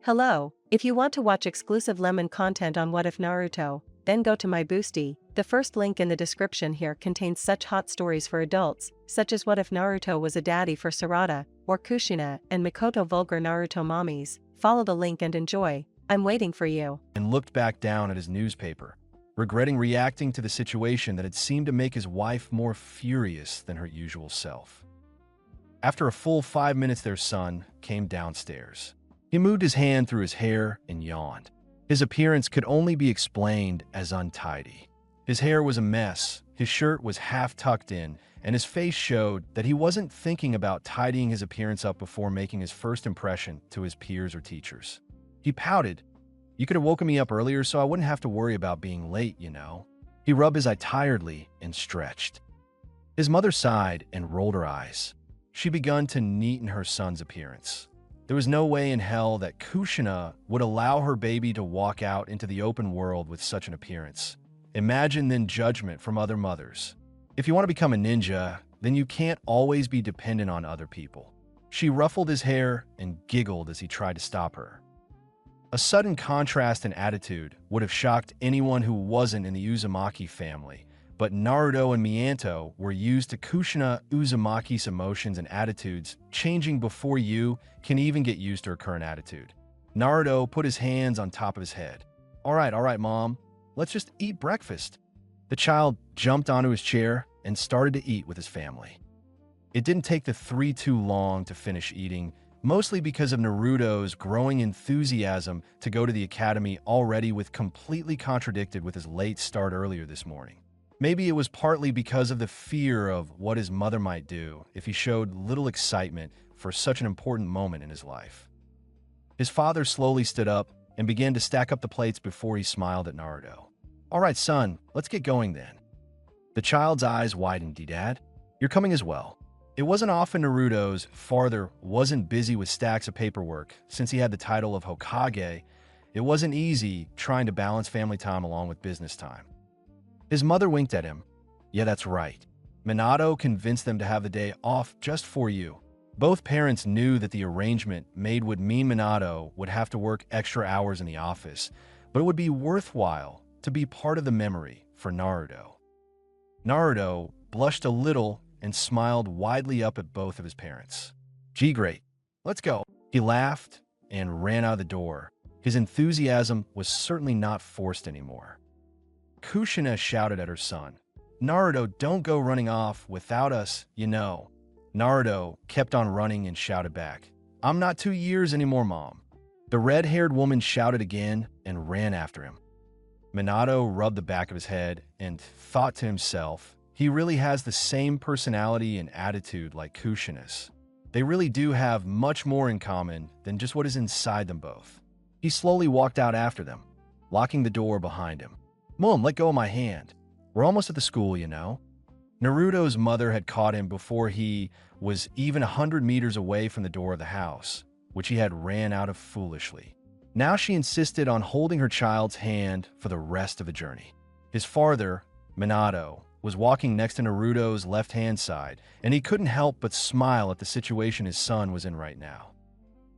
Hello, if you want to watch exclusive lemon content on What If Naruto, then go to my Boosty. The first link in the description here contains such hot stories for adults, such as What If Naruto was a daddy for Sarada, or Kushina and Mikoto vulgar Naruto mommies. Follow the link and enjoy. I'm waiting for you. And looked back down at his newspaper, regretting reacting to the situation that had seemed to make his wife more furious than her usual self. After a full 5 minutes, their son came downstairs. He moved his hand through his hair and yawned. His appearance could only be explained as untidy. His hair was a mess, his shirt was half tucked in, and his face showed that he wasn't thinking about tidying his appearance up before making his first impression to his peers or teachers. He pouted. "You could have woken me up earlier so I wouldn't have to worry about being late, you know." He rubbed his eye tiredly and stretched. His mother sighed and rolled her eyes. She begun to neaten her son's appearance. There was no way in hell that Kushina would allow her baby to walk out into the open world with such an appearance. Imagine then judgment from other mothers. If you want to become a ninja, then you can't always be dependent on other people. She ruffled his hair and giggled as he tried to stop her. A sudden contrast in attitude would have shocked anyone who wasn't in the Uzumaki family, but Naruto and Mianto were used to Kushina Uzumaki's emotions and attitudes changing before you can even get used to her current attitude. Naruto put his hands on top of his head. All right, Mom. Let's just eat breakfast." The child jumped onto his chair and started to eat with his family. It didn't take the three too long to finish eating, mostly because of Naruto's growing enthusiasm to go to the academy already with completely contradicted with his late start earlier this morning. Maybe it was partly because of the fear of what his mother might do if he showed little excitement for such an important moment in his life. His father slowly stood up and began to stack up the plates before he smiled at Naruto. "All right, son, let's get going then." The child's eyes widened. "Dad, you're coming as well." It wasn't often Naruto's father wasn't busy with stacks of paperwork. Since he had the title of Hokage, it wasn't easy trying to balance family time along with business time. His mother winked at him. "Yeah, that's right. Minato convinced them to have the day off just for you." Both parents knew that the arrangement made would mean Minato would have to work extra hours in the office, but it would be worthwhile to be part of the memory for Naruto. Naruto blushed a little and smiled widely up at both of his parents. "Gee, great. Let's go." He laughed and ran out of the door. His enthusiasm was certainly not forced anymore. Kushina shouted at her son. "Naruto, don't go running off without us, you know." Naruto kept on running and shouted back, "I'm not 2 years anymore, Mom." The red-haired woman shouted again and ran after him. Minato rubbed the back of his head and thought to himself, he really has the same personality and attitude like Kushina's. They really do have much more in common than just what is inside them both. He slowly walked out after them, locking the door behind him. "Mom, let go of my hand. We're almost at the school, you know." Naruto's mother had caught him before he was even 100 meters away from the door of the house, which he had ran out of foolishly. Now she insisted on holding her child's hand for the rest of the journey. His father, Minato, was walking next to Naruto's left-hand side, and he couldn't help but smile at the situation his son was in right now.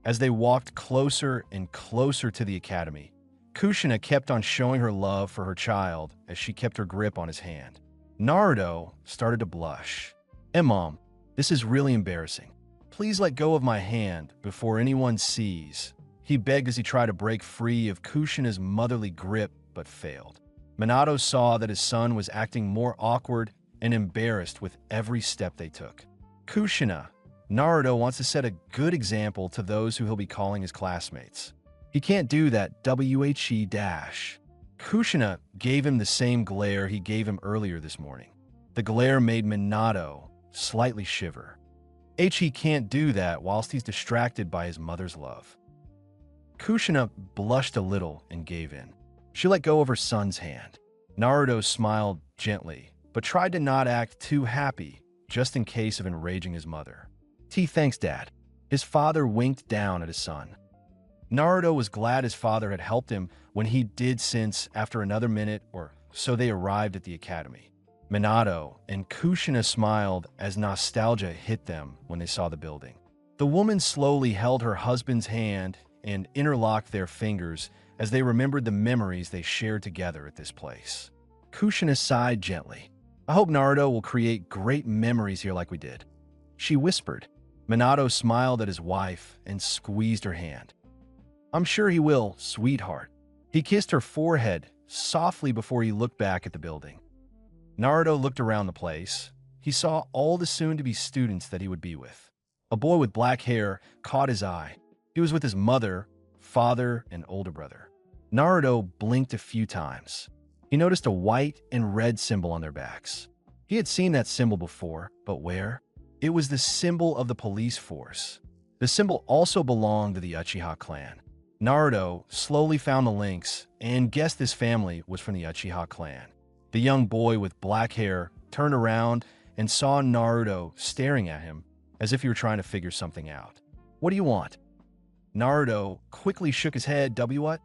As they walked closer and closer to the academy, Kushina kept on showing her love for her child as she kept her grip on his hand. Naruto started to blush. Mom, this is really embarrassing. Please let go of my hand before anyone sees." He begged as he tried to break free of Kushina's motherly grip, but failed. Minato saw that his son was acting more awkward and embarrassed with every step they took. "Kushina, Naruto wants to set a good example to those who he'll be calling his classmates. He can't do that whe-. Kushina gave him the same glare he gave him earlier this morning. The glare made Minato slightly shiver. He can't do that whilst he's distracted by his mother's love. Kushina blushed a little and gave in. She let go of her son's hand. Naruto smiled gently, but tried to not act too happy, just in case of enraging his mother. "Thanks, Dad." His father winked down at his son. Naruto was glad his father had helped him when he did, since after another minute or so they arrived at the academy. Minato and Kushina smiled as nostalgia hit them when they saw the building. The woman slowly held her husband's hand and interlocked their fingers as they remembered the memories they shared together at this place. Kushina sighed gently. I hope Naruto will create great memories here like we did, she whispered. Minato smiled at his wife and squeezed her hand. I'm sure he will, sweetheart. He kissed her forehead softly before he looked back at the building. Naruto looked around the place. He saw all the soon-to-be students that he would be with. A boy with black hair caught his eye. He was with his mother, father, and older brother. Naruto blinked a few times. He noticed a white and red symbol on their backs. He had seen that symbol before, but where? It was the symbol of the police force. The symbol also belonged to the Uchiha clan. Naruto slowly found the links and guessed this family was from the Uchiha clan. The young boy with black hair turned around and saw Naruto staring at him as if he were trying to figure something out. What do you want? Naruto quickly shook his head. What?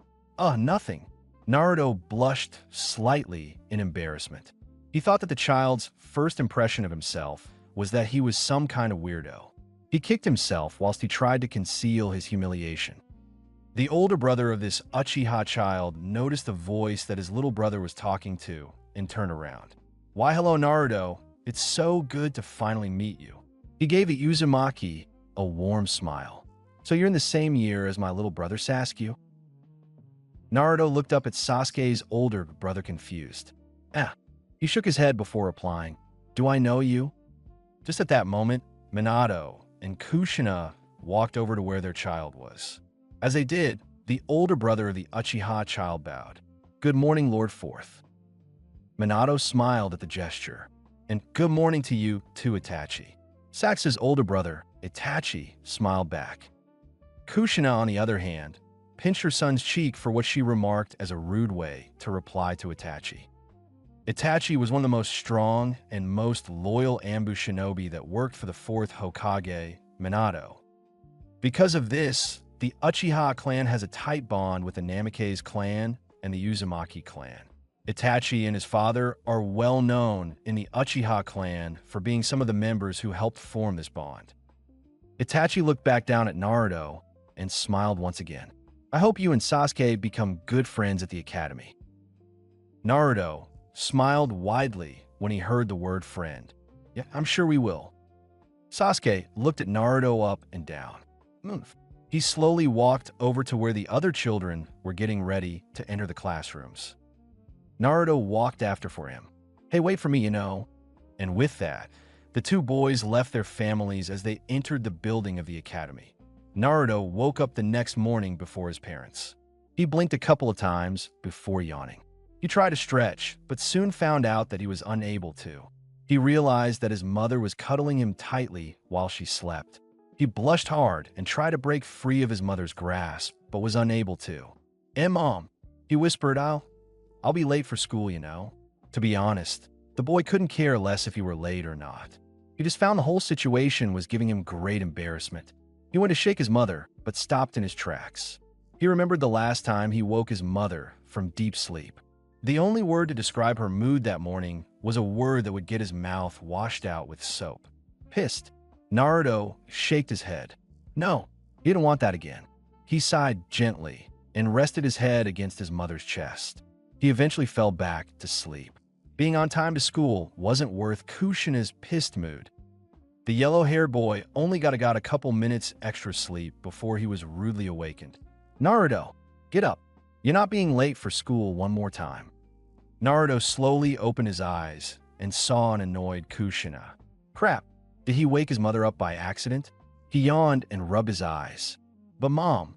Nothing. Naruto blushed slightly in embarrassment. He thought that the child's first impression of himself was that he was some kind of weirdo. He kicked himself whilst he tried to conceal his humiliation. The older brother of this Uchiha child noticed the voice that his little brother was talking to and turned around. Why, hello, Naruto. It's so good to finally meet you. He gave Uzumaki a warm smile. So you're in the same year as my little brother Sasuke? Naruto looked up at Sasuke's older brother confused. He shook his head before replying, Do I know you? Just at that moment, Minato and Kushina walked over to where their child was. As they did, the older brother of the Uchiha child bowed. Good morning, Lord Fourth. Minato smiled at the gesture. And good morning to you too, Itachi. Sax's older brother, Itachi, smiled back. Kushina, on the other hand, pinched her son's cheek for what she remarked as a rude way to reply to Itachi. Itachi was one of the most strong and most loyal ambush shinobi that worked for the fourth Hokage, Minato. Because of this, the Uchiha clan has a tight bond with the Namikaze clan and the Uzumaki clan. Itachi and his father are well known in the Uchiha clan for being some of the members who helped form this bond. Itachi looked back down at Naruto and smiled once again. I hope you and Sasuke become good friends at the academy. Naruto smiled widely when he heard the word friend. Yeah, I'm sure we will. Sasuke looked at Naruto up and down. He slowly walked over to where the other children were getting ready to enter the classrooms. Naruto walked after for him. Hey, wait for me, you know. And with that, the two boys left their families as they entered the building of the academy. Naruto woke up the next morning before his parents. He blinked a couple of times before yawning. He tried to stretch, but soon found out that he was unable to. He realized that his mother was cuddling him tightly while she slept. He blushed hard and tried to break free of his mother's grasp, but was unable to. Mom, he whispered, I'll be late for school, you know. To be honest, the boy couldn't care less if he were late or not. He just found the whole situation was giving him great embarrassment. He went to shake his mother, but stopped in his tracks. He remembered the last time he woke his mother from deep sleep. The only word to describe her mood that morning was a word that would get his mouth washed out with soap. Pissed. Naruto shook his head. No, he didn't want that again. He sighed gently and rested his head against his mother's chest. He eventually fell back to sleep. Being on time to school wasn't worth Kushina's pissed mood. The yellow-haired boy only got a couple minutes extra sleep before he was rudely awakened. Naruto, get up. You're not being late for school one more time. Naruto slowly opened his eyes and saw an annoyed Kushina. Crap, did he wake his mother up by accident? He yawned and rubbed his eyes. But Mom,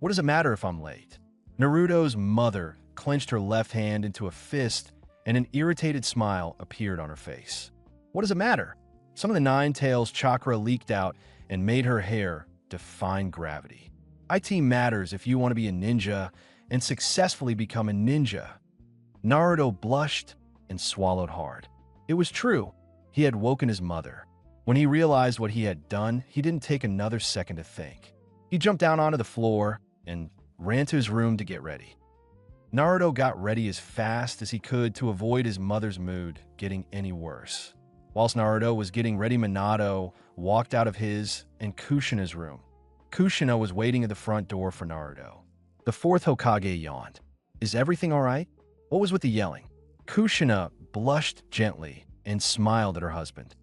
what does it matter if I'm late? Naruto's mother clenched her left hand into a fist and an irritated smile appeared on her face. What does it matter? Some of the Nine Tails chakra leaked out and made her hair defy gravity. IT matters if you want to be a ninja and successfully become a ninja. Naruto blushed and swallowed hard. It was true. He had woken his mother. When he realized what he had done, he didn't take another second to think. He jumped down onto the floor and ran to his room to get ready. Naruto got ready as fast as he could to avoid his mother's mood getting any worse. Whilst Naruto was getting ready, Minato walked out of his and Kushina's room. Kushina was waiting at the front door for Naruto. The fourth Hokage yawned. Is everything all right? What was with the yelling? Kushina blushed gently and smiled at her husband.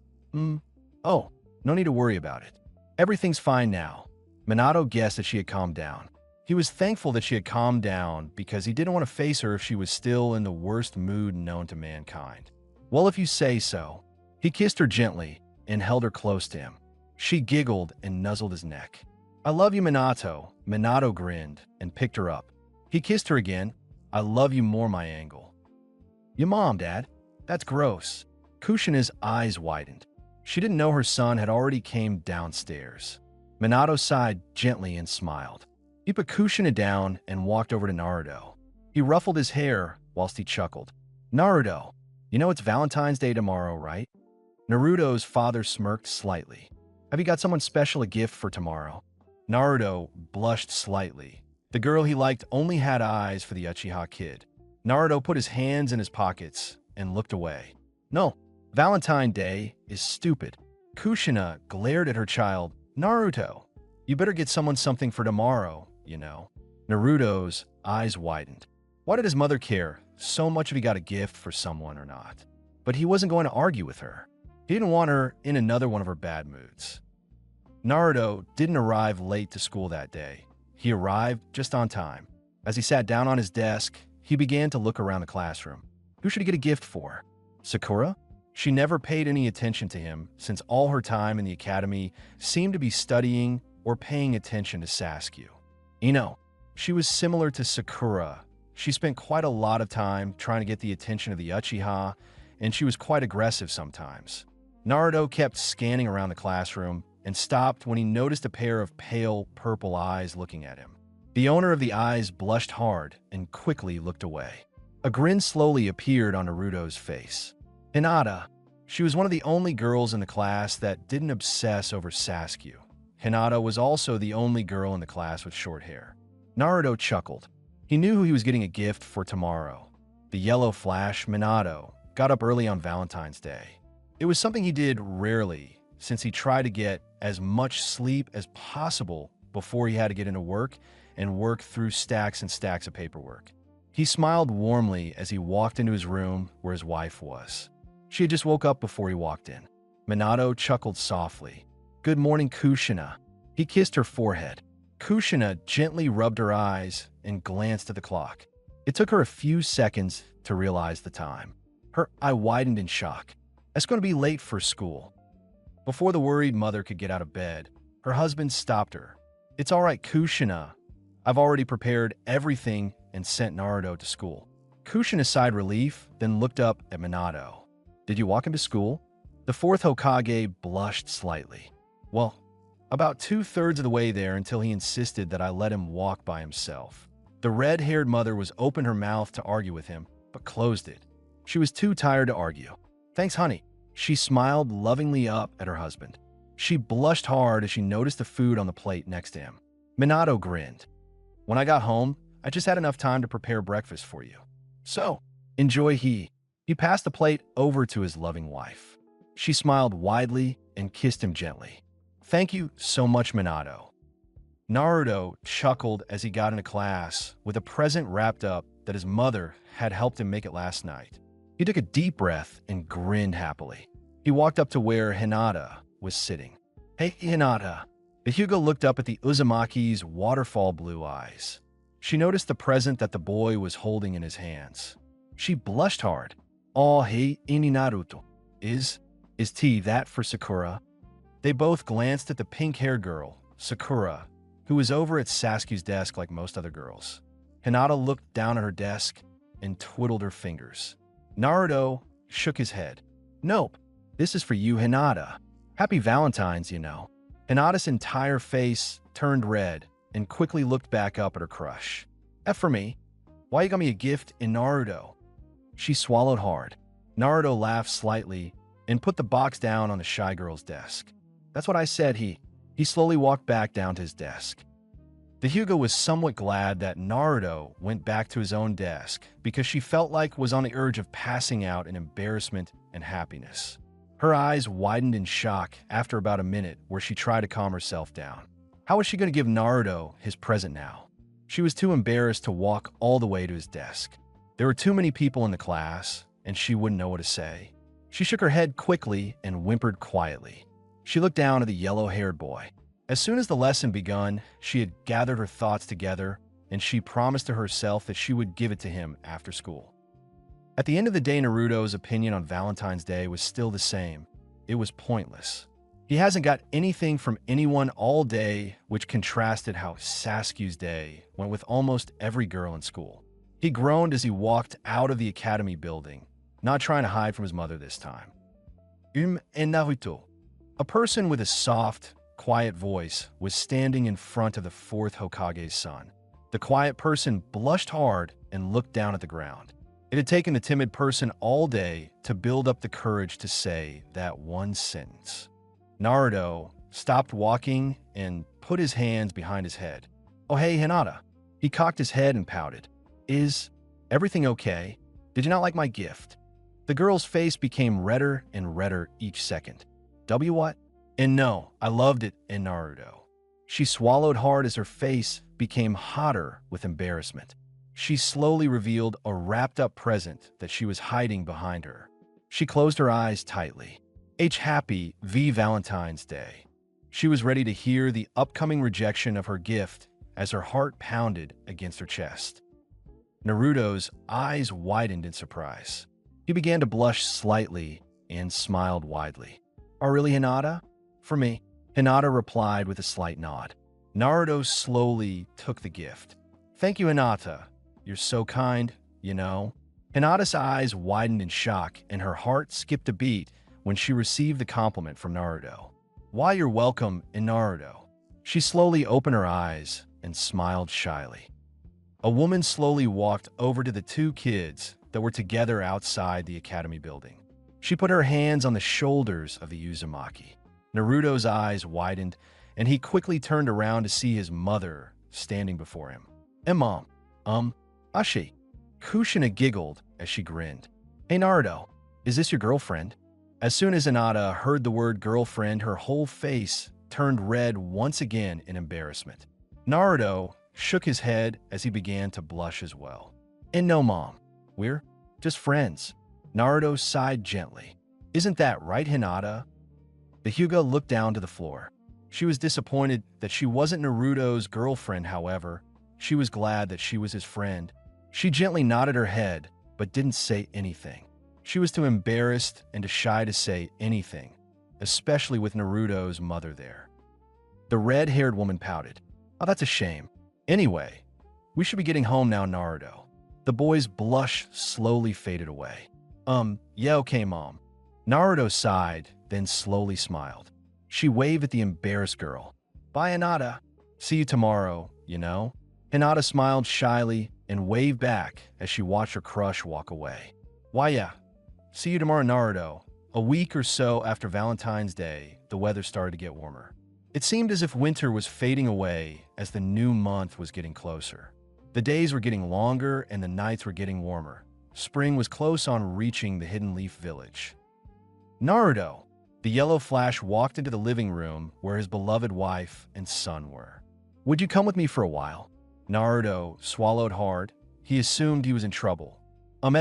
Oh, no need to worry about it. Everything's fine now. Minato guessed that she had calmed down. He was thankful that she had calmed down because he didn't want to face her if she was still in the worst mood known to mankind. Well, if you say so. He kissed her gently and held her close to him. She giggled and nuzzled his neck. I love you, Minato. Minato grinned and picked her up. He kissed her again. I love you more, my angle. Your mom, Dad. That's gross. Kushina's eyes widened. She didn't know her son had already came downstairs. Minato sighed gently and smiled. He put Kushina down and walked over to Naruto. He ruffled his hair whilst he chuckled. Naruto, you know it's Valentine's Day tomorrow, right? Naruto's father smirked slightly. Have you got someone special a gift for tomorrow? Naruto blushed slightly. The girl he liked only had eyes for the Uchiha kid. Naruto put his hands in his pockets and looked away. No, Valentine's Day is stupid. Kushina glared at her child. Naruto, you better get someone something for tomorrow, you know. Naruto's eyes widened. Why did his mother care so much if he got a gift for someone or not? But he wasn't going to argue with her. He didn't want her in another one of her bad moods. Naruto didn't arrive late to school that day. He arrived just on time. As he sat down on his desk, he began to look around the classroom. Who should he get a gift for? Sakura? She never paid any attention to him since all her time in the academy seemed to be studying or paying attention to Sasuke. You know, she was similar to Sakura. She spent quite a lot of time trying to get the attention of the Uchiha, and she was quite aggressive sometimes. Naruto kept scanning around the classroom and stopped when he noticed a pair of pale purple eyes looking at him. The owner of the eyes blushed hard and quickly looked away. A grin slowly appeared on Naruto's face. Hinata. She was one of the only girls in the class that didn't obsess over Sasuke. Hinata was also the only girl in the class with short hair. Naruto chuckled. He knew who he was getting a gift for tomorrow. The yellow flash, Minato, got up early on Valentine's Day. It was something he did rarely, since he tried to get as much sleep as possible before he had to get into work and work through stacks and stacks of paperwork. He smiled warmly as he walked into his room where his wife was. She had just woke up before he walked in. Minato chuckled softly. Good morning, Kushina. He kissed her forehead. Kushina gently rubbed her eyes and glanced at the clock. It took her a few seconds to realize the time. Her eye widened in shock. It's going to be late for school. Before the worried mother could get out of bed, her husband stopped her. It's all right, Kushina. I've already prepared everything and sent Naruto to school. Kushina sighed relief, then looked up at Minato. Did you walk him to school? The fourth Hokage blushed slightly. Well, about 2/3 of the way there until he insisted that I let him walk by himself. The red-haired mother was open her mouth to argue with him, but closed it. She was too tired to argue. Thanks, honey. She smiled lovingly up at her husband. She blushed hard as she noticed the food on the plate next to him. Minato grinned. When I got home, I just had enough time to prepare breakfast for you. So, enjoy. He passed the plate over to his loving wife. She smiled widely and kissed him gently. Thank you so much, Minato. Naruto chuckled as he got into class with a present wrapped up that his mother had helped him make it last night. He took a deep breath and grinned happily. He walked up to where Hinata was sitting. Hey, Hinata. The Hyuga looked up at the Uzumaki's waterfall blue eyes. She noticed the present that the boy was holding in his hands. She blushed hard. Oh, hey, ini Naruto. Is tea that for Sakura? They both glanced at the pink-haired girl, Sakura, who was over at Sasuke's desk like most other girls. Hinata looked down at her desk and twiddled her fingers. Naruto shook his head. Nope, this is for you, Hinata. Happy Valentine's, you know. Hinata's entire face turned red and quickly looked back up at her crush. F for me. Why you got me a gift in Naruto? She swallowed hard. Naruto laughed slightly and put the box down on the shy girl's desk. That's what I said. He slowly walked back down to his desk. The Hyuga was somewhat glad that Naruto went back to his own desk because she felt like was on the urge of passing out in embarrassment and happiness. Her eyes widened in shock after about a minute where she tried to calm herself down. How was she going to give Naruto his present now? She was too embarrassed to walk all the way to his desk. There were too many people in the class, and she wouldn't know what to say. She shook her head quickly and whimpered quietly. She looked down at the yellow-haired boy. As soon as the lesson begun, she had gathered her thoughts together, and she promised to herself that she would give it to him after school. At the end of the day, Naruto's opinion on Valentine's Day was still the same. It was pointless. He hasn't got anything from anyone all day, which contrasted how Sasuke's day went with almost every girl in school. He groaned as he walked out of the academy building, not trying to hide from his mother this time. And Naruto. A person with a soft, quiet voice was standing in front of the fourth Hokage's son. The quiet person blushed hard and looked down at the ground. It had taken the timid person all day to build up the courage to say that one sentence. Naruto stopped walking and put his hands behind his head. "Oh, hey, Hinata." He cocked his head and pouted. "Is everything okay? Did you not like my gift?" The girl's face became redder and redder each second. What? And no, I loved it in Naruto. She swallowed hard as her face became hotter with embarrassment. She slowly revealed a wrapped-up present that she was hiding behind her. She closed her eyes tightly. Happy Valentine's Day. She was ready to hear the upcoming rejection of her gift as her heart pounded against her chest. Naruto's eyes widened in surprise. He began to blush slightly and smiled widely. "Oh, really, Hinata?" "For me." Hinata replied with a slight nod. Naruto slowly took the gift. "Thank you, Hinata. You're so kind, you know." Hinata's eyes widened in shock, and her heart skipped a beat when she received the compliment from Naruto. "Why, you're welcome in Naruto." She slowly opened her eyes and smiled shyly. A woman slowly walked over to the two kids that were together outside the academy building. She put her hands on the shoulders of the Uzumaki. Naruto's eyes widened, and he quickly turned around to see his mother standing before him. Mom. Ashi." Kushina giggled as she grinned. "Hey, Naruto, is this your girlfriend?" As soon as Hinata heard the word girlfriend, her whole face turned red once again in embarrassment. Naruto shook his head as he began to blush as well. "And no, Mom. We're just friends." Naruto sighed gently. "Isn't that right, Hinata?" The Hyuga looked down to the floor. She was disappointed that she wasn't Naruto's girlfriend, however. She was glad that she was his friend. She gently nodded her head, but didn't say anything. She was too embarrassed and too shy to say anything, especially with Naruto's mother there. The red-haired woman pouted. "Oh, that's a shame. Anyway, we should be getting home now, Naruto." The boy's blush slowly faded away. Yeah, okay, Mom." Naruto sighed, then slowly smiled. She waved at the embarrassed girl. "Bye, Hinata. See you tomorrow, you know?" Hinata smiled shyly and waved back as she watched her crush walk away. "Why, yeah. See you tomorrow, Naruto." A week or so after Valentine's Day, the weather started to get warmer. It seemed as if winter was fading away as the new month was getting closer. The days were getting longer and the nights were getting warmer. Spring was close on reaching the Hidden Leaf Village. Naruto, the yellow flash, walked into the living room where his beloved wife and son were. "Would you come with me for a while?" Naruto swallowed hard. He assumed he was in trouble.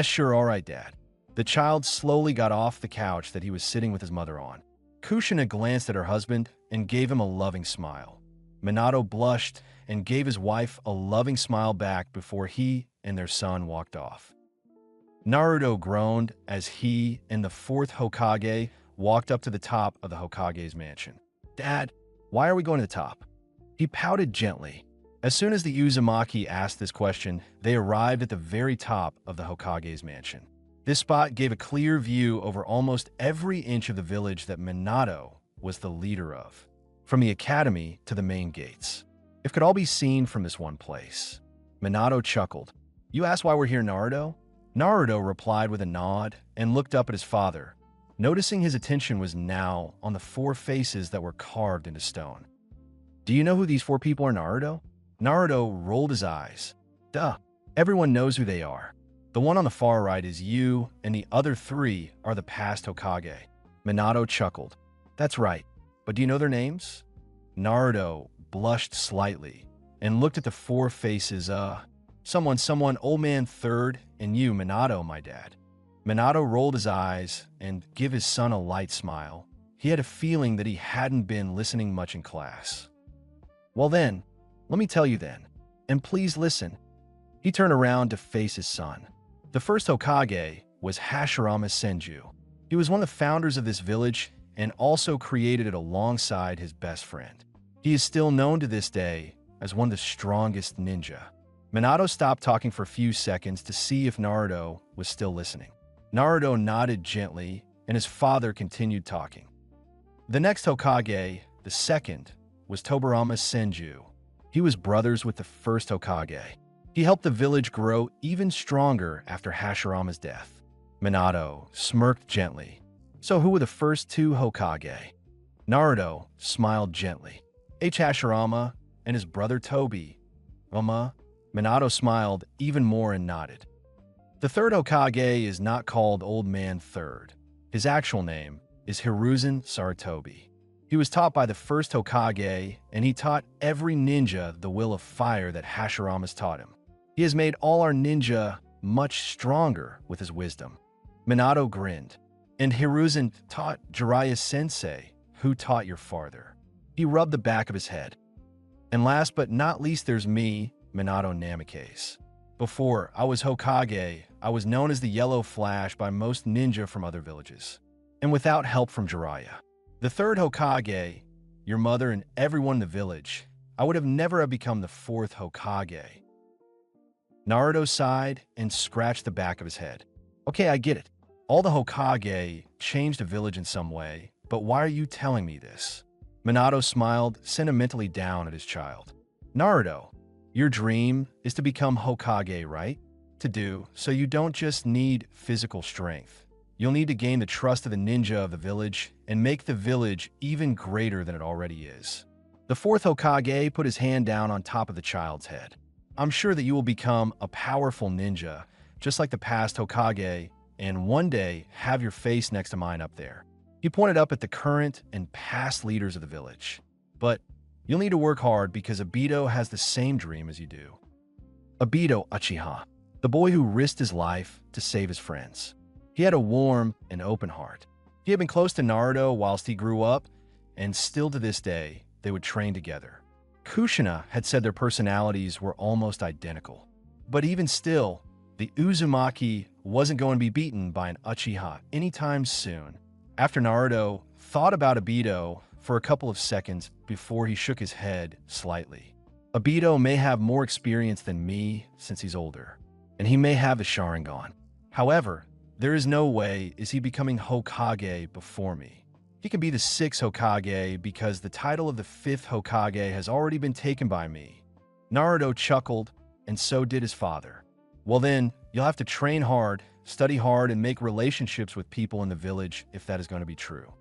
Sure, all right, Dad." The child slowly got off the couch that he was sitting with his mother on. Kushina glanced at her husband and gave him a loving smile. Minato blushed and gave his wife a loving smile back before he and their son walked off. Naruto groaned as he and the fourth Hokage walked up to the top of the Hokage's mansion. "Dad, why are we going to the top?" He pouted gently. As soon as the Uzumaki asked this question, they arrived at the very top of the Hokage's mansion. This spot gave a clear view over almost every inch of the village that Minato was the leader of, from the academy to the main gates. It could all be seen from this one place. Minato chuckled. "You asked why we're here, Naruto?" Naruto replied with a nod and looked up at his father, noticing his attention was now on the four faces that were carved into stone. "Do you know who these four people are, Naruto?" Naruto rolled his eyes. "Duh, everyone knows who they are. The one on the far right is you, and the other three are the past Hokage." Minato chuckled. "That's right, but do you know their names?" Naruto blushed slightly and looked at the four faces. Someone, old man third, and you, Minato, my dad. Minato rolled his eyes and gave his son a light smile. He had a feeling that he hadn't been listening much in class. Well then, let me tell you then, and please listen. He turned around to face his son. The first Hokage was Hashirama Senju. He was one of the founders of this village and also created it alongside his best friend. He is still known to this day as one of the strongest ninja. Minato stopped talking for a few seconds to see if Naruto was still listening. Naruto nodded gently, and his father continued talking. The next Hokage, the second, was Tobirama Senju. He was brothers with the first Hokage. He helped the village grow even stronger after Hashirama's death. Minato smirked gently. So who were the first two Hokage? Naruto smiled gently. Hashirama and his brother Tobi. Minato smiled even more and nodded. The third Hokage is not called Old Man Third. His actual name is Hiruzen Sarutobi. He was taught by the first Hokage, and he taught every ninja the will of fire that Hashirama's taught him. He has made all our ninja much stronger with his wisdom. Minato grinned. And Hiruzen taught Jiraiya Sensei, who taught your father. He rubbed the back of his head. And last but not least, there's me, Minato Namikaze. Before I was Hokage, I was known as the Yellow Flash by most ninja from other villages. And without help from Jiraiya, the third Hokage, your mother and everyone in the village, I would have never have become the fourth Hokage. Naruto sighed and scratched the back of his head. Okay, I get it. All the Hokage changed the village in some way, but why are you telling me this? Minato smiled sentimentally down at his child. Naruto, your dream is to become Hokage, right? To do so you don't just need physical strength. You'll need to gain the trust of the ninja of the village and make the village even greater than it already is. The fourth Hokage put his hand down on top of the child's head. I'm sure that you will become a powerful ninja, just like the past Hokage, and one day have your face next to mine up there. He pointed up at the current and past leaders of the village. But you'll need to work hard because Obito has the same dream as you do. Obito Uchiha, the boy who risked his life to save his friends. He had a warm and open heart. He had been close to Naruto whilst he grew up, and still to this day, they would train together. Kushina had said their personalities were almost identical. But even still, the Uzumaki wasn't going to be beaten by an Uchiha anytime soon. After Naruto thought about Obito for a couple of seconds before he shook his head slightly. Obito may have more experience than me since he's older, and he may have the Sharingan. However, there is no way is he becoming Hokage before me. He can be the sixth Hokage because the title of the fifth Hokage has already been taken by me. Naruto chuckled, and so did his father. Well then, you'll have to train hard, study hard, and make relationships with people in the village if that is going to be true.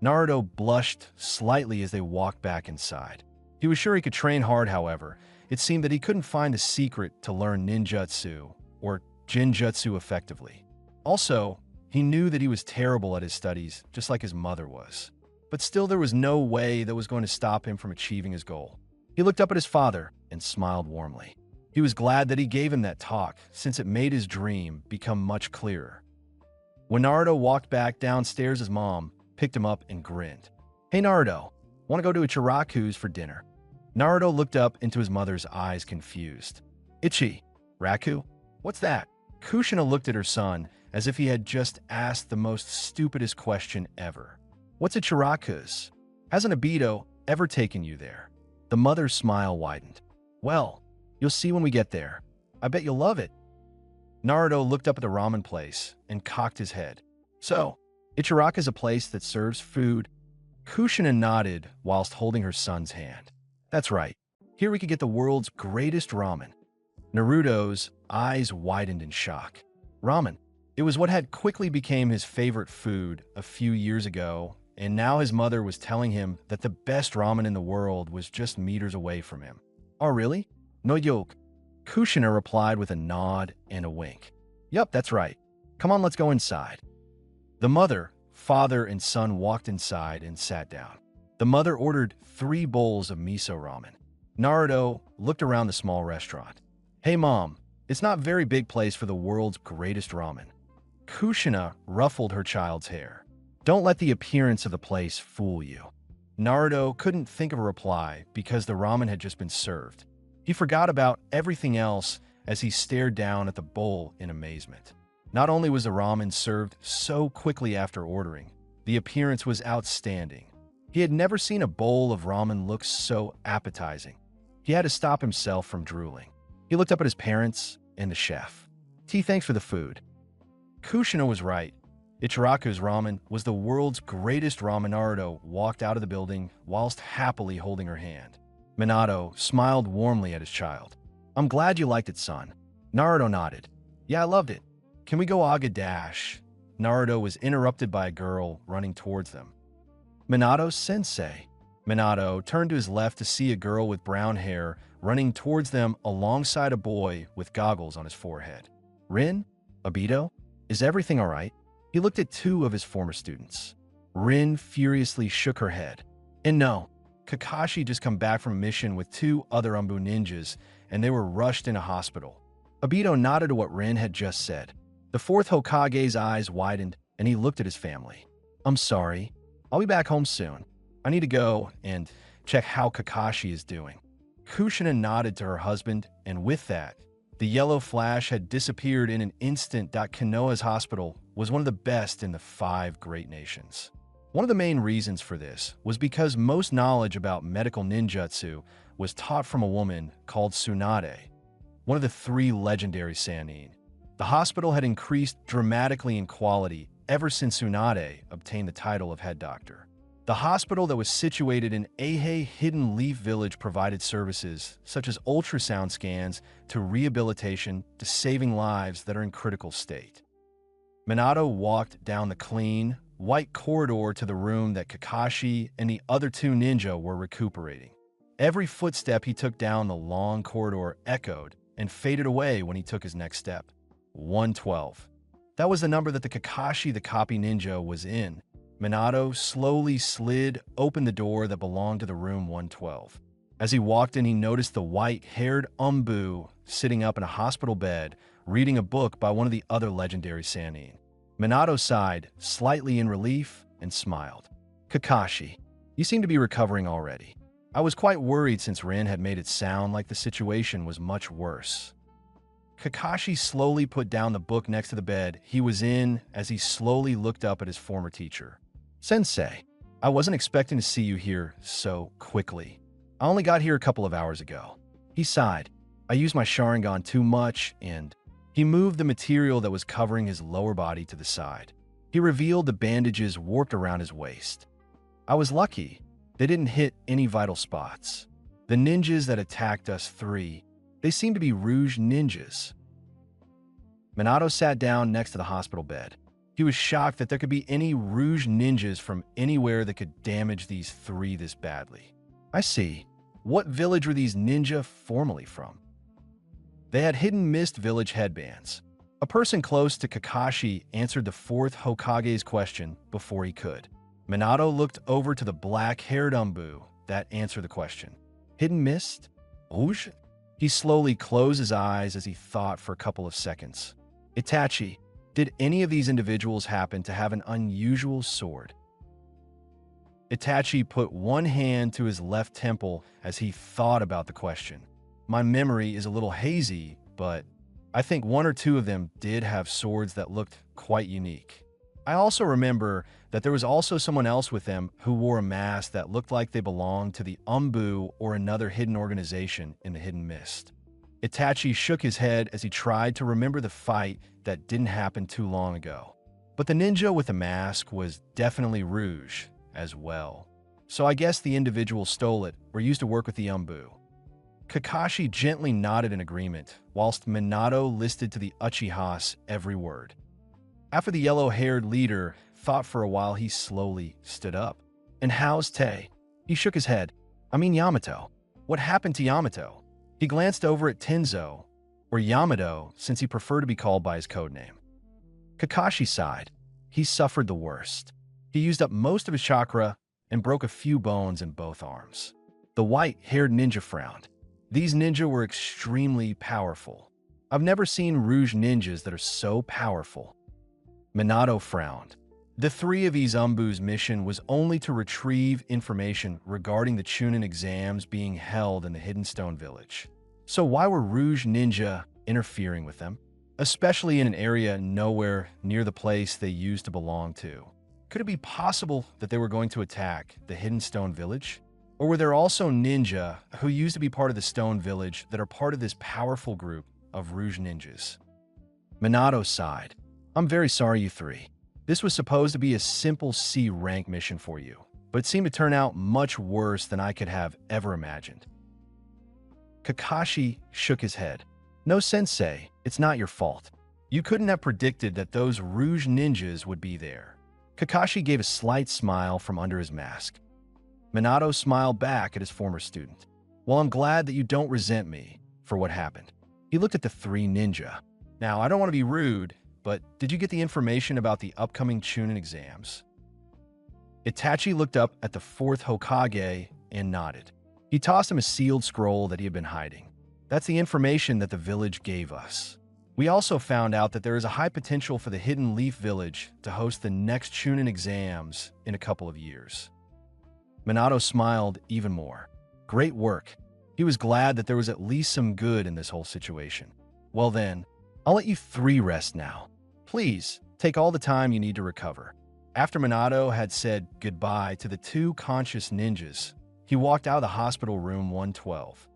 Naruto blushed slightly as they walked back inside. He was sure he could train hard, however. It seemed that he couldn't find the secret to learn ninjutsu or jinjutsu effectively. Also, he knew that he was terrible at his studies, just like his mother was. But still, there was no way that was going to stop him from achieving his goal. He looked up at his father and smiled warmly. He was glad that he gave him that talk, since it made his dream become much clearer. When Naruto walked back downstairs, his mom picked him up and grinned. Hey Naruto, want to go to Ichiraku's for dinner? Naruto looked up into his mother's eyes, confused. Raku? What's that? Kushina looked at her son as if he had just asked the most stupidest question ever. What's Ichiraku's? Hasn't Obito ever taken you there? The mother's smile widened. Well, you'll see when we get there. I bet you'll love it. Naruto looked up at the ramen place and cocked his head. So, Ichiraku's a place that serves food? Kushina nodded whilst holding her son's hand. That's right. Here we could get the world's greatest ramen. Naruto's eyes widened in shock. Ramen. It was what had quickly become his favorite food a few years ago, and now his mother was telling him that the best ramen in the world was just meters away from him. Oh, really? No yoke. Kushina replied with a nod and a wink. Yup, that's right. Come on, let's go inside. The mother, father, and son walked inside and sat down. The mother ordered 3 bowls of miso ramen. Naruto looked around the small restaurant. Hey mom, it's not a very big place for the world's greatest ramen. Kushina ruffled her child's hair. Don't let the appearance of the place fool you. Naruto couldn't think of a reply because the ramen had just been served. He forgot about everything else as he stared down at the bowl in amazement. Not only was the ramen served so quickly after ordering, the appearance was outstanding. He had never seen a bowl of ramen look so appetizing. He had to stop himself from drooling. He looked up at his parents and the chef. T, thanks for the food. Kushina was right. Ichiraku's ramen was the world's greatest ramen. Naruto walked out of the building whilst happily holding her hand. Minato smiled warmly at his child. I'm glad you liked it, son. Naruto nodded. Yeah, I loved it. Can we go Aga Dash? Naruto was interrupted by a girl running towards them. Minato-sensei. Minato turned to his left to see a girl with brown hair running towards them alongside a boy with goggles on his forehead. Rin? Obito? Is everything all right? He looked at 2 of his former students. Rin furiously shook her head. And no, Kakashi just come back from a mission with 2 other Umbu ninjas, and they were rushed in a hospital. Obito nodded to what Rin had just said. The 4th Hokage's eyes widened, and he looked at his family. I'm sorry. I'll be back home soon. I need to go and check how Kakashi is doing. Kushina nodded to her husband, and with that, the yellow flash had disappeared in an instant. Konoha's hospital was one of the best in the 5 great nations. One of the main reasons for this was because most knowledge about medical ninjutsu was taught from a woman called Tsunade, one of the 3 legendary Sannin. The hospital had increased dramatically in quality ever since Tsunade obtained the title of head doctor. The hospital that was situated in Eihei Hidden Leaf Village provided services such as ultrasound scans to rehabilitation to saving lives that are in critical state. Minato walked down the clean, white corridor to the room that Kakashi and the other 2 ninja were recuperating. Every footstep he took down the long corridor echoed and faded away when he took his next step. 112. That was the number that the Kakashi the copy ninja was in. Minato slowly slid open the door that belonged to the room 112. As he walked in, he noticed the white-haired Umbu sitting up in a hospital bed, reading a book by one of the other legendary Sannin. Minato sighed, slightly in relief, and smiled. Kakashi, you seem to be recovering already. I was quite worried since Rin had made it sound like the situation was much worse. Kakashi slowly put down the book next to the bed he was in as he slowly looked up at his former teacher. Sensei, I wasn't expecting to see you here so quickly. I only got here a couple of hours ago. He sighed. I used my Sharingan too much, and he moved the material that was covering his lower body to the side. He revealed the bandages warped around his waist. I was lucky. They didn't hit any vital spots. The ninjas that attacked us 3, they seemed to be Rouge ninjas. Minato sat down next to the hospital bed. He was shocked that there could be any Rouge ninjas from anywhere that could damage these 3 this badly. I see. What village were these ninja formerly from? They had hidden mist village headbands. A person close to Kakashi answered the 4th Hokage's question before he could. Minato looked over to the black-haired Umbu that answered the question. Hidden mist? Rouge? He slowly closed his eyes as he thought for a couple of seconds. Itachi, did any of these individuals happen to have an unusual sword? Itachi put one hand to his left temple as he thought about the question. My memory is a little hazy, but I think 1 or 2 of them did have swords that looked quite unique. I also remember that there was also someone else with them who wore a mask that looked like they belonged to the Umbu or another hidden organization in the Hidden Mist. Itachi shook his head as he tried to remember the fight that didn't happen too long ago. But the ninja with the mask was definitely Rouge as well. So I guess the individual stole it or used to work with the Umbu. Kakashi gently nodded in agreement, whilst Minato listened to the Uchiha's every word. After the yellow-haired leader thought for a while, he slowly stood up. And how's Tei? He shook his head. I mean Yamato. What happened to Yamato? He glanced over at Tenzo, or Yamato, since he preferred to be called by his codename. Kakashi sighed. He suffered the worst. He used up most of his chakra and broke a few bones in both arms. The white-haired ninja frowned. These ninja were extremely powerful. I've never seen Rouge ninjas that are so powerful. Minato frowned. The three of Izumbu's mission was only to retrieve information regarding the Chunin exams being held in the Hidden Stone Village. So why were Rouge ninja interfering with them? Especially in an area nowhere near the place they used to belong to. Could it be possible that they were going to attack the Hidden Stone Village? Or were there also ninja who used to be part of the Stone Village that are part of this powerful group of Rouge ninjas? Minato sighed. I'm very sorry, you three. This was supposed to be a simple C rank mission for you, but it seemed to turn out much worse than I could have ever imagined. Kakashi shook his head. No, sensei, it's not your fault. You couldn't have predicted that those Rouge ninjas would be there. Kakashi gave a slight smile from under his mask. Minato smiled back at his former student. Well, I'm glad that you don't resent me for what happened. He looked at the three ninja. Now, I don't want to be rude, but did you get the information about the upcoming Chunin exams? Itachi looked up at the fourth Hokage and nodded. He tossed him a sealed scroll that he had been hiding. That's the information that the village gave us. We also found out that there is a high potential for the Hidden Leaf Village to host the next Chunin exams in a couple of years. Minato smiled even more. Great work. He was glad that there was at least some good in this whole situation. Well then, I'll let you three rest now. Please, take all the time you need to recover. After Minato had said goodbye to the two conscious ninjas, he walked out of the hospital room 112.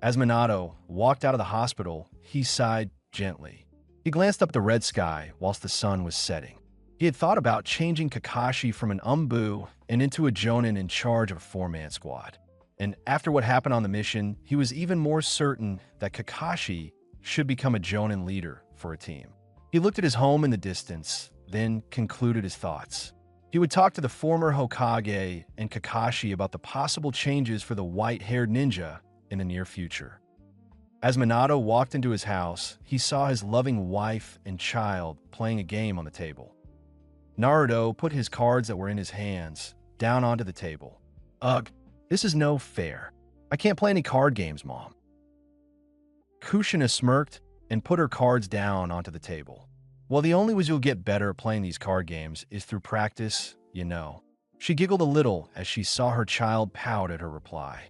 As Minato walked out of the hospital, he sighed gently. He glanced up at the red sky whilst the sun was setting. He had thought about changing Kakashi from an Umbu and into a Jonin in charge of a four-man squad. And after what happened on the mission, he was even more certain that Kakashi should become a Jonin leader for a team. He looked at his home in the distance, then concluded his thoughts. He would talk to the former Hokage and Kakashi about the possible changes for the white-haired ninja in the near future. As Minato walked into his house, he saw his loving wife and child playing a game on the table. Naruto put his cards that were in his hands down onto the table. Ugh, this is no fair. I can't play any card games, Mom. Kushina smirked and put her cards down onto the table. Well, the only way you'll get better at playing these card games is through practice, you know. She giggled a little as she saw her child pout at her reply.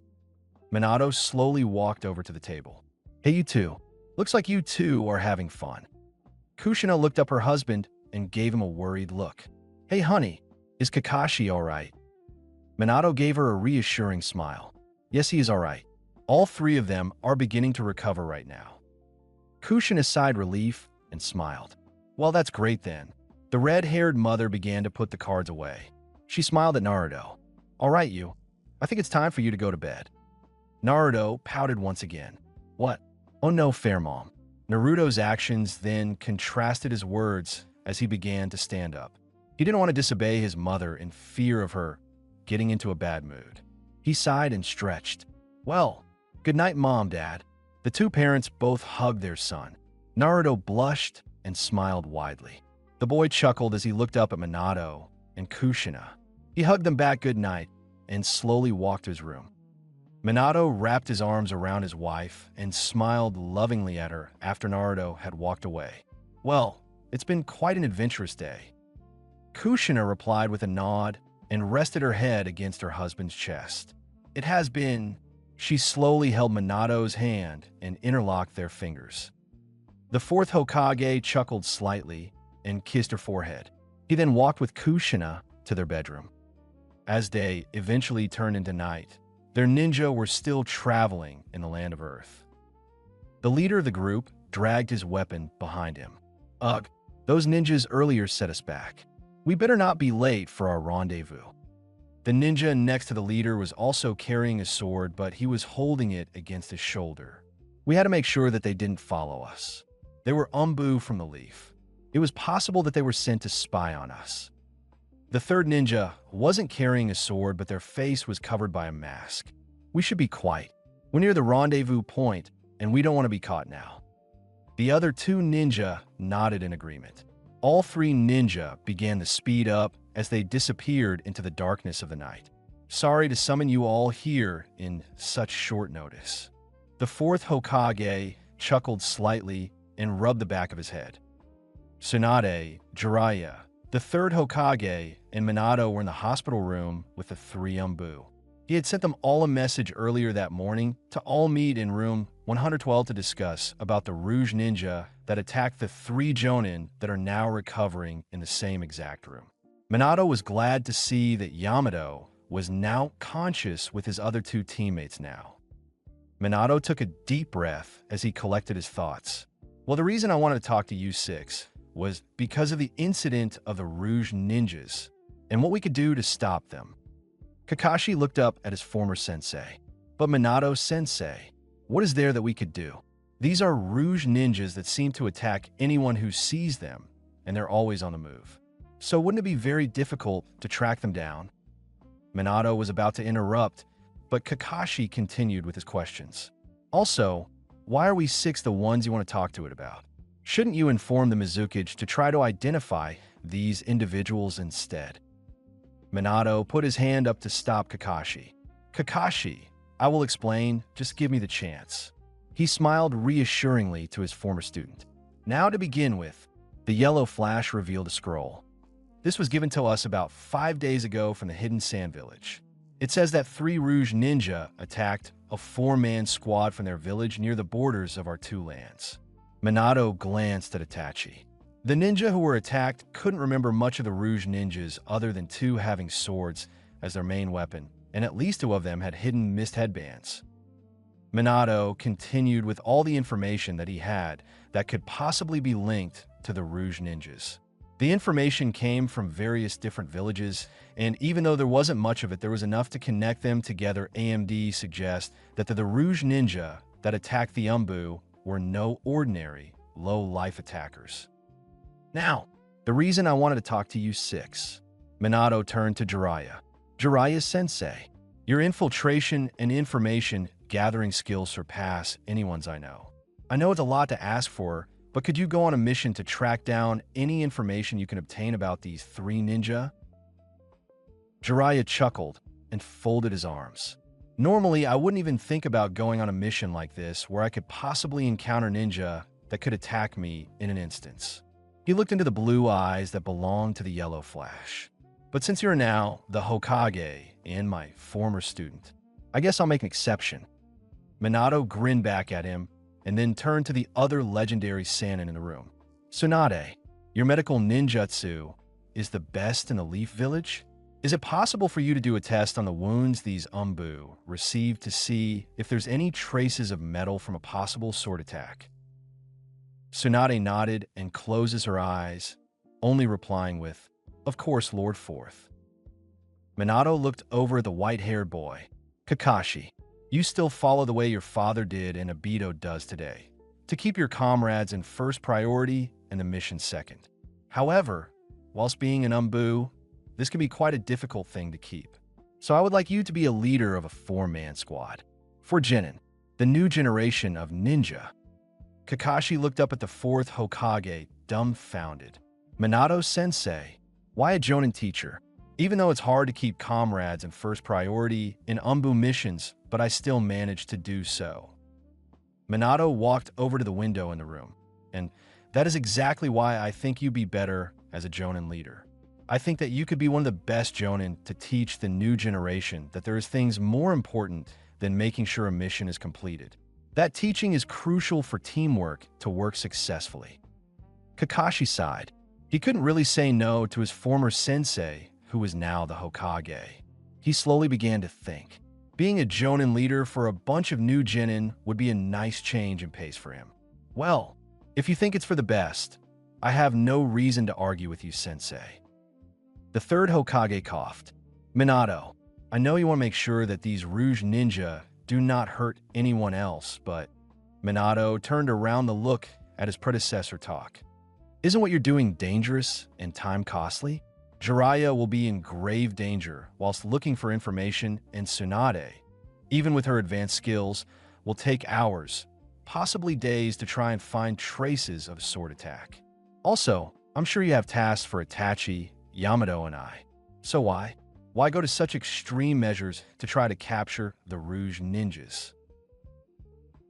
Minato slowly walked over to the table. Hey, you two. Looks like you two are having fun. Kushina looked up her husband and gave him a worried look. Hey, honey, is Kakashi all right? Minato gave her a reassuring smile. Yes, he is all right. All three of them are beginning to recover right now. Kushina sighed relief and smiled. Well, that's great then. The red-haired mother began to put the cards away. She smiled at Naruto. All right, you. I think it's time for you to go to bed. Naruto pouted once again. What? Oh no, fair mom. Naruto's actions then contrasted his words as he began to stand up. He didn't want to disobey his mother in fear of her getting into a bad mood. He sighed and stretched. Well, good night, Mom, Dad. The two parents both hugged their son. Naruto blushed and smiled widely. The boy chuckled as he looked up at Minato and Kushina. He hugged them back good night and slowly walked to his room. Minato wrapped his arms around his wife and smiled lovingly at her after Naruto had walked away. Well, it's been quite an adventurous day. Kushina replied with a nod and rested her head against her husband's chest. It has been. She slowly held Minato's hand and interlocked their fingers. The fourth Hokage chuckled slightly and kissed her forehead. He then walked with Kushina to their bedroom. As day eventually turned into night, their ninja were still traveling in the land of Earth. The leader of the group dragged his weapon behind him. Ugh, those ninjas earlier set us back. We better not be late for our rendezvous. The ninja next to the leader was also carrying a sword, but he was holding it against his shoulder. We had to make sure that they didn't follow us. They were Umbu from the Leaf. It was possible that they were sent to spy on us. The third ninja wasn't carrying a sword, but their face was covered by a mask. We should be quiet. We're near the rendezvous point, and we don't want to be caught now. The other two ninja nodded in agreement. All three ninja began to speed up as they disappeared into the darkness of the night. Sorry to summon you all here in such short notice. The fourth Hokage chuckled slightly and rubbed the back of his head. Tsunade, Jiraiya, the third Hokage, and Minato were in the hospital room with the three Umbu. He had sent them all a message earlier that morning to all meet in room 112 to discuss about the Rouge Ninja that attacked the three Jonin that are now recovering in the same exact room. Minato was glad to see that Yamato was now conscious with his other two teammates now. Minato took a deep breath as he collected his thoughts. Well, the reason I wanted to talk to you six was because of the incident of the Rouge Ninjas and what we could do to stop them. Kakashi looked up at his former sensei. But Minato-sensei, what is there that we could do? These are Rouge Ninjas that seem to attack anyone who sees them, and they're always on the move. So wouldn't it be very difficult to track them down? Minato was about to interrupt, but Kakashi continued with his questions. Also, why are we six the ones you want to talk to it about? Shouldn't you inform the Mizukage to try to identify these individuals instead? Minato put his hand up to stop Kakashi. Kakashi, I will explain, just give me the chance. He smiled reassuringly to his former student. Now to begin with, the yellow flash revealed a scroll. This was given to us about 5 days ago from the Hidden Sand Village. It says that 3 Rouge Ninja attacked a 4-man squad from their village near the borders of our two lands. Minato glanced at Itachi. The ninja who were attacked couldn't remember much of the Rouge Ninjas other than 2 having swords as their main weapon, and at least 2 of them had hidden mist headbands. Minato continued with all the information that he had that could possibly be linked to the Rouge Ninjas. The information came from various different villages, and even though there wasn't much of it, there was enough to connect them together. AMD suggests that the Rouge Ninja that attacked the Umbu were no ordinary, low-life attackers. Now, the reason I wanted to talk to you 6. Minato turned to Jiraiya. Jiraiya-sensei, your infiltration and information gathering skills surpass anyone's I know. I know it's a lot to ask for, but could you go on a mission to track down any information you can obtain about these 3 ninja? Jiraiya chuckled and folded his arms. Normally, I wouldn't even think about going on a mission like this where I could possibly encounter ninja that could attack me in an instance. He looked into the blue eyes that belonged to the yellow flash. But since you're now the Hokage and my former student, I guess I'll make an exception. Minato grinned back at him and then turned to the other legendary Sannin in the room. Tsunade, your medical ninjutsu is the best in the Leaf Village? Is it possible for you to do a test on the wounds these Umbu received to see if there's any traces of metal from a possible sword attack? Tsunade nodded and closes her eyes, only replying with, "Of course, Lord Fourth." Minato looked over at the white-haired boy. Kakashi, you still follow the way your father did and Obito does today, to keep your comrades in first priority and the mission second. However, whilst being an Umbu, this can be quite a difficult thing to keep. So I would like you to be a leader of a 4-man squad. For Genin, the new generation of ninja. Kakashi looked up at the 4th Hokage, dumbfounded. Minato-sensei, why a Jonin teacher? Even though it's hard to keep comrades in first priority in Umbu missions, but I still managed to do so. Minato walked over to the window in the room, and that is exactly why I think you'd be better as a Jonin leader. I think that you could be one of the best Jonin to teach the new generation that there is things more important than making sure a mission is completed. That teaching is crucial for teamwork to work successfully. Kakashi sighed. He couldn't really say no to his former sensei, who was now the Hokage. He slowly began to think. Being a Jonin leader for a bunch of new Genin would be a nice change in pace for him. Well, if you think it's for the best, I have no reason to argue with you, sensei. The 3rd Hokage coughed. Minato, I know you want to make sure that these Rouge Ninja do not hurt anyone else, but Minato turned around to look at his predecessor talk. Isn't what you're doing dangerous and time-costly? Jiraiya will be in grave danger whilst looking for information, and Tsunade, even with her advanced skills, will take hours, possibly days, to try and find traces of a sword attack. Also, I'm sure you have tasks for Itachi Yamato and I. So why? Why go to such extreme measures to try to capture the Rouge Ninjas?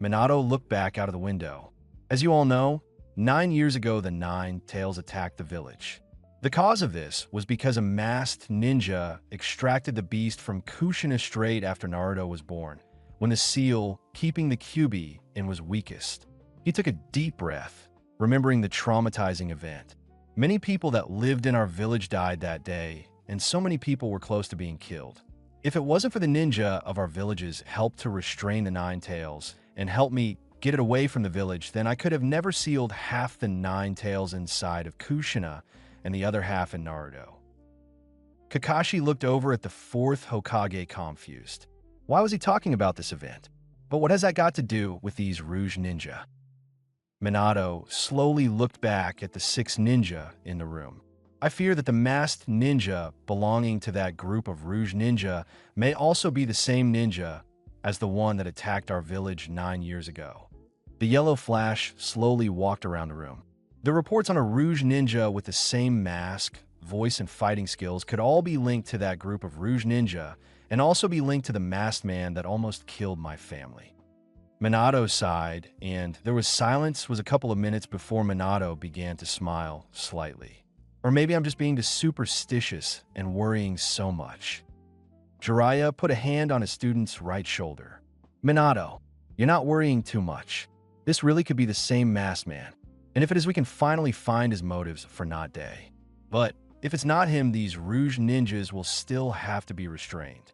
Minato looked back out of the window. As you all know, 9 years ago the Nine Tails attacked the village. The cause of this was because a masked ninja extracted the beast from Kushina Strait after Naruto was born, when the seal keeping the Kyuubi in was weakest. He took a deep breath, remembering the traumatizing event. Many people that lived in our village died that day, and so many people were close to being killed. If it wasn't for the ninja of our village's help to restrain the Nine Tails and help me get it away from the village, then I could have never sealed half the Nine Tails inside of Kushina and the other half in Naruto. Kakashi looked over at the fourth Hokage confused. Why was he talking about this event? But what has that got to do with these Rouge Ninja? Minato slowly looked back at the 6 ninja in the room. I fear that the masked ninja belonging to that group of Rouge Ninja may also be the same ninja as the one that attacked our village 9 years ago. The yellow flash slowly walked around the room. The reports on a Rouge Ninja with the same mask, voice, and fighting skills could all be linked to that group of Rouge Ninja and also be linked to the masked man that almost killed my family. Minato sighed, and there was silence a couple of minutes before Minato began to smile slightly. Or maybe I'm just being superstitious and worrying so much. Jiraiya put a hand on his student's right shoulder. Minato, you're not worrying too much. This really could be the same masked man. And if it is, we can finally find his motives for not day. But if it's not him, these Rouge Ninjas will still have to be restrained.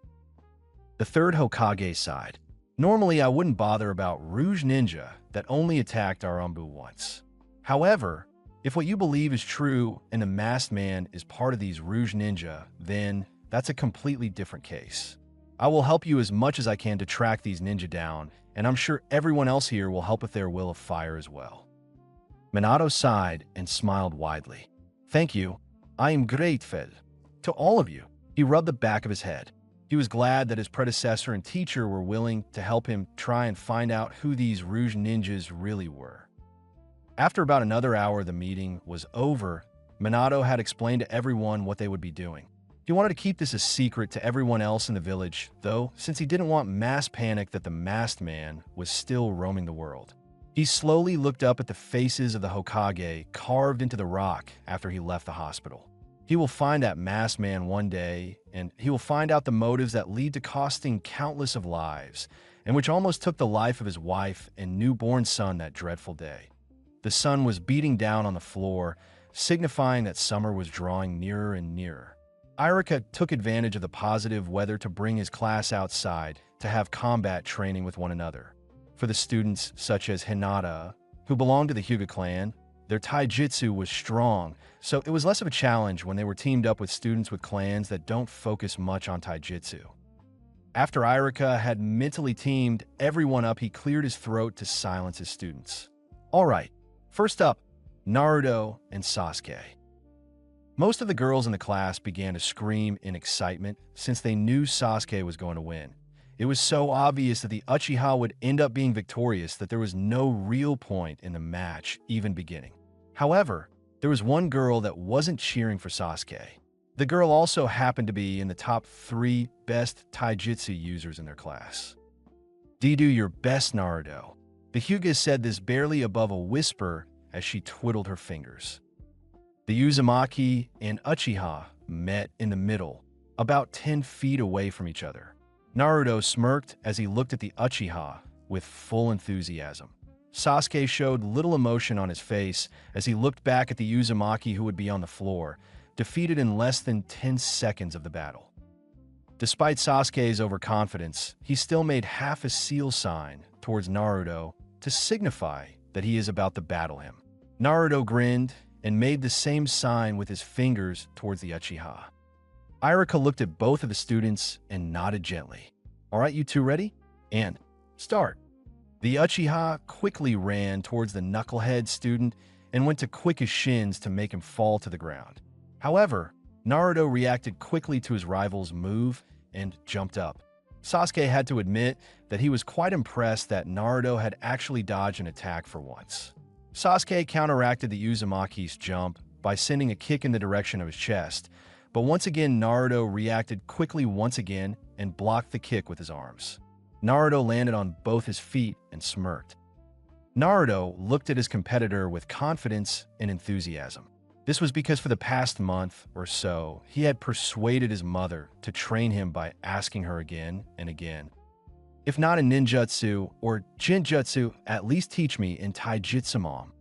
The third Hokage sighed. Normally, I wouldn't bother about Rouge Ninja that only attacked our Anbu once. However, if what you believe is true and the masked man is part of these Rouge Ninja, then that's a completely different case. I will help you as much as I can to track these ninja down, and I'm sure everyone else here will help with their will of fire as well. Minato sighed and smiled widely. Thank you. I am grateful to all of you. He rubbed the back of his head. He was glad that his predecessor and teacher were willing to help him try and find out who these Rouge Ninjas really were. After about another hour the meeting was over, Minato had explained to everyone what they would be doing. He wanted to keep this a secret to everyone else in the village, though, since he didn't want mass panic that the masked man was still roaming the world. He slowly looked up at the faces of the Hokage carved into the rock after he left the hospital. He will find that masked man one day, and he will find out the motives that lead to costing countless of lives, and which almost took the life of his wife and newborn son that dreadful day. The sun was beating down on the floor, signifying that summer was drawing nearer and nearer. Irika took advantage of the positive weather to bring his class outside to have combat training with one another. For the students such as Hinata, who belonged to the Hyuga clan, their taijutsu was strong, so it was less of a challenge when they were teamed up with students with clans that don't focus much on taijutsu. After Irika had mentally teamed everyone up, he cleared his throat to silence his students. Alright, first up, Naruto and Sasuke. Most of the girls in the class began to scream in excitement since they knew Sasuke was going to win. It was so obvious that the Uchiha would end up being victorious that there was no real point in the match even beginning. However, there was one girl that wasn't cheering for Sasuke. The girl also happened to be in the top 3 best taijutsu users in their class. Do your best, Naruto. The Hyuga said this barely above a whisper as she twiddled her fingers. The Uzumaki and Uchiha met in the middle, about 10 feet away from each other. Naruto smirked as he looked at the Uchiha with full enthusiasm. Sasuke showed little emotion on his face as he looked back at the Uzumaki who would be on the floor, defeated in less than 10 seconds of the battle. Despite Sasuke's overconfidence, he still made half a seal sign towards Naruto to signify that he is about to battle him. Naruto grinned and made the same sign with his fingers towards the Uchiha. Irika looked at both of the students and nodded gently. All right, you two ready? And start. The Uchiha quickly ran towards the knucklehead student and went to quick his shins to make him fall to the ground. However, Naruto reacted quickly to his rival's move and jumped up. Sasuke had to admit that he was quite impressed that Naruto had actually dodged an attack for once. Sasuke counteracted the Uzumaki's jump by sending a kick in the direction of his chest, but once again Naruto reacted quickly once again and blocked the kick with his arms. Naruto landed on both his feet and smirked. Naruto looked at his competitor with confidence and enthusiasm. This was because for the past month or so, he had persuaded his mother to train him by asking her again and again, "If not in ninjutsu or jinjutsu, at least teach me in taijutsu, mom."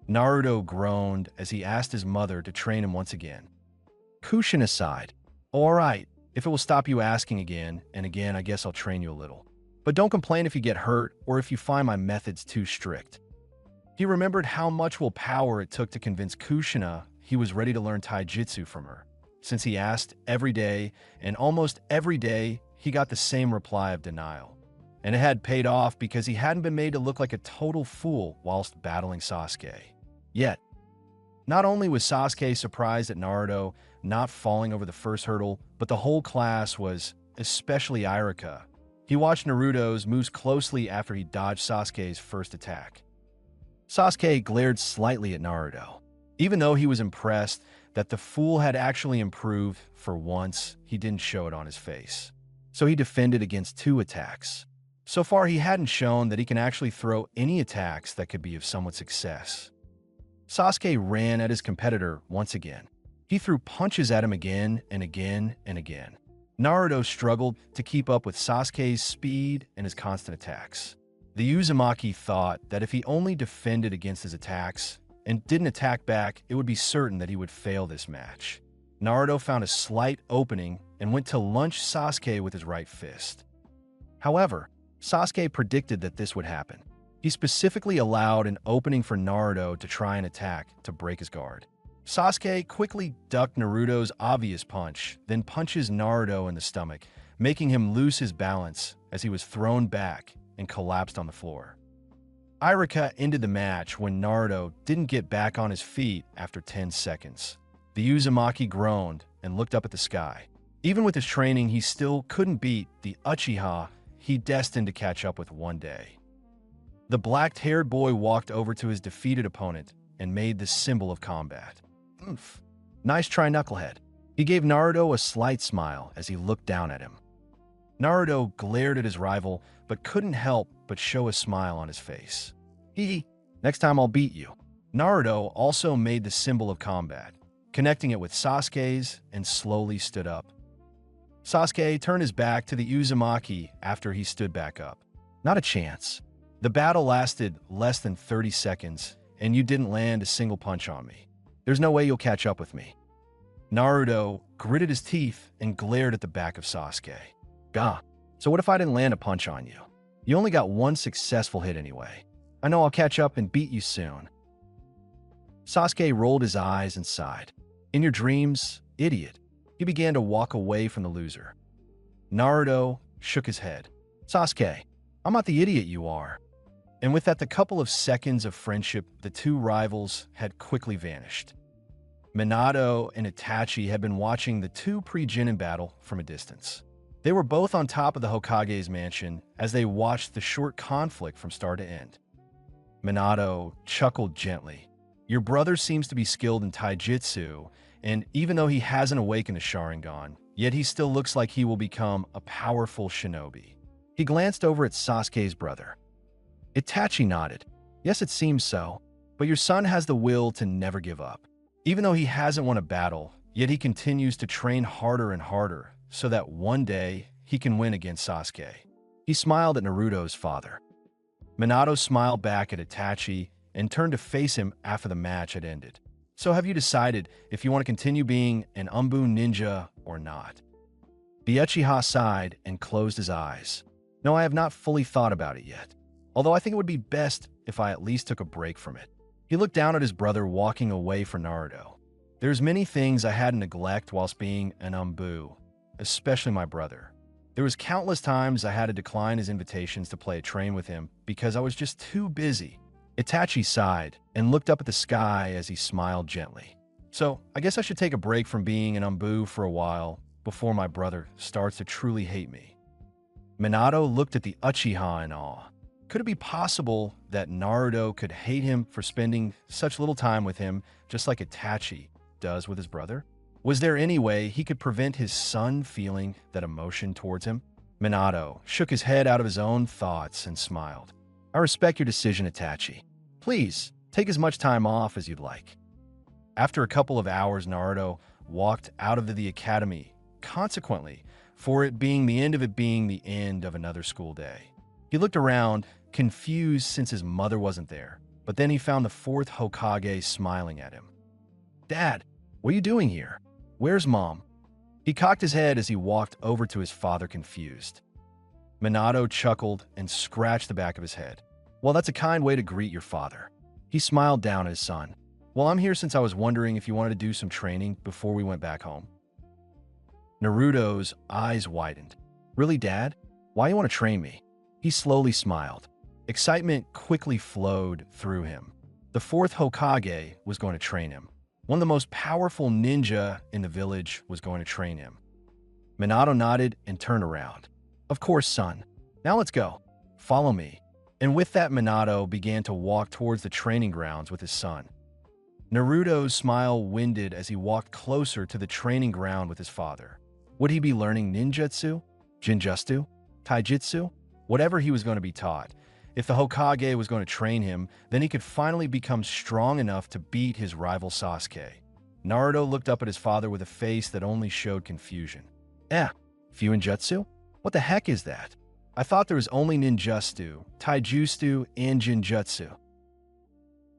Naruto groaned as he asked his mother to train him once again. Kushina sighed. "All right, if it will stop you asking again and again, I guess I'll train you a little. But don't complain if you get hurt or if you find my methods too strict." He remembered how much willpower it took to convince Kushina he was ready to learn taijutsu from her. Since he asked every day, and almost every day, he got the same reply of denial. And it had paid off because he hadn't been made to look like a total fool whilst battling Sasuke. Yet, not only was Sasuke surprised at Naruto not falling over the first hurdle, but the whole class was, especially Iruka. He watched Naruto's moves closely after he dodged Sasuke's first attack. Sasuke glared slightly at Naruto. Even though he was impressed that the fool had actually improved, for once, he didn't show it on his face. So he defended against 2 attacks. So far, he hadn't shown that he can actually throw any attacks that could be of somewhat success. Sasuke ran at his competitor once again. He threw punches at him again and again and again. Naruto struggled to keep up with Sasuke's speed and his constant attacks. The Uzumaki thought that if he only defended against his attacks and didn't attack back, it would be certain that he would fail this match. Naruto found a slight opening and went to lunge Sasuke with his right fist. However, Sasuke predicted that this would happen. He specifically allowed an opening for Naruto to try and attack to break his guard. Sasuke quickly ducked Naruto's obvious punch, then punches Naruto in the stomach, making him lose his balance as he was thrown back and collapsed on the floor. Iruka ended the match when Naruto didn't get back on his feet after 10 seconds. The Uzumaki groaned and looked up at the sky. Even with his training, he still couldn't beat the Uchiha he destined to catch up with one day. The black-haired boy walked over to his defeated opponent and made the symbol of combat. "Oomph. Nice try, knucklehead." He gave Naruto a slight smile as he looked down at him. Naruto glared at his rival, but couldn't help but show a smile on his face. Next time I'll beat you." Naruto also made the symbol of combat, connecting it with Sasuke's, and slowly stood up. Sasuke turned his back to the Uzumaki after he stood back up. "Not a chance. The battle lasted less than 30 seconds, and you didn't land a single punch on me. There's no way you'll catch up with me." Naruto gritted his teeth and glared at the back of Sasuke. "Gah, so what if I didn't land a punch on you? You only got 1 successful hit anyway. I know I'll catch up and beat you soon." Sasuke rolled his eyes and sighed. "In your dreams, idiot." He began to walk away from the loser. Naruto shook his head. "Sasuke, I'm not the idiot you are." And with that, the couple of seconds of friendship, the 2 rivals had quickly vanished. Minato and Itachi had been watching the 2 pre-Genin battle from a distance. They were both on top of the Hokage's mansion as they watched the short conflict from start to end. Minato chuckled gently. "Your brother seems to be skilled in taijutsu, and even though he hasn't awakened the Sharingan, yet he still looks like he will become a powerful shinobi." He glanced over at Sasuke's brother. Itachi nodded. "Yes, it seems so, but your son has the will to never give up. Even though he hasn't won a battle, yet he continues to train harder and harder so that one day he can win against Sasuke." He smiled at Naruto's father. Minato smiled back at Itachi and turned to face him after the match had ended. "So have you decided if you want to continue being an Umbu ninja or not?" The Uchiha sighed and closed his eyes. "No, I have not fully thought about it yet. Although I think it would be best if I at least took a break from it." He looked down at his brother walking away from Naruto. "There's many things I had to neglect whilst being an Umbu, especially my brother. There was countless times I had to decline his invitations to play a train with him because I was just too busy." Itachi sighed and looked up at the sky as he smiled gently. "So I guess I should take a break from being an Umbu for a while before my brother starts to truly hate me." Minato looked at the Uchiha in awe. Could it be possible that Naruto could hate him for spending such little time with him, just like Itachi does with his brother? Was there any way he could prevent his son feeling that emotion towards him? Minato shook his head out of his own thoughts and smiled. I respect your decision, Itachi. Please, take as much time off as you'd like. After a couple of hours, Naruto walked out of the academy, consequently, for it being the end of another school day. He looked around, confused since his mother wasn't there, but then he found the fourth Hokage smiling at him. Dad, what are you doing here? Where's Mom? He cocked his head as he walked over to his father, confused. Minato chuckled and scratched the back of his head. Well, that's a kind way to greet your father. He smiled down at his son. Well, I'm here since I was wondering if you wanted to do some training before we went back home. Naruto's eyes widened. Really, Dad? Why you want to train me? He slowly smiled. Excitement quickly flowed through him. The fourth Hokage was going to train him. One of the most powerful ninja in the village was going to train him. Minato nodded and turned around. Of course, son. Now let's go. Follow me. And with that, Minato began to walk towards the training grounds with his son. Naruto's smile widened as he walked closer to the training ground with his father. Would he be learning ninjutsu, jinjutsu, taijutsu? Whatever he was going to be taught. If the Hokage was going to train him, then he could finally become strong enough to beat his rival Sasuke. Naruto looked up at his father with a face that only showed confusion. Fuinjutsu? What the heck is that? I thought there was only ninjutsu, taijutsu, and jinjutsu.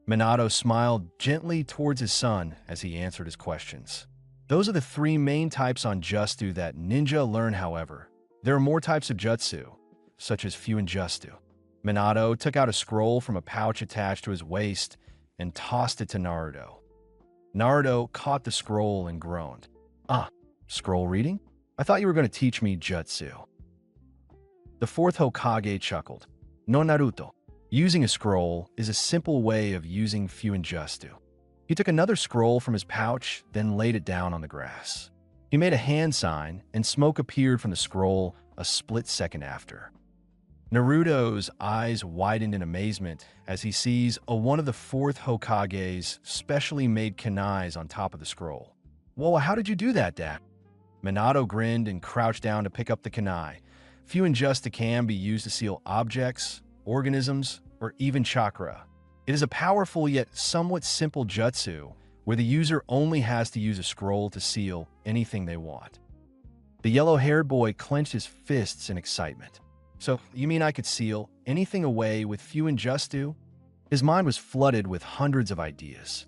Minato smiled gently towards his son as he answered his questions. Those are the three main types on jutsu that ninja learn, however. There are more types of jutsu, such as Fuinjutsu. Minato took out a scroll from a pouch attached to his waist and tossed it to Naruto. Naruto caught the scroll and groaned. Scroll reading? I thought you were going to teach me jutsu. The fourth Hokage chuckled. No, Naruto. Using a scroll is a simple way of using Fuinjutsu. He took another scroll from his pouch, then laid it down on the grass. He made a hand sign, and smoke appeared from the scroll a split second after. Naruto's eyes widened in amazement as he sees one of the fourth Hokage's specially made kunais on top of the scroll. Whoa, how did you do that, Dad? Minato grinned and crouched down to pick up the kunai. Fuinjutsu can be used to seal objects, organisms, or even chakra. It is a powerful yet somewhat simple jutsu where the user only has to use a scroll to seal anything they want. The yellow-haired boy clenched his fists in excitement. So, you mean I could seal anything away with Fuinjutsu? His mind was flooded with hundreds of ideas.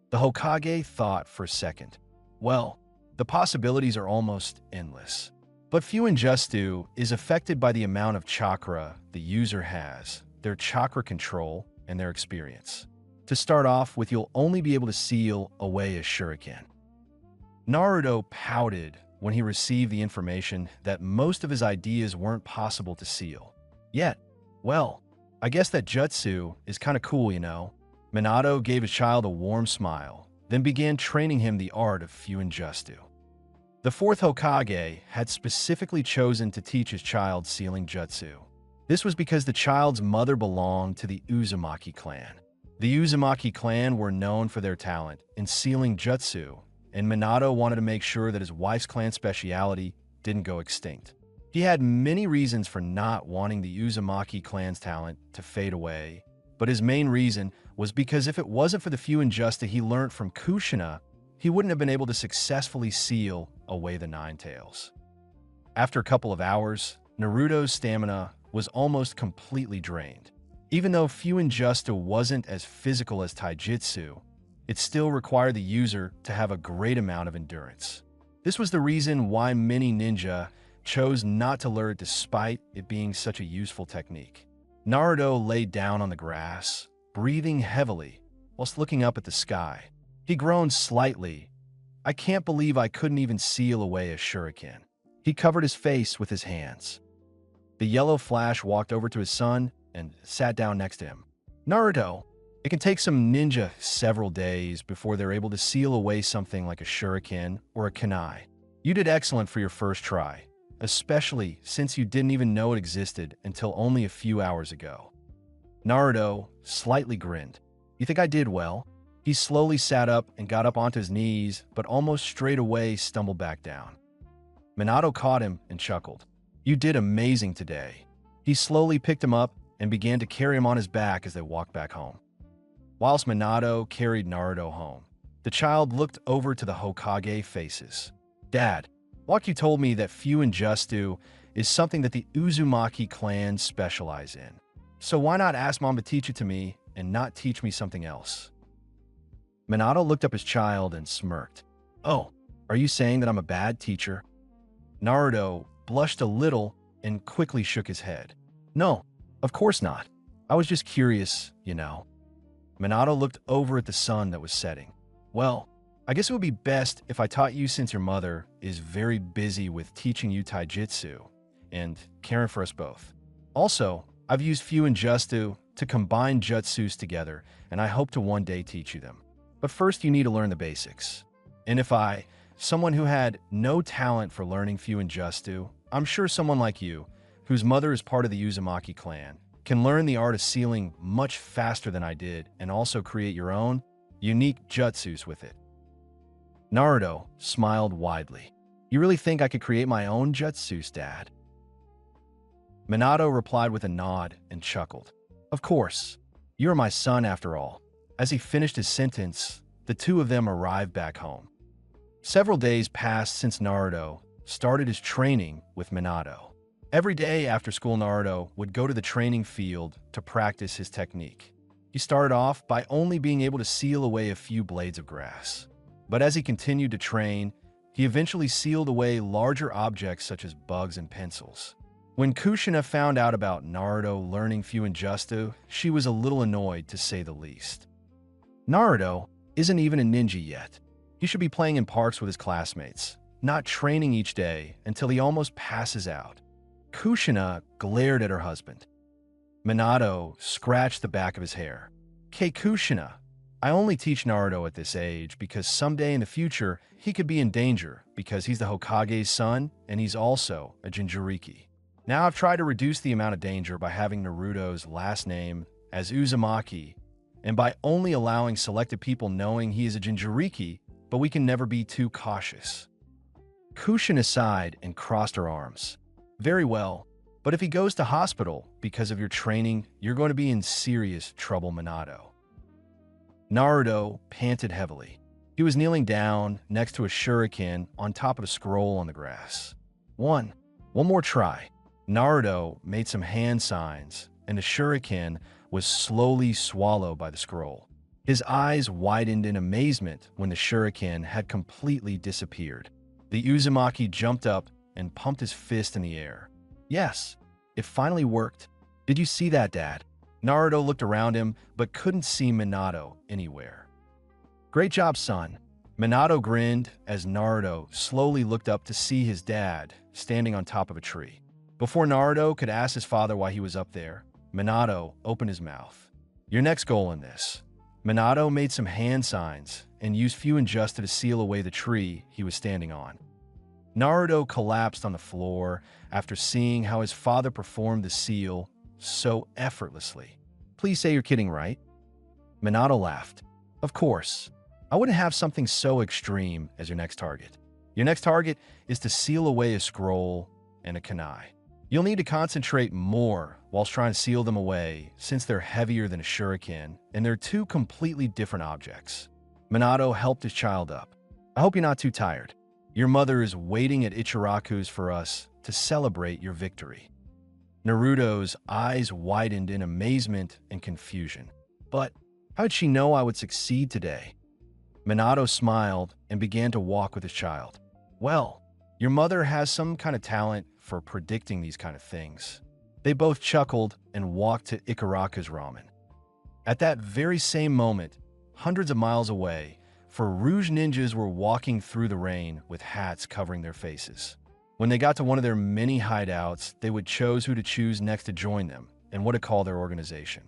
The Hokage thought for a second. Well, the possibilities are almost endless. But Fuinjutsu is affected by the amount of chakra the user has, their chakra control, and their experience. To start off with, you'll only be able to seal away a shuriken. Naruto pouted when he received the information that most of his ideas weren't possible to seal. Yet, well, I guess that jutsu is kind of cool, you know. Minato gave his child a warm smile, then began training him the art of Fuinjutsu. The fourth Hokage had specifically chosen to teach his child sealing jutsu. This was because the child's mother belonged to the Uzumaki clan. The Uzumaki clan were known for their talent in sealing jutsu, and Minato wanted to make sure that his wife's clan speciality didn't go extinct. He had many reasons for not wanting the Uzumaki clan's talent to fade away, but his main reason was because if it wasn't for the Fuinjutsu he learned from Kushina, he wouldn't have been able to successfully seal away the Nine Tails. After a couple of hours, Naruto's stamina was almost completely drained. Even though Fuinjutsu wasn't as physical as taijutsu, it still required the user to have a great amount of endurance. This was the reason why many ninja chose not to learn it despite it being such a useful technique. Naruto lay down on the grass, breathing heavily, whilst looking up at the sky. He groaned slightly. I can't believe I couldn't even seal away a shuriken. He covered his face with his hands. The yellow flash walked over to his son and sat down next to him. Naruto, it can take some ninja several days before they're able to seal away something like a shuriken or a kunai. You did excellent for your first try. especially since you didn't even know it existed until only a few hours ago. Naruto slightly grinned. You think I did well? He slowly sat up and got up onto his knees, but almost straight away stumbled back down. Minato caught him and chuckled. You did amazing today. He slowly picked him up and began to carry him on his back as they walked back home. Whilst Minato carried Naruto home, the child looked over to the Hokage faces. Dad, Waki told me that Fuinjustu is something that the Uzumaki clan specialize in. So why not ask Mom to teach it to me and not teach me something else? Minato looked up his child and smirked. Oh, are you saying that I'm a bad teacher? Naruto blushed a little and quickly shook his head. No, of course not. I was just curious, you know. Minato looked over at the sun that was setting. Well, I guess it would be best if I taught you since your mother is very busy with teaching you taijutsu and caring for us both. Also, I've used Fuinjustu to combine jutsus together, and I hope to one day teach you them. But first you need to learn the basics. And if someone who had no talent for learning Fuinjustu, I'm sure someone like you, whose mother is part of the Uzumaki clan, can learn the art of sealing much faster than I did and also create your own unique jutsus with it. Naruto smiled widely. You really think I could create my own jutsus, Dad? Minato replied with a nod and chuckled. Of course. You're my son after all. As he finished his sentence, the two of them arrived back home. Several days passed since Naruto started his training with Minato. Every day after school, Naruto would go to the training field to practice his technique. He started off by only being able to seal away a few blades of grass. But as he continued to train, he eventually sealed away larger objects such as bugs and pencils. When Kushina found out about Naruto learning Fuinjustu, she was a little annoyed to say the least. Naruto isn't even a ninja yet. He should be playing in parks with his classmates, not training each day until he almost passes out. Kushina glared at her husband. Minato scratched the back of his hair. Kushina, I only teach Naruto at this age because someday in the future he could be in danger because he's the Hokage's son and he's also a Jinchuriki. Now I've tried to reduce the amount of danger by having Naruto's last name as Uzumaki and by only allowing selected people knowing he is a Jinchuriki, but we can never be too cautious. Kushina sighed and crossed her arms. Very well, but if he goes to hospital because of your training, you're going to be in serious trouble, Minato. Naruto panted heavily. He was kneeling down next to a shuriken on top of a scroll on the grass. One more try. Naruto made some hand signs, and the shuriken was slowly swallowed by the scroll. His eyes widened in amazement when the shuriken had completely disappeared. The Uzumaki jumped up and pumped his fist in the air. Yes, it finally worked. Did you see that, Dad? Naruto looked around him, but couldn't see Minato anywhere. Great job, son. Minato grinned as Naruto slowly looked up to see his dad standing on top of a tree. Before Naruto could ask his father why he was up there, Minato opened his mouth. Your next goal in this. Minato made some hand signs and used Fuinjustu to seal away the tree he was standing on. Naruto collapsed on the floor after seeing how his father performed the seal so effortlessly. Please say you're kidding, right? Minato laughed. Of course. I wouldn't have something so extreme as your next target. Your next target is to seal away a scroll and a kunai. You'll need to concentrate more whilst trying to seal them away since they're heavier than a shuriken and they're two completely different objects. Minato helped his child up. I hope you're not too tired. Your mother is waiting at Ichiraku's for us to celebrate your victory. Naruto's eyes widened in amazement and confusion. But how did she know I would succeed today? Minato smiled and began to walk with his child. Well, your mother has some kind of talent for predicting these kind of things. They both chuckled and walked to Ikaraku's ramen. At that very same moment, hundreds of miles away, four Rouge ninjas were walking through the rain with hats covering their faces. When they got to one of their many hideouts, they would choose who to choose next to join them and what to call their organization.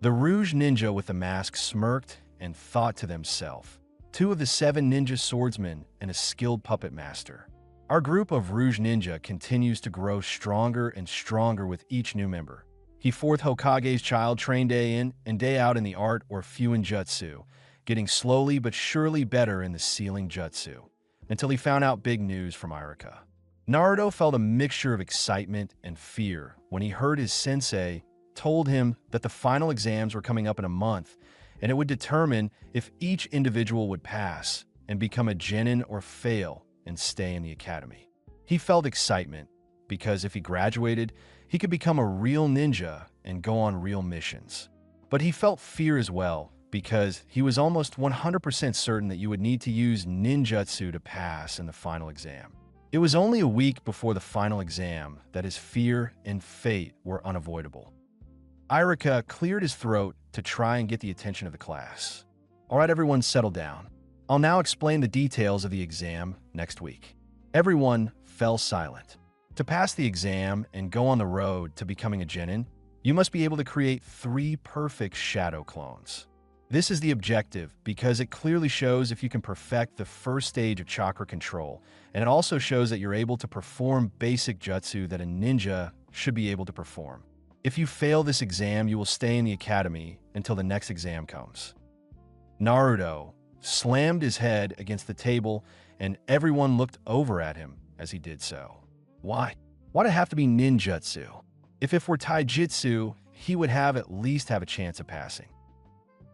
The Rouge ninja with the mask smirked and thought to themselves, 2 of the 7 ninja swordsmen and a skilled puppet master. Our group of Rouge Ninja continues to grow stronger and stronger with each new member. He fourth Hokage's child trained day in and day out in the art or Fuin Jutsu, getting slowly but surely better in the sealing Jutsu, until he found out big news from Irika. Naruto felt a mixture of excitement and fear when he heard his sensei told him that the final exams were coming up in a month, and it would determine if each individual would pass and become a genin or fail and stay in the academy. He felt excitement because if he graduated, he could become a real ninja and go on real missions. But he felt fear as well because he was almost 100% certain that you would need to use ninjutsu to pass in the final exam. It was only a week before the final exam that his fear and fate were unavoidable. Irika cleared his throat to try and get the attention of the class. All right, everyone, settle down. I'll now explain the details of the exam next week. Everyone fell silent. To pass the exam and go on the road to becoming a genin, you must be able to create 3 perfect shadow clones. This is the objective because it clearly shows if you can perfect the first stage of chakra control, and it also shows that you're able to perform basic jutsu that a ninja should be able to perform. If you fail this exam, you will stay in the academy until the next exam comes. Naruto slammed his head against the table, and everyone looked over at him as he did so. Why? Why'd it have to be ninjutsu? If it were taijutsu, he would at least have a chance of passing.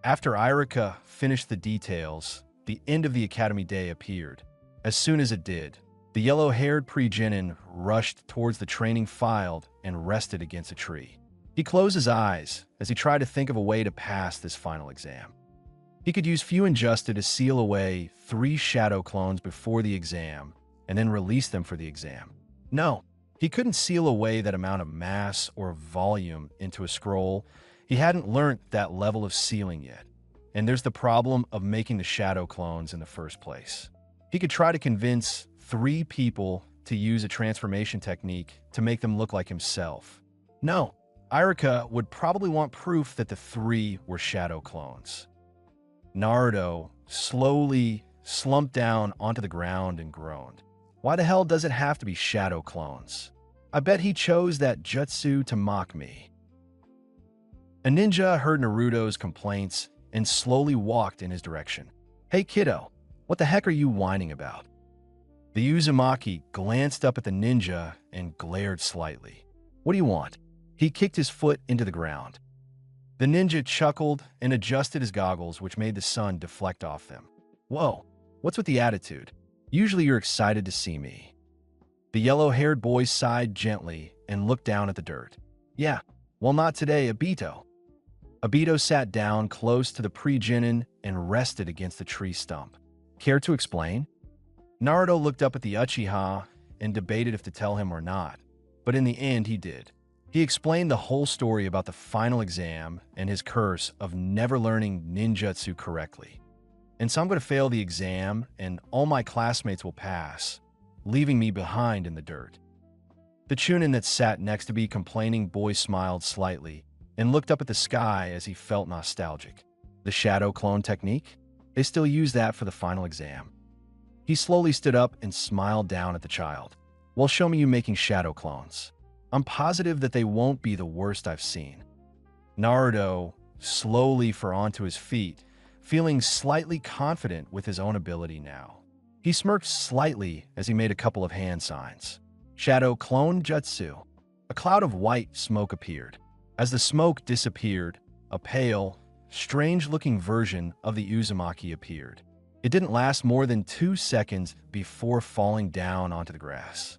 After Irika finished the details, the end of the academy day appeared. As soon as it did, the yellow-haired pre-genin rushed towards the training field and rested against a tree. He closed his eyes as he tried to think of a way to pass this final exam. He could use Fuin Justa to seal away 3 shadow clones before the exam and then release them for the exam. No, he couldn't seal away that amount of mass or volume into a scroll. He hadn't learned that level of sealing yet. And there's the problem of making the shadow clones in the first place. He could try to convince 3 people to use a transformation technique to make them look like himself. No, Irika would probably want proof that the 3 were shadow clones. Naruto slowly slumped down onto the ground and groaned. Why the hell does it have to be shadow clones? I bet he chose that jutsu to mock me. A ninja heard Naruto's complaints and slowly walked in his direction. Hey kiddo, what the heck are you whining about? The Uzumaki glanced up at the ninja and glared slightly. What do you want? He kicked his foot into the ground. The ninja chuckled and adjusted his goggles, which made the sun deflect off them. Whoa, what's with the attitude? Usually you're excited to see me. The yellow-haired boy sighed gently and looked down at the dirt. Yeah, well not today, Obito. Obito sat down close to the pre-genin and rested against the tree stump. Care to explain? Naruto looked up at the Uchiha and debated if to tell him or not, but in the end he did. He explained the whole story about the final exam and his curse of never learning ninjutsu correctly. And so I'm going to fail the exam and all my classmates will pass, leaving me behind in the dirt. The Chunin that sat next to me complaining boy smiled slightly and looked up at the sky as he felt nostalgic. The shadow clone technique? They still use that for the final exam. He slowly stood up and smiled down at the child. Well, show me you making shadow clones. I'm positive that they won't be the worst I've seen. Naruto slowly fell onto his feet, feeling slightly confident with his own ability now. He smirked slightly as he made a couple of hand signs. Shadow clone jutsu. A cloud of white smoke appeared. As the smoke disappeared, a pale, strange-looking version of the Uzumaki appeared. It didn't last more than 2 seconds before falling down onto the grass.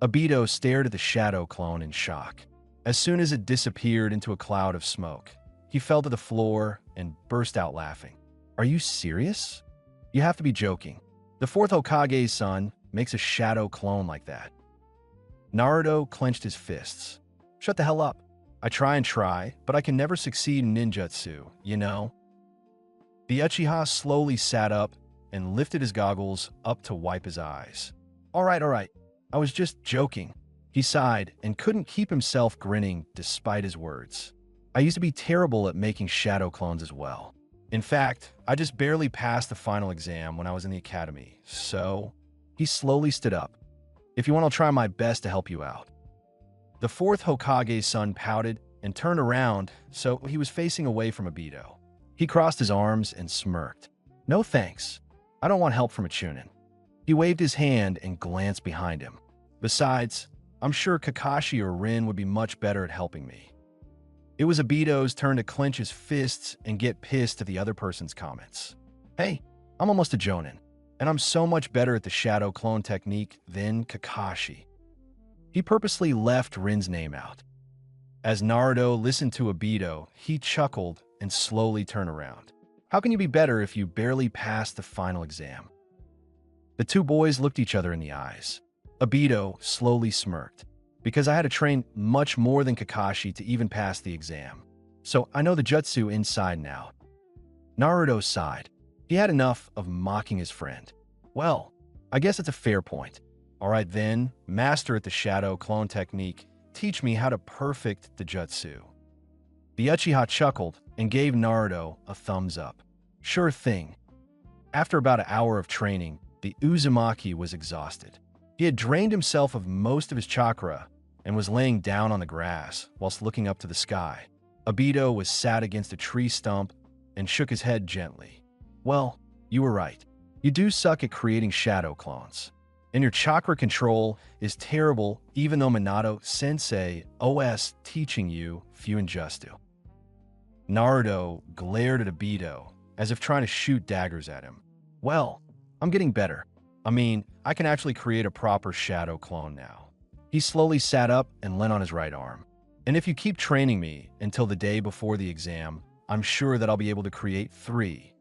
Obito stared at the shadow clone in shock. As soon as it disappeared into a cloud of smoke, he fell to the floor and burst out laughing. Are you serious? You have to be joking. The 4th Hokage's son makes a shadow clone like that. Naruto clenched his fists. Shut the hell up. I try, but I can never succeed in ninjutsu, you know? The Uchiha slowly sat up and lifted his goggles up to wipe his eyes. All right. I was just joking. He sighed and couldn't keep himself grinning despite his words. I used to be terrible at making shadow clones as well. In fact, I just barely passed the final exam when I was in the academy, so... He slowly stood up. If you want, I'll try my best to help you out. The fourth Hokage's son pouted and turned around, so he was facing away from Obito. He crossed his arms and smirked. No thanks. I don't want help from a Chunin. He waved his hand and glanced behind him. Besides, I'm sure Kakashi or Rin would be much better at helping me. It was Obito's turn to clench his fists and get pissed at the other person's comments. Hey, I'm almost a Jonin, and I'm so much better at the shadow clone technique than Kakashi. He purposely left Rin's name out. As Naruto listened to Obito, he chuckled and slowly turned around. How can you be better if you barely passed the final exam? The two boys looked each other in the eyes. Obito slowly smirked. Because I had to train much more than Kakashi to even pass the exam. So I know the jutsu inside now. Naruto sighed. He had enough of mocking his friend. Well, I guess it's a fair point. All right then, master at the shadow clone technique, teach me how to perfect the jutsu. The Uchiha chuckled and gave Naruto a thumbs up. Sure thing. After about an hour of training, the Uzumaki was exhausted. He had drained himself of most of his chakra and was laying down on the grass whilst looking up to the sky. Obito was sat against a tree stump and shook his head gently. Well, you were right. You do suck at creating shadow clones. And your chakra control is terrible even though Minato-sensei OS teaching you Fuinjutsu. Naruto glared at Obito as if trying to shoot daggers at him. Well, I'm getting better. I mean, I can actually create a proper shadow clone now. He slowly sat up and leaned on his right arm. And if you keep training me until the day before the exam, I'm sure that I'll be able to create 3.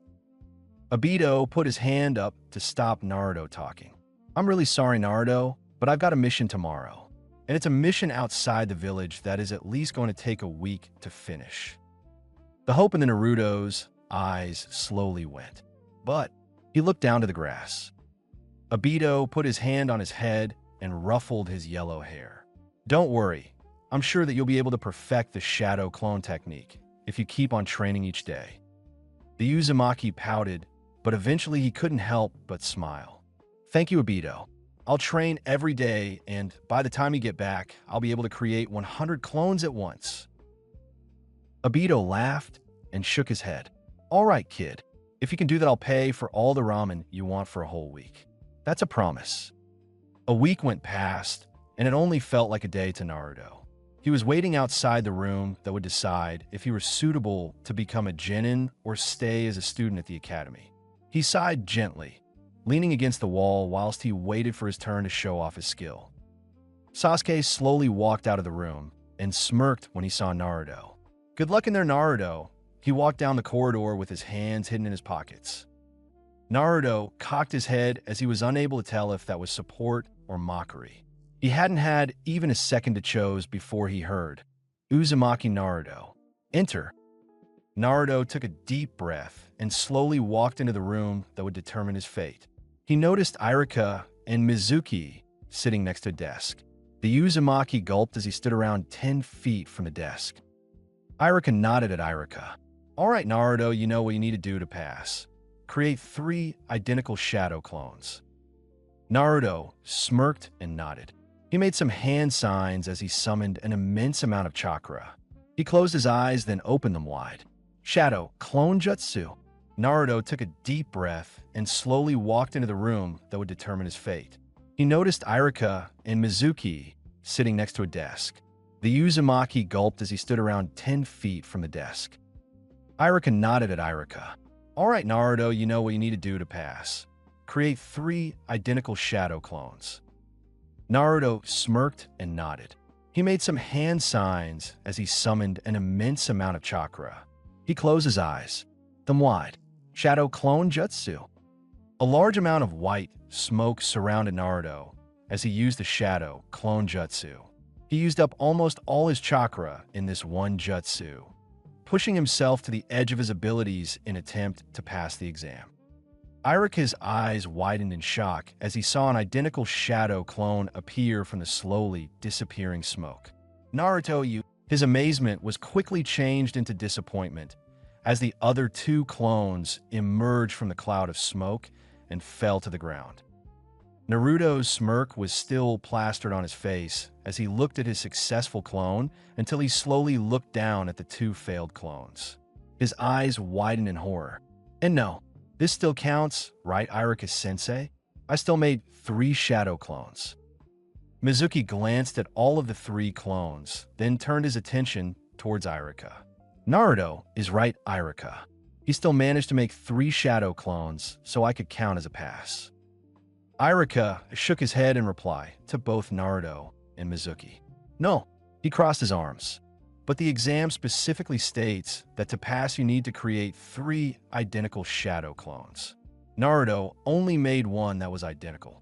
Obito put his hand up to stop Naruto talking. I'm really sorry, Naruto, but I've got a mission tomorrow. And it's a mission outside the village that is at least going to take a week to finish. The hope in the Naruto's eyes slowly went. But he looked down to the grass. Obito put his hand on his head and ruffled his yellow hair. Don't worry, I'm sure that you'll be able to perfect the shadow clone technique if you keep on training each day. The Uzumaki pouted, but eventually he couldn't help but smile. Thank you, Obito. I'll train every day, and by the time you get back, I'll be able to create 100 clones at once. Obito laughed and shook his head. All right, kid. If you can do that, I'll pay for all the ramen you want for a whole week. That's a promise. A week went past, and it only felt like a day to Naruto. He was waiting outside the room that would decide if he were suitable to become a genin or stay as a student at the academy. He sighed gently, leaning against the wall whilst he waited for his turn to show off his skill. Sasuke slowly walked out of the room and smirked when he saw Naruto. Good luck in there, Naruto. He walked down the corridor with his hands hidden in his pockets. Naruto cocked his head as he was unable to tell if that was support or mockery. He hadn't had even a second to choose before he heard, Uzumaki Naruto, enter. Naruto took a deep breath and slowly walked into the room that would determine his fate. He noticed Irika and Mizuki sitting next to a desk. The Uzumaki gulped as he stood around 10 feet from the desk. Irika nodded at Irika. All right, Naruto, you know what you need to do to pass. Create 3 identical shadow clones. Naruto smirked and nodded. He made some hand signs as he summoned an immense amount of chakra. He closed his eyes, then opened them wide. Shadow Clone Jutsu. Naruto took a deep breath and slowly walked into the room that would determine his fate. He noticed Irika and Mizuki sitting next to a desk. The Uzumaki gulped as he stood around 10 feet from the desk. Irika nodded at Irika. All right, Naruto, you know what you need to do to pass. Create 3 identical shadow clones. Naruto smirked and nodded. He made some hand signs as he summoned an immense amount of chakra. He closed his eyes, them wide. Shadow Clone Jutsu. A large amount of white smoke surrounded Naruto as he used the Shadow Clone Jutsu. He used up almost all his chakra in this one jutsu, pushing himself to the edge of his abilities in attempt to pass the exam. Irika's eyes widened in shock as he saw an identical shadow clone appear from the slowly disappearing smoke. Naruto, you... His amazement was quickly changed into disappointment as the other 2 clones emerged from the cloud of smoke and fell to the ground. Naruto's smirk was still plastered on his face as he looked at his successful clone until he slowly looked down at the two failed clones. His eyes widened in horror. And no, this still counts, right, Iruka-sensei? I still made 3 shadow clones. Mizuki glanced at all of the 3 clones, then turned his attention towards Iruka. Naruto is right, Iruka. He still managed to make 3 shadow clones, so I could count as a pass. Iruka shook his head in reply to both Naruto and Mizuki. No, he crossed his arms. But the exam specifically states that to pass you need to create 3 identical shadow clones. Naruto only made 1 that was identical.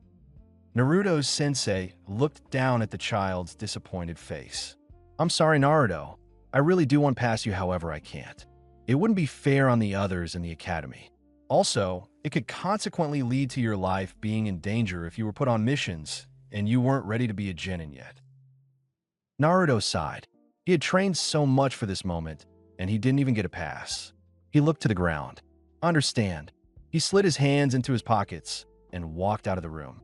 Naruto's sensei looked down at the child's disappointed face. I'm sorry, Naruto. I really do want to pass you, however I can't. It wouldn't be fair on the others in the academy. Also, it could consequently lead to your life being in danger if you were put on missions and you weren't ready to be a genin yet. Naruto sighed. He had trained so much for this moment, and he didn't even get a pass. He looked to the ground. Understand. He slid his hands into his pockets and walked out of the room.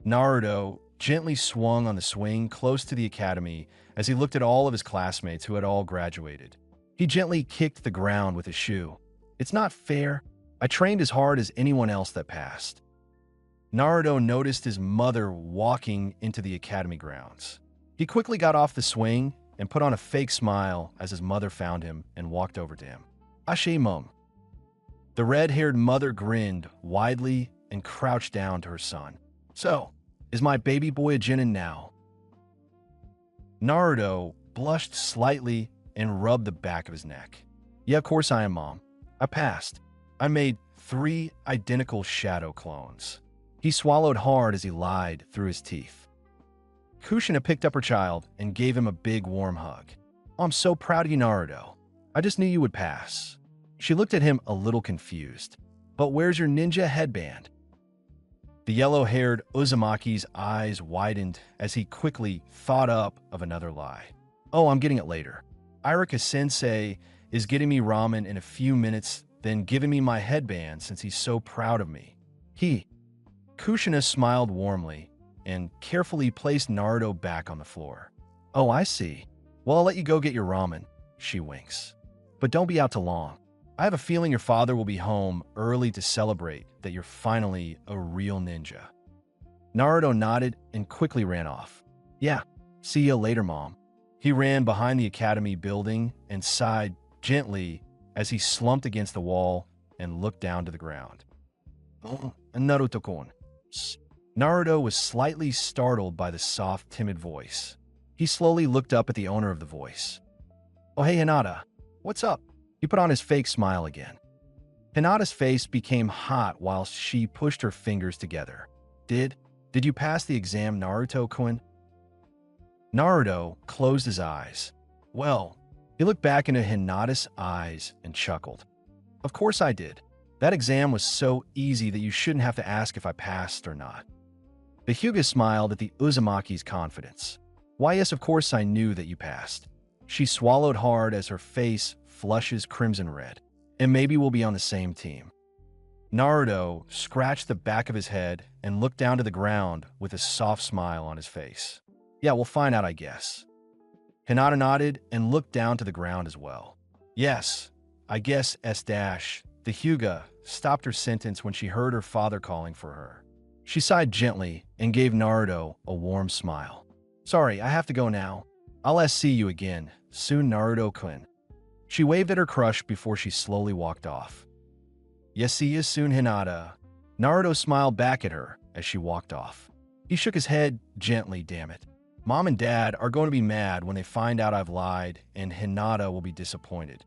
Naruto gently swung on the swing close to the academy as he looked at all of his classmates who had all graduated. He gently kicked the ground with his shoe. It's not fair. I trained as hard as anyone else that passed. Naruto noticed his mother walking into the academy grounds. He quickly got off the swing and put on a fake smile as his mother found him and walked over to him. Ashe mum. The red-haired mother grinned widely and crouched down to her son. So, is my baby boy a genin now? Naruto blushed slightly and rubbed the back of his neck. Yeah, of course I am, Mom. I passed. I made 3 identical shadow clones. He swallowed hard as he lied through his teeth. Kushina picked up her child and gave him a big warm hug. Oh, I'm so proud of you, Naruto. I just knew you would pass. She looked at him a little confused. But where's your ninja headband? The yellow-haired Uzumaki's eyes widened as he quickly thought up of another lie. Oh, I'm getting it later. Iruka-sensei is getting me ramen in a few minutes, then giving me my headband since he's so proud of me. Kushina smiled warmly and carefully placed Naruto back on the floor. Oh, I see. Well, I'll let you go get your ramen, she winks. But don't be out too long. I have a feeling your father will be home early to celebrate that you're finally a real ninja. Naruto nodded and quickly ran off. Yeah, see you later, Mom. He ran behind the academy building and sighed gently as he slumped against the wall and looked down to the ground. Oh, Naruto-kun. Naruto was slightly startled by the soft, timid voice. He slowly looked up at the owner of the voice. Oh, hey, Hinata. What's up? He put on his fake smile again. Hinata's face became hot while she pushed her fingers together. Did you pass the exam, Naruto-kun? Naruto closed his eyes. Well, he looked back into Hinata's eyes and chuckled. Of course I did. That exam was so easy that you shouldn't have to ask if I passed or not. The Hyuga smiled at the Uzumaki's confidence. Why, yes, of course I knew that you passed. She swallowed hard as her face flushes crimson red. And maybe we'll be on the same team. Naruto scratched the back of his head and looked down to the ground with a soft smile on his face. Yeah, we'll find out, I guess. Hinata nodded and looked down to the ground as well. Yes, I guess S-. The Hyuga stopped her sentence when she heard her father calling for her. She sighed gently and gave Naruto a warm smile. Sorry, I have to go now. I'll see you again soon, Naruto-kun. She waved at her crush before she slowly walked off. Yes, see you soon, Hinata. Naruto smiled back at her as she walked off. He shook his head gently, damn it. Mom and Dad are going to be mad when they find out I've lied, and Hinata will be disappointed.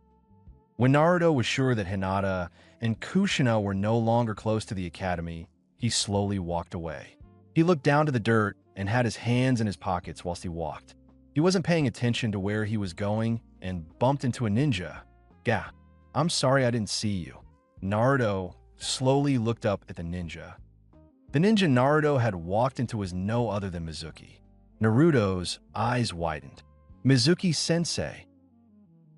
When Naruto was sure that Hinata and Kushina were no longer close to the academy, he slowly walked away. He looked down to the dirt and had his hands in his pockets whilst he walked. He wasn't paying attention to where he was going and bumped into a ninja. Gah, I'm sorry I didn't see you. Naruto slowly looked up at the ninja. The ninja Naruto had walked into was no other than Mizuki. Naruto's eyes widened. Mizuki-sensei.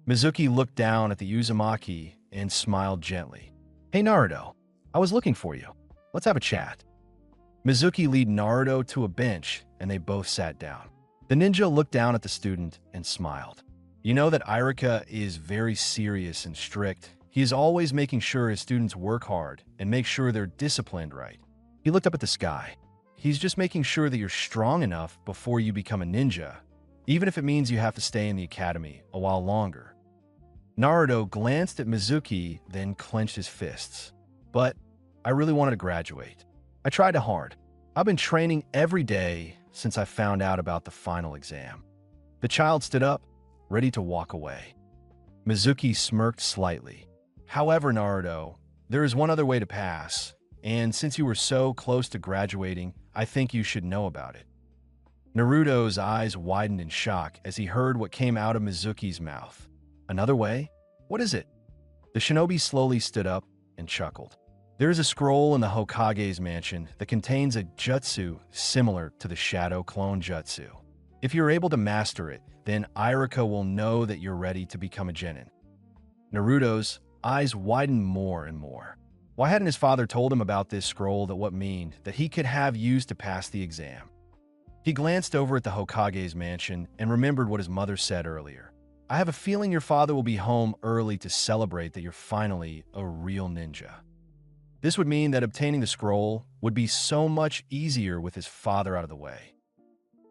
Mizuki looked down at the Uzumaki and smiled gently. Hey Naruto, I was looking for you. Let's have a chat. Mizuki led Naruto to a bench, and they both sat down. The ninja looked down at the student and smiled. You know that Irika is very serious and strict. He is always making sure his students work hard and make sure they're disciplined right. He looked up at the sky. He's just making sure that you're strong enough before you become a ninja, even if it means you have to stay in the academy a while longer. Naruto glanced at Mizuki, then clenched his fists. But I really wanted to graduate. I tried hard. I've been training every day since I found out about the final exam. The child stood up, ready to walk away. Mizuki smirked slightly. However, Naruto, there is one other way to pass, and since you were so close to graduating, I think you should know about it. Naruto's eyes widened in shock as he heard what came out of Mizuki's mouth. Another way? What is it? The shinobi slowly stood up and chuckled. There is a scroll in the Hokage's mansion that contains a jutsu similar to the Shadow Clone Jutsu. If you're able to master it, then Irika will know that you're ready to become a genin. Naruto's eyes widened more and more. Why hadn't his father told him about this scroll that that he could have used to pass the exam? He glanced over at the Hokage's mansion and remembered what his mother said earlier. I have a feeling your father will be home early to celebrate that you're finally a real ninja. This would mean that obtaining the scroll would be so much easier with his father out of the way.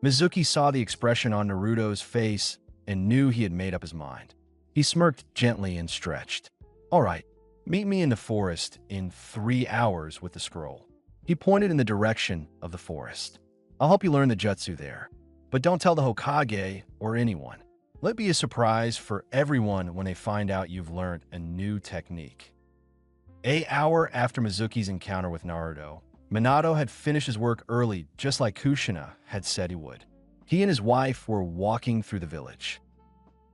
Mizuki saw the expression on Naruto's face and knew he had made up his mind. He smirked gently and stretched. All right, meet me in the forest in 3 hours with the scroll. He pointed in the direction of the forest. I'll help you learn the jutsu there, but don't tell the Hokage or anyone. Let it be a surprise for everyone when they find out you've learned a new technique. An hour after Mizuki's encounter with Naruto, Minato had finished his work early, just like Kushina had said he would. He and his wife were walking through the village.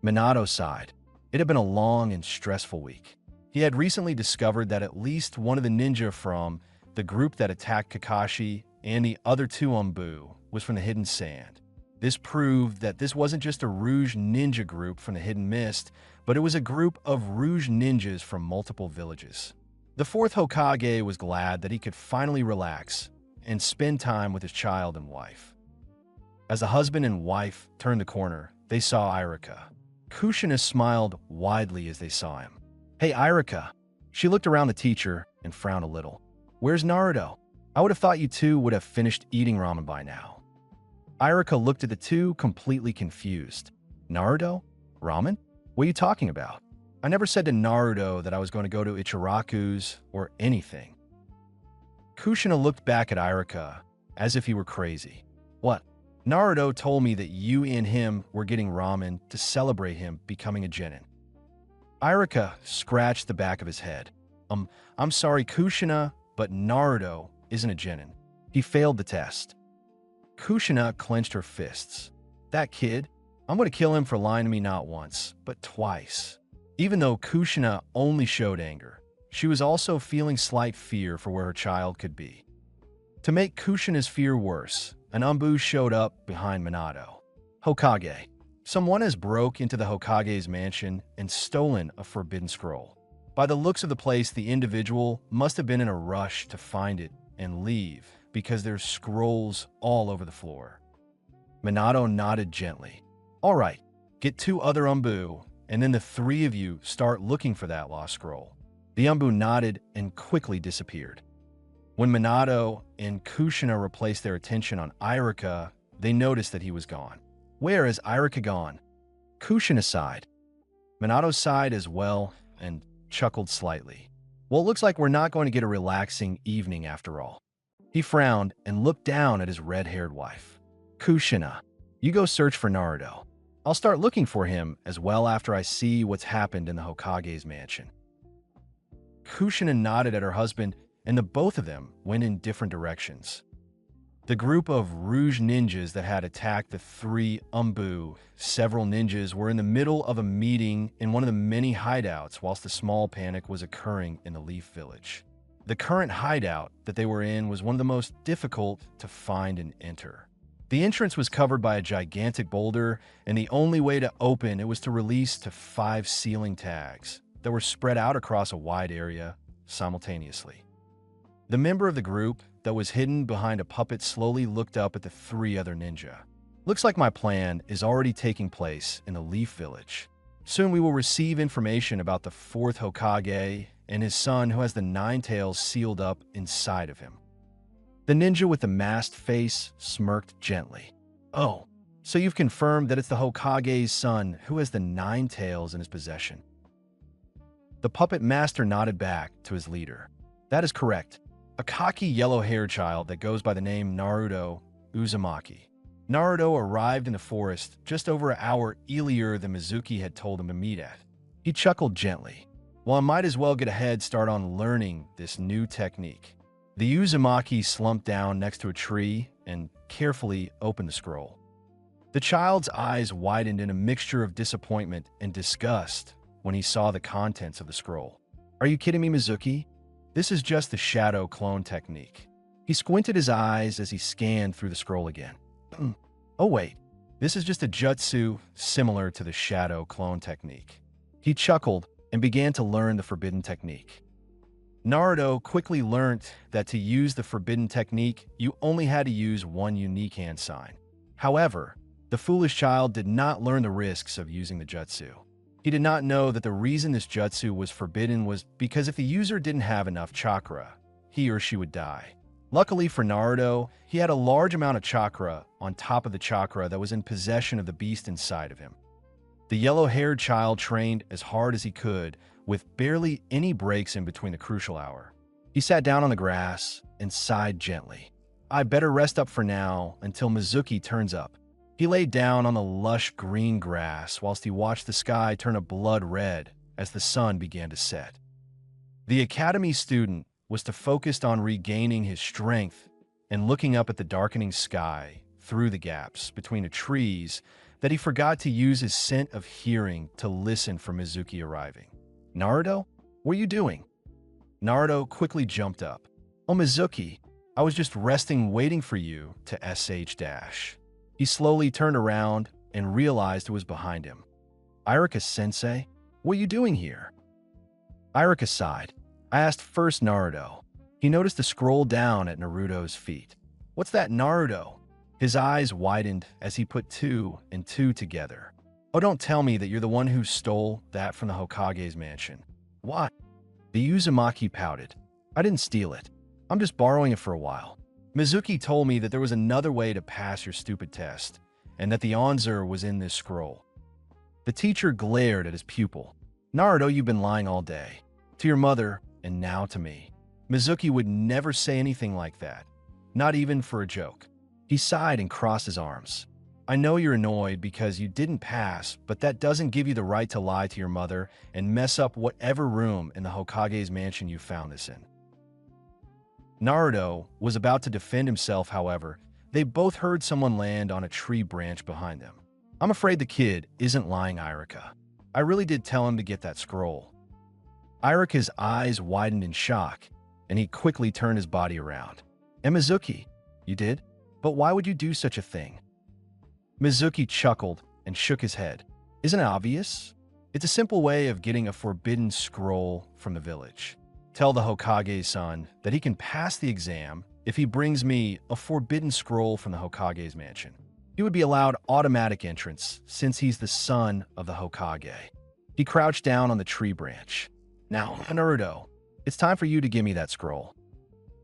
Minato sighed. It had been a long and stressful week. He had recently discovered that at least one of the ninja from the group that attacked Kakashi and the other 2 Umbu was from the Hidden Sand. This proved that this wasn't just a Rouge ninja group from the Hidden Mist, but it was a group of Rouge ninjas from multiple villages. The 4th Hokage was glad that he could finally relax and spend time with his child and wife. As the husband and wife turned the corner, they saw Irika. Kushina smiled widely as they saw him. Hey, Irika. She looked around the teacher and frowned a little. Where's Naruto? I would have thought you two would have finished eating ramen by now. Irika looked at the two, completely confused. Naruto? Ramen? What are you talking about? I never said to Naruto that I was going to go to Ichiraku's or anything. Kushina looked back at Irika as if he were crazy. What? Naruto told me that you and him were getting ramen to celebrate him becoming a genin. Irika scratched the back of his head. I'm sorry, Kushina, but Naruto isn't a genin. He failed the test. Kushina clenched her fists. That kid, I'm going to kill him for lying to me not once, but twice. Even though Kushina only showed anger, she was also feeling slight fear for where her child could be. To make Kushina's fear worse, an Umbu showed up behind Minato. Hokage, someone has broke into the Hokage's mansion and stolen a forbidden scroll. By the looks of the place, the individual must have been in a rush to find it and leave because there's scrolls all over the floor. Minato nodded gently. All right, get 2 other Umbu, and then the 3 of you start looking for that lost scroll. The Umbu nodded and quickly disappeared. When Minato and Kushina replaced their attention on Irika, they noticed that he was gone. Where is Irika gone? Kushina sighed. Minato sighed as well and chuckled slightly. Well, it looks like we're not going to get a relaxing evening after all. He frowned and looked down at his red-haired wife. Kushina, you go search for Naruto. I'll start looking for him as well after I see what's happened in the Hokage's mansion. Kushina nodded at her husband, and the both of them went in different directions. The group of Rouge ninjas that had attacked the 3 Umbu, several ninjas, were in the middle of a meeting in one of the many hideouts whilst a small panic was occurring in the Leaf Village. The current hideout that they were in was one of the most difficult to find and enter. The entrance was covered by a gigantic boulder, and the only way to open it was to release to 5 ceiling tags that were spread out across a wide area simultaneously. The member of the group that was hidden behind a puppet slowly looked up at the three other ninja. Looks like my plan is already taking place in the Leaf Village. Soon we will receive information about the fourth Hokage and his son who has the nine tails sealed up inside of him. The ninja with the masked face smirked gently. Oh, so you've confirmed that it's the Hokage's son who has the nine tails in his possession. The puppet master nodded back to his leader. That is correct. A cocky yellow-haired child that goes by the name Naruto Uzumaki. Naruto arrived in the forest just over an hour earlier than Mizuki had told him to meet at. He chuckled gently. Well, I might as well get a head start on learning this new technique. The Uzumaki slumped down next to a tree and carefully opened the scroll. The child's eyes widened in a mixture of disappointment and disgust when he saw the contents of the scroll. Are you kidding me, Mizuki? This is just the shadow clone technique. He squinted his eyes as he scanned through the scroll again. Oh wait, this is just a jutsu similar to the shadow clone technique. He chuckled and began to learn the forbidden technique. Naruto quickly learnt that to use the forbidden technique, you only had to use one unique hand sign. However, the foolish child did not learn the risks of using the jutsu. He did not know that the reason this jutsu was forbidden was because if the user didn't have enough chakra, he or she would die. Luckily for Naruto, he had a large amount of chakra on top of the chakra that was in possession of the beast inside of him. The yellow-haired child trained as hard as he could, with barely any breaks in between the crucial hour. He sat down on the grass and sighed gently. I better rest up for now until Mizuki turns up. He lay down on the lush green grass whilst he watched the sky turn a blood red as the sun began to set. The academy student was to focus on regaining his strength and looking up at the darkening sky through the gaps between the trees that he forgot to use his scent of hearing to listen for Mizuki arriving. Naruto, what are you doing? Naruto quickly jumped up. Oh, Mizuki, I was just resting waiting for you to sh-. He slowly turned around and realized it was behind him. Irika-sensei, what are you doing here? Irika sighed. I asked first Naruto. He noticed the scroll down at Naruto's feet. What's that, Naruto? His eyes widened as he put two and two together. Oh, don't tell me that you're the one who stole that from the Hokage's mansion. What? The Uzumaki pouted. I didn't steal it. I'm just borrowing it for a while. Mizuki told me that there was another way to pass your stupid test, and that the answer was in this scroll. The teacher glared at his pupil. Naruto, you've been lying all day. To your mother, and now to me. Mizuki would never say anything like that, not even for a joke. He sighed and crossed his arms. I know you're annoyed because you didn't pass, but that doesn't give you the right to lie to your mother and mess up whatever room in the Hokage's mansion you found this in. Naruto was about to defend himself, however. They both heard someone land on a tree branch behind them. I'm afraid the kid isn't lying, Irika. I really did tell him to get that scroll. Irika's eyes widened in shock, and he quickly turned his body around. And Mizuki, you did? But why would you do such a thing? Mizuki chuckled and shook his head. Isn't it obvious? It's a simple way of getting a forbidden scroll from the village. Tell the Hokage's son that he can pass the exam if he brings me a forbidden scroll from the Hokage's mansion. He would be allowed automatic entrance since he's the son of the Hokage. He crouched down on the tree branch. Now, Naruto, it's time for you to give me that scroll.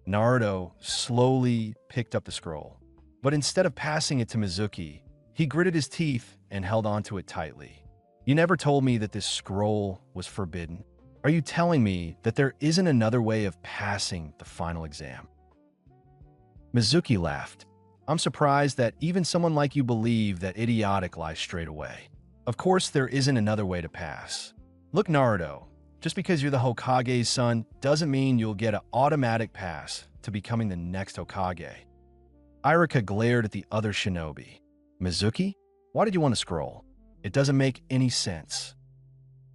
Naruto slowly picked up the scroll, but instead of passing it to Mizuki, he gritted his teeth and held onto it tightly. You never told me that this scroll was forbidden. Are you telling me that there isn't another way of passing the final exam? Mizuki laughed. I'm surprised that even someone like you believe that idiotic lie straight away. Of course, there isn't another way to pass. Look, Naruto, just because you're the Hokage's son doesn't mean you'll get an automatic pass to becoming the next Hokage. Irika glared at the other shinobi. Mizuki, why did you want to scroll? It doesn't make any sense.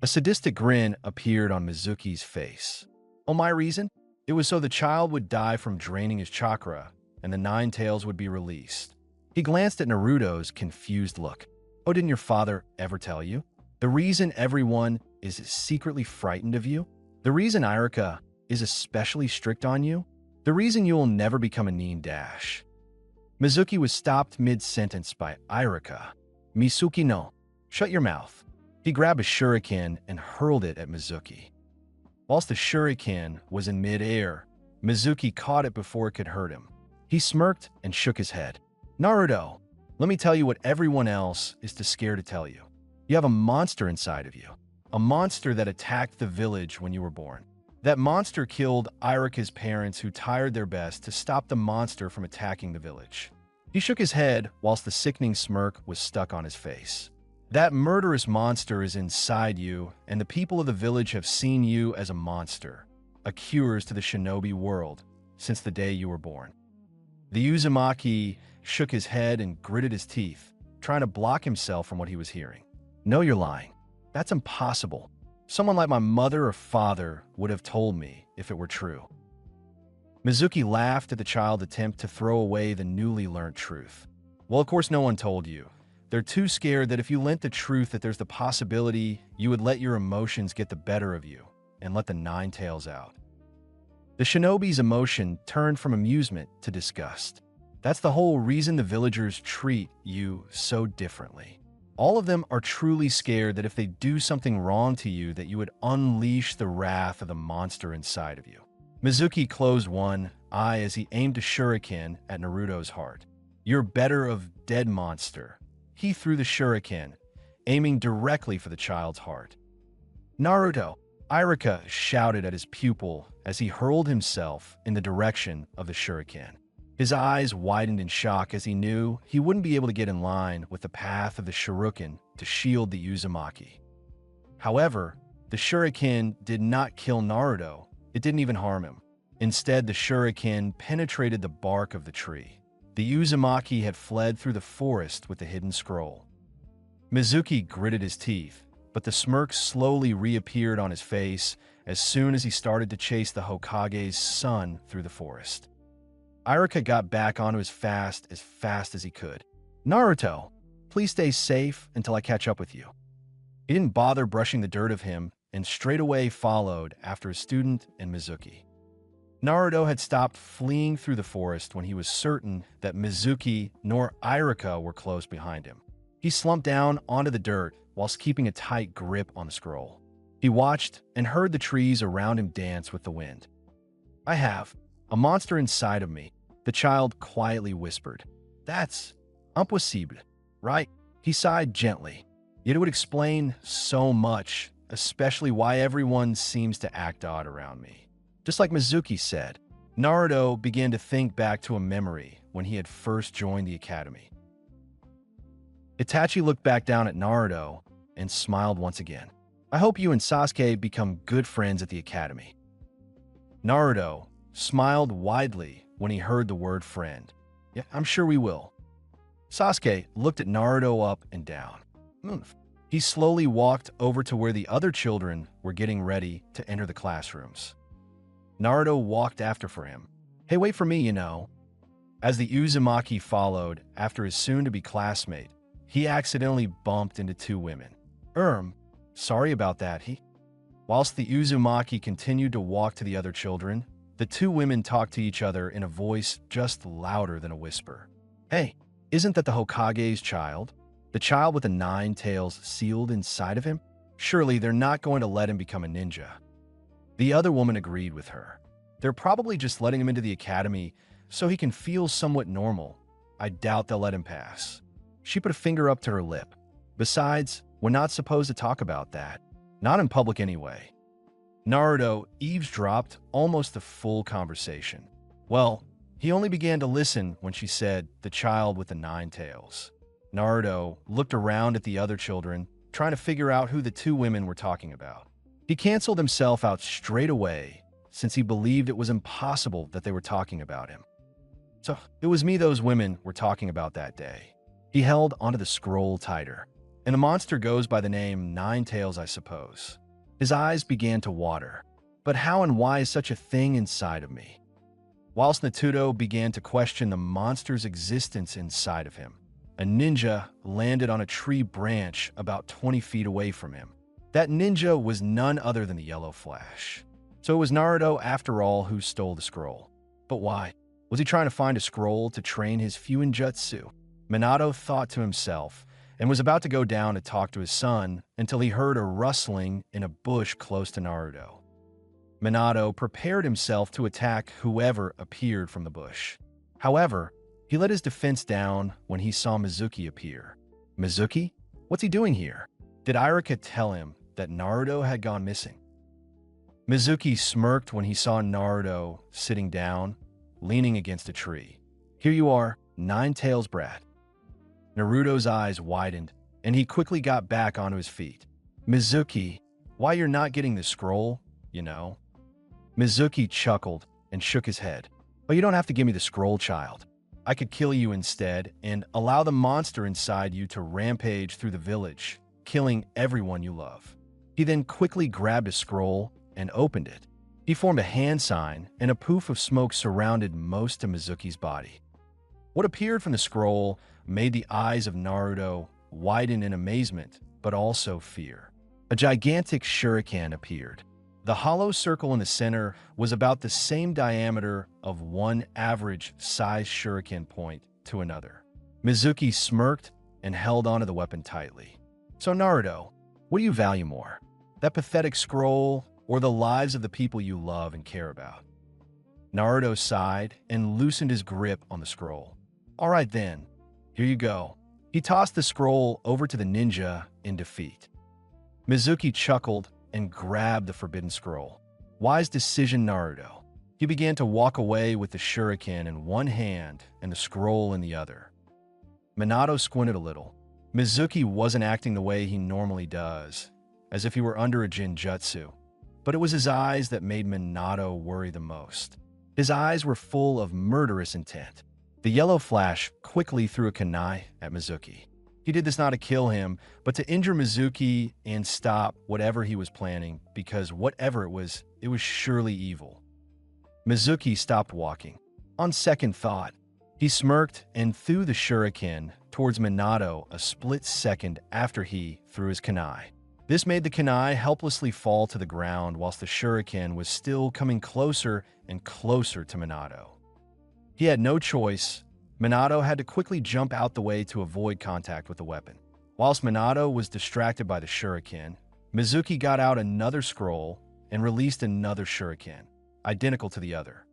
A sadistic grin appeared on Mizuki's face. Oh, my reason? It was so the child would die from draining his chakra, and the nine tails would be released. He glanced at Naruto's confused look. Oh, didn't your father ever tell you? The reason everyone is secretly frightened of you? The reason Irika is especially strict on you? The reason you will never become a Nin dash. Mizuki was stopped mid-sentence by Irika. Misuki no. Shut your mouth. He grabbed a shuriken and hurled it at Mizuki. Whilst the shuriken was in mid-air, Mizuki caught it before it could hurt him. He smirked and shook his head. Naruto, let me tell you what everyone else is too scared to tell you. You have a monster inside of you. A monster that attacked the village when you were born. That monster killed Irika's parents who tried their best to stop the monster from attacking the village. He shook his head whilst the sickening smirk was stuck on his face. That murderous monster is inside you, and the people of the village have seen you as a monster, a curse to the shinobi world, since the day you were born. The Uzumaki shook his head and gritted his teeth, trying to block himself from what he was hearing. No, you're lying. That's impossible. Someone like my mother or father would have told me if it were true. Mizuki laughed at the child's attempt to throw away the newly learned truth. Well, of course no one told you. They're too scared that if you learnt the truth that there's the possibility you would let your emotions get the better of you and let the nine tails out. The shinobi's emotion turned from amusement to disgust. That's the whole reason the villagers treat you so differently. All of them are truly scared that if they do something wrong to you that you would unleash the wrath of the monster inside of you. Mizuki closed one eye as he aimed a shuriken at Naruto's heart. You're better of dead monster. He threw the shuriken, aiming directly for the child's heart. Naruto, Irika shouted at his pupil as he hurled himself in the direction of the shuriken. His eyes widened in shock as he knew he wouldn't be able to get in line with the path of the shuriken to shield the Uzumaki. However, the shuriken did not kill Naruto. It didn't even harm him. Instead, the shuriken penetrated the bark of the tree. The Uzumaki had fled through the forest with the hidden scroll. Mizuki gritted his teeth, but the smirk slowly reappeared on his face as soon as he started to chase the Hokage's son through the forest. Irika got back onto as fast as he could. Naruto, please stay safe until I catch up with you. He didn't bother brushing the dirt of him and straight away followed after his student and Mizuki. Naruto had stopped fleeing through the forest when he was certain that Mizuki nor Irika were close behind him. He slumped down onto the dirt whilst keeping a tight grip on the scroll. He watched and heard the trees around him dance with the wind. I have a monster inside of me, the child quietly whispered. That's impossible, right? He sighed gently. Yet it would explain so much, especially why everyone seems to act odd around me. Just like Mizuki said, Naruto began to think back to a memory when he had first joined the academy. Itachi looked back down at Naruto and smiled once again. I hope you and Sasuke become good friends at the academy. Naruto smiled widely when he heard the word friend. Yeah, I'm sure we will. Sasuke looked at Naruto up and down. He slowly walked over to where the other children were getting ready to enter the classrooms. Naruto walked after for him. Hey, wait for me, you know. As the Uzumaki followed after his soon-to-be classmate, he accidentally bumped into two women. Sorry about that, Whilst the Uzumaki continued to walk to the other children, the two women talked to each other in a voice just louder than a whisper. Hey, isn't that the Hokage's child? The child with the 9 tails sealed inside of him? Surely they're not going to let him become a ninja. The other woman agreed with her. They're probably just letting him into the academy so he can feel somewhat normal. I doubt they'll let him pass. She put a finger up to her lip. Besides, we're not supposed to talk about that. Not in public anyway. Naruto eavesdropped almost the full conversation. Well, he only began to listen when she said, the child with the 9 tails. Naruto looked around at the other children, trying to figure out who the two women were talking about. He canceled himself out straight away, since he believed it was impossible that they were talking about him. So, it was me those women were talking about that day. He held onto the scroll tighter. And the monster goes by the name 9 Tails, I suppose. His eyes began to water. But how and why is such a thing inside of me? Whilst Naruto began to question the monster's existence inside of him, a ninja landed on a tree branch about 20 feet away from him. That ninja was none other than the Yellow Flash. So it was Naruto, after all, who stole the scroll. But why? Was he trying to find a scroll to train his Fuinjutsu? Minato thought to himself and was about to go down to talk to his son until he heard a rustling in a bush close to Naruto. Minato prepared himself to attack whoever appeared from the bush. However, he let his defense down when he saw Mizuki appear. Mizuki? What's he doing here? Did Iruka tell him that Naruto had gone missing? Mizuki smirked when he saw Naruto sitting down, leaning against a tree. Here you are, Nine-Tails brat. Naruto's eyes widened, and he quickly got back onto his feet. Mizuki, why you're not getting the scroll, you know? Mizuki chuckled and shook his head. Oh, you don't have to give me the scroll, child. I could kill you instead and allow the monster inside you to rampage through the village, killing everyone you love. He then quickly grabbed a scroll and opened it. He formed a hand sign, and a poof of smoke surrounded most of Mizuki's body. What appeared from the scroll made the eyes of Naruto widen in amazement, but also fear. A gigantic shuriken appeared. The hollow circle in the center was about the same diameter of one average-sized shuriken point to another. Mizuki smirked and held onto the weapon tightly. So Naruto, what do you value more? That pathetic scroll or the lives of the people you love and care about? Naruto sighed and loosened his grip on the scroll. All right then, here you go. He tossed the scroll over to the ninja in defeat. Mizuki chuckled and grabbed the forbidden scroll. Wise decision, Naruto. He began to walk away with the shuriken in one hand and the scroll in the other. Minato squinted a little. Mizuki wasn't acting the way he normally does, as if he were under a jinjutsu. But it was his eyes that made Minato worry the most. His eyes were full of murderous intent. The yellow flash quickly threw a kunai at Mizuki. He did this not to kill him, but to injure Mizuki and stop whatever he was planning, because whatever it was surely evil. Mizuki stopped walking. On second thought, he smirked and threw the shuriken towards Minato a split second after he threw his kunai. This made the kunai helplessly fall to the ground whilst the shuriken was still coming closer and closer to Minato. He had no choice. Minato had to quickly jump out the way to avoid contact with the weapon. Whilst Minato was distracted by the shuriken, Mizuki got out another scroll and released another shuriken, identical to the other.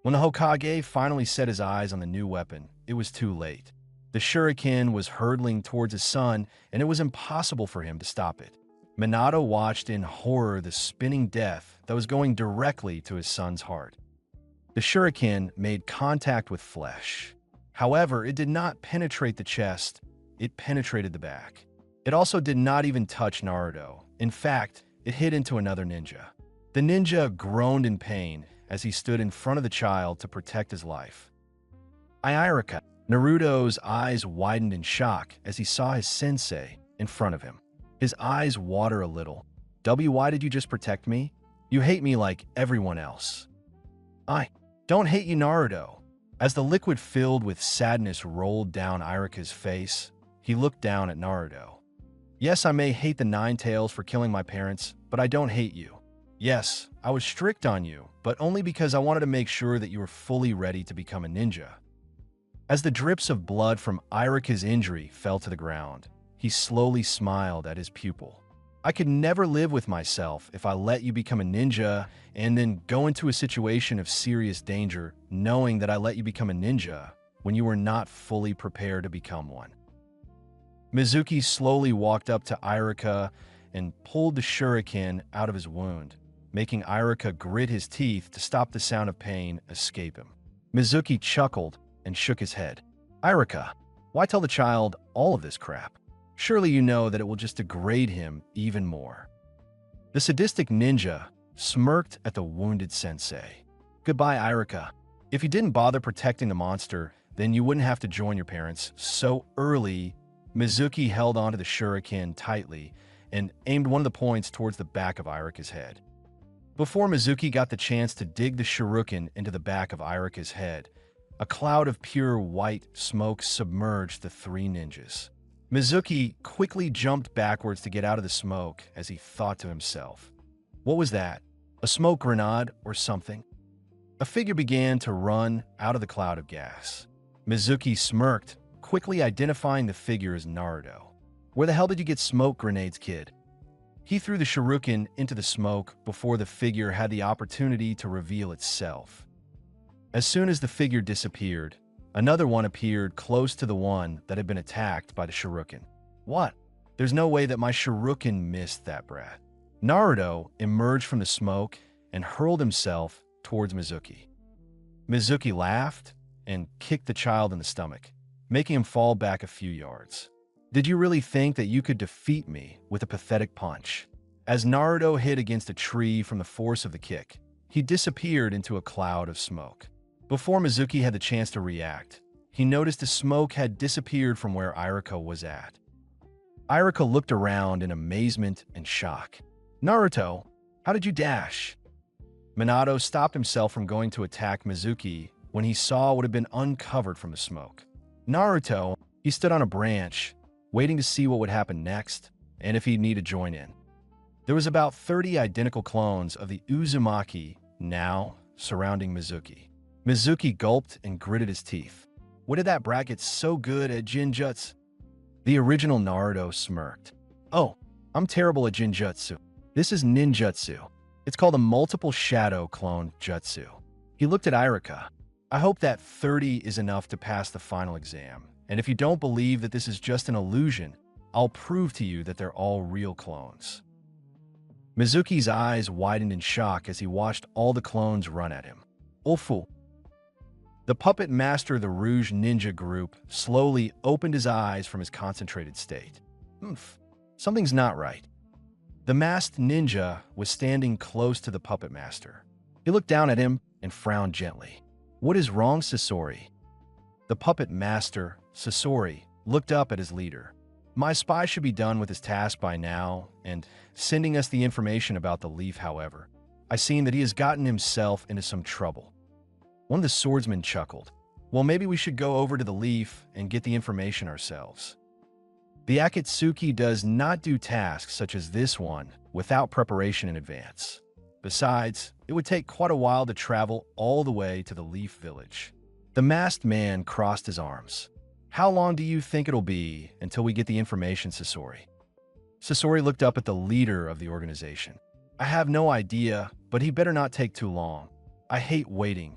When the Hokage finally set his eyes on the new weapon, it was too late. The shuriken was hurtling towards his son, and it was impossible for him to stop it. Minato watched in horror the spinning death that was going directly to his son's heart. The shuriken made contact with flesh. However, it did not penetrate the chest, it penetrated the back. It also did not even touch Naruto. In fact, it hit into another ninja. The ninja groaned in pain as he stood in front of the child to protect his life. Iruka. Naruto's eyes widened in shock as he saw his sensei in front of him. His eyes water a little. Why did you just protect me? You hate me like everyone else. I don't hate you, Naruto. As the liquid filled with sadness rolled down Iruka's face, he looked down at Naruto. Yes, I may hate the Nine-Tails for killing my parents, but I don't hate you. Yes, I was strict on you, but only because I wanted to make sure that you were fully ready to become a ninja. As the drips of blood from Iruka's injury fell to the ground, he slowly smiled at his pupil. I could never live with myself if I let you become a ninja and then go into a situation of serious danger knowing that I let you become a ninja when you were not fully prepared to become one. Mizuki slowly walked up to Iruka and pulled the shuriken out of his wound, making Iruka grit his teeth to stop the sound of pain escape him. Mizuki chuckled and shook his head. Iruka, why tell the child all of this crap? Surely you know that it will just degrade him even more. The sadistic ninja smirked at the wounded sensei. Goodbye, Iruka. If you didn't bother protecting the monster, then you wouldn't have to join your parents so early. Mizuki held onto the shuriken tightly and aimed one of the points towards the back of Iruka's head. Before Mizuki got the chance to dig the shuriken into the back of Iruka's head, a cloud of pure white smoke submerged the three ninjas. Mizuki quickly jumped backwards to get out of the smoke as he thought to himself. What was that? A smoke grenade or something? A figure began to run out of the cloud of gas. Mizuki smirked, quickly identifying the figure as Naruto. "Where the hell did you get smoke grenades, kid?" He threw the shuriken into the smoke before the figure had the opportunity to reveal itself. As soon as the figure disappeared, another one appeared close to the one that had been attacked by the shuriken. "What? There's no way that my shuriken missed that brat." Naruto emerged from the smoke and hurled himself towards Mizuki. Mizuki laughed and kicked the child in the stomach, making him fall back a few yards. "Did you really think that you could defeat me with a pathetic punch?" As Naruto hit against a tree from the force of the kick, he disappeared into a cloud of smoke. Before Mizuki had the chance to react, he noticed the smoke had disappeared from where Iruka was at. Iruka looked around in amazement and shock. "Naruto, how did you dash?" Minato stopped himself from going to attack Mizuki when he saw what had been uncovered from the smoke. Naruto, he stood on a branch, waiting to see what would happen next, and if he'd need to join in. There was about 30 identical clones of the Uzumaki now surrounding Mizuki. Mizuki gulped and gritted his teeth. "What did that brat get so good at Jinjutsu?" The original Naruto smirked. "Oh, I'm terrible at Jinjutsu. This is ninjutsu. It's called a multiple shadow clone jutsu." He looked at Iruka. "I hope that 30 is enough to pass the final exam. And if you don't believe that this is just an illusion, I'll prove to you that they're all real clones." Mizuki's eyes widened in shock as he watched all the clones run at him. "Ofu." The puppet master of the Rouge Ninja group slowly opened his eyes from his concentrated state. Something's not right. The masked ninja was standing close to the puppet master. He looked down at him and frowned gently. "What is wrong, Sasori?" The puppet master, Sasori, looked up at his leader. "My spy should be done with his task by now and sending us the information about the leaf, however. I've seen that he has gotten himself into some trouble." One of the swordsmen chuckled. "Well, maybe we should go over to the leaf and get the information ourselves." The Akatsuki does not do tasks such as this one without preparation in advance. Besides, it would take quite a while to travel all the way to the Leaf Village. The masked man crossed his arms. "How long do you think it'll be until we get the information, Sasori?" Sasori looked up at the leader of the organization. "I have no idea, but he better not take too long. I hate waiting."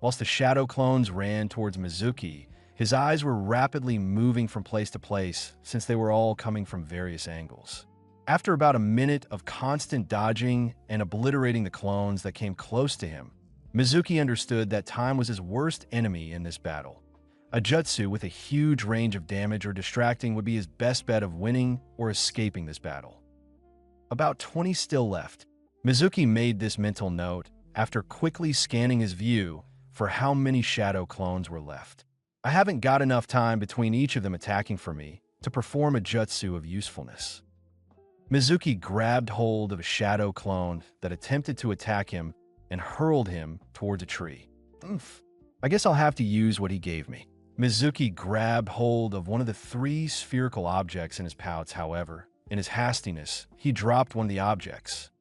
Whilst the shadow clones ran towards Mizuki, his eyes were rapidly moving from place to place since they were all coming from various angles. After about a minute of constant dodging and obliterating the clones that came close to him, Mizuki understood that time was his worst enemy in this battle. A jutsu with a huge range of damage or distracting would be his best bet of winning or escaping this battle. About 20 still left. Mizuki made this mental note after quickly scanning his view for how many shadow clones were left. "I haven't got enough time between each of them attacking for me to perform a jutsu of usefulness." Mizuki grabbed hold of a shadow clone that attempted to attack him and hurled him towards a tree. I guess I'll have to use what he gave me." Mizuki grabbed hold of one of the 3 spherical objects in his pouch, however. In his hastiness, he dropped one of the objects.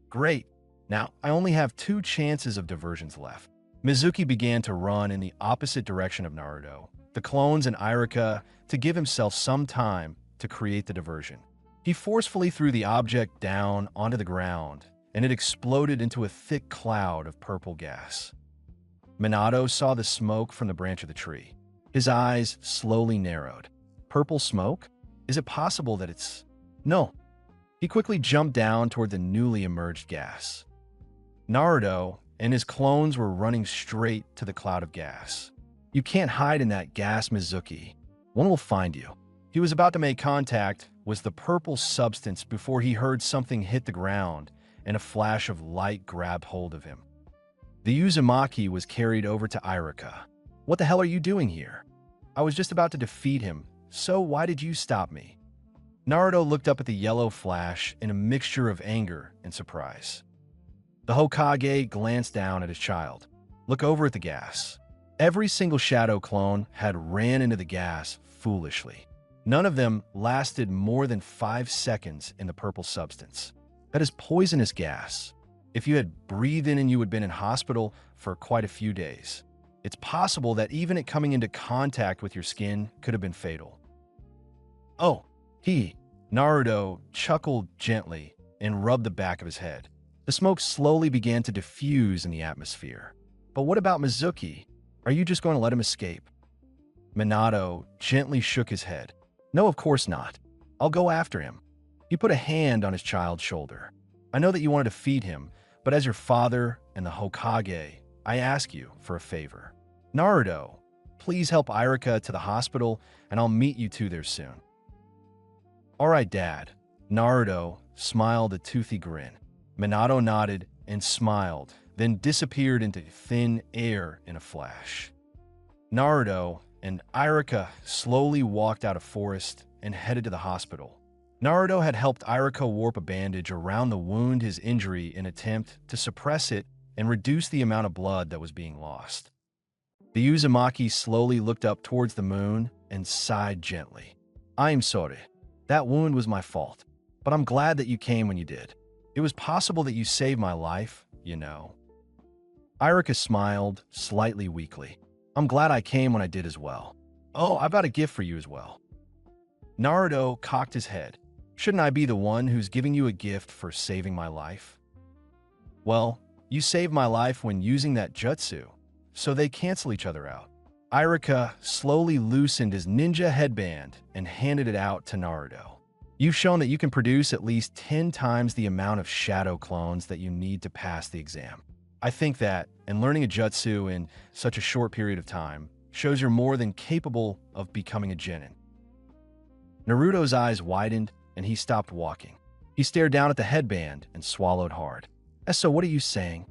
"Great. Now, I only have 2 chances of diversions left." Mizuki began to run in the opposite direction of Naruto, the clones and Iruka, to give himself some time to create the diversion. He forcefully threw the object down onto the ground, and it exploded into a thick cloud of purple gas. Minato saw the smoke from the branch of the tree. His eyes slowly narrowed. "Purple smoke? Is it possible that it's—" "No." He quickly jumped down toward the newly emerged gas. Naruto and his clones were running straight to the cloud of gas. "You can't hide in that gas, Mizuki. One will find you." He was about to make contact with the purple substance before he heard something hit the ground and a flash of light grabbed hold of him. The Uzumaki was carried over to Iruka. "What the hell are you doing here? I was just about to defeat him, so why did you stop me?" Naruto looked up at the yellow flash in a mixture of anger and surprise. The Hokage glanced down at his child. "Look over at the gas." Every single shadow clone had ran into the gas foolishly. None of them lasted more than 5 seconds in the purple substance. "That is poisonous gas." If you had breathed in and you had been in hospital for quite a few days. It's possible that even it coming into contact with your skin could have been fatal. Oh, Naruto chuckled gently and rubbed the back of his head. The smoke slowly began to diffuse in the atmosphere. But what about Mizuki? Are you just going to let him escape? Minato gently shook his head. No, of course not. I'll go after him. He put a hand on his child's shoulder. I know that you wanted to feed him, but as your father and the Hokage, I ask you for a favor. Naruto, please help Iruka to the hospital, and I'll meet you two there soon. All right, Dad. Naruto smiled a toothy grin. Minato nodded and smiled, then disappeared into thin air in a flash. Naruto and Iruka slowly walked out of forest and headed to the hospital. Naruto had helped Iruka warp a bandage around the wound his injury in an attempt to suppress it and reduce the amount of blood that was being lost. The Uzumaki slowly looked up towards the moon and sighed gently. I am sorry. That wound was my fault, but I'm glad that you came when you did. It was possible that you saved my life, you know. Iruka smiled, slightly weakly. I'm glad I came when I did as well. Oh, I've got a gift for you as well. Naruto cocked his head. Shouldn't I be the one who's giving you a gift for saving my life? Well, you saved my life when using that jutsu, so they cancel each other out. Iruka slowly loosened his ninja headband and handed it out to Naruto. You've shown that you can produce at least 10 times the amount of shadow clones that you need to pass the exam. I think that, and learning a jutsu in such a short period of time, shows you're more than capable of becoming a genin. Naruto's eyes widened and he stopped walking. He stared down at the headband and swallowed hard. So what are you saying?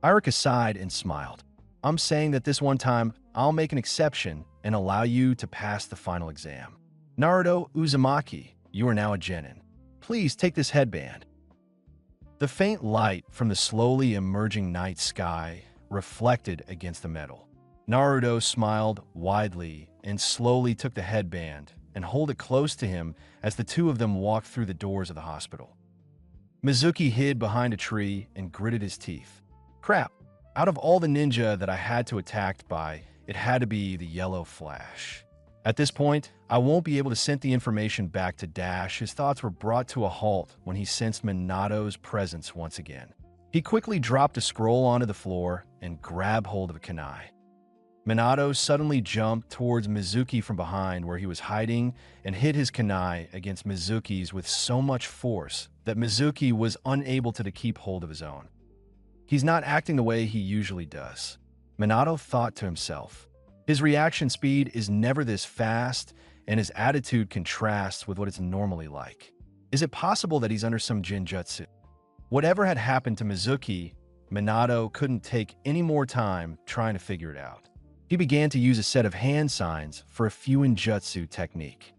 Iruka sighed and smiled. I'm saying that this one time, I'll make an exception and allow you to pass the final exam. Naruto Uzumaki, you are now a genin. Please take this headband. The faint light from the slowly emerging night sky reflected against the metal. Naruto smiled widely and slowly took the headband and held it close to him as the two of them walked through the doors of the hospital. Mizuki hid behind a tree and gritted his teeth. Crap, out of all the ninja that I had to attack by, it had to be the Yellow Flash. At this point, I won't be able to send the information back to Dash. His thoughts were brought to a halt when he sensed Minato's presence once again. He quickly dropped a scroll onto the floor and grabbed hold of a kunai. Minato suddenly jumped towards Mizuki from behind where he was hiding and hit his kunai against Mizuki's with so much force that Mizuki was unable to keep hold of his own. He's not acting the way he usually does. Minato thought to himself. His reaction speed is never this fast, and his attitude contrasts with what it's normally like. Is it possible that he's under some jinjutsu? Whatever had happened to Mizuki, Minato couldn't take any more time trying to figure it out. He began to use a set of hand signs for a Fuinjutsu technique.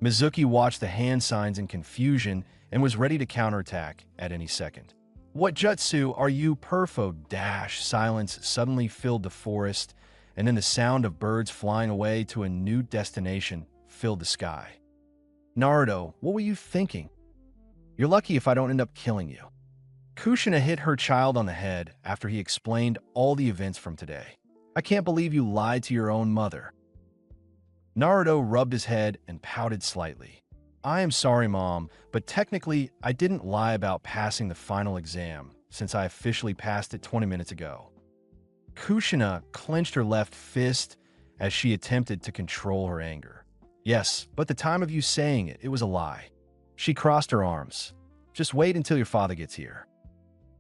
Mizuki watched the hand signs in confusion and was ready to counterattack at any second. What jutsu are you, Perfo? Silence suddenly filled the forest, and then the sound of birds flying away to a new destination filled the sky. Naruto, what were you thinking? You're lucky if I don't end up killing you. Kushina hit her child on the head after he explained all the events from today. I can't believe you lied to your own mother. Naruto rubbed his head and pouted slightly. I am sorry, Mom, but technically I didn't lie about passing the final exam since I officially passed it 20 minutes ago. Kushina clenched her left fist as she attempted to control her anger. Yes, but the time of you saying it was a lie. She crossed her arms. Just wait until your father gets here.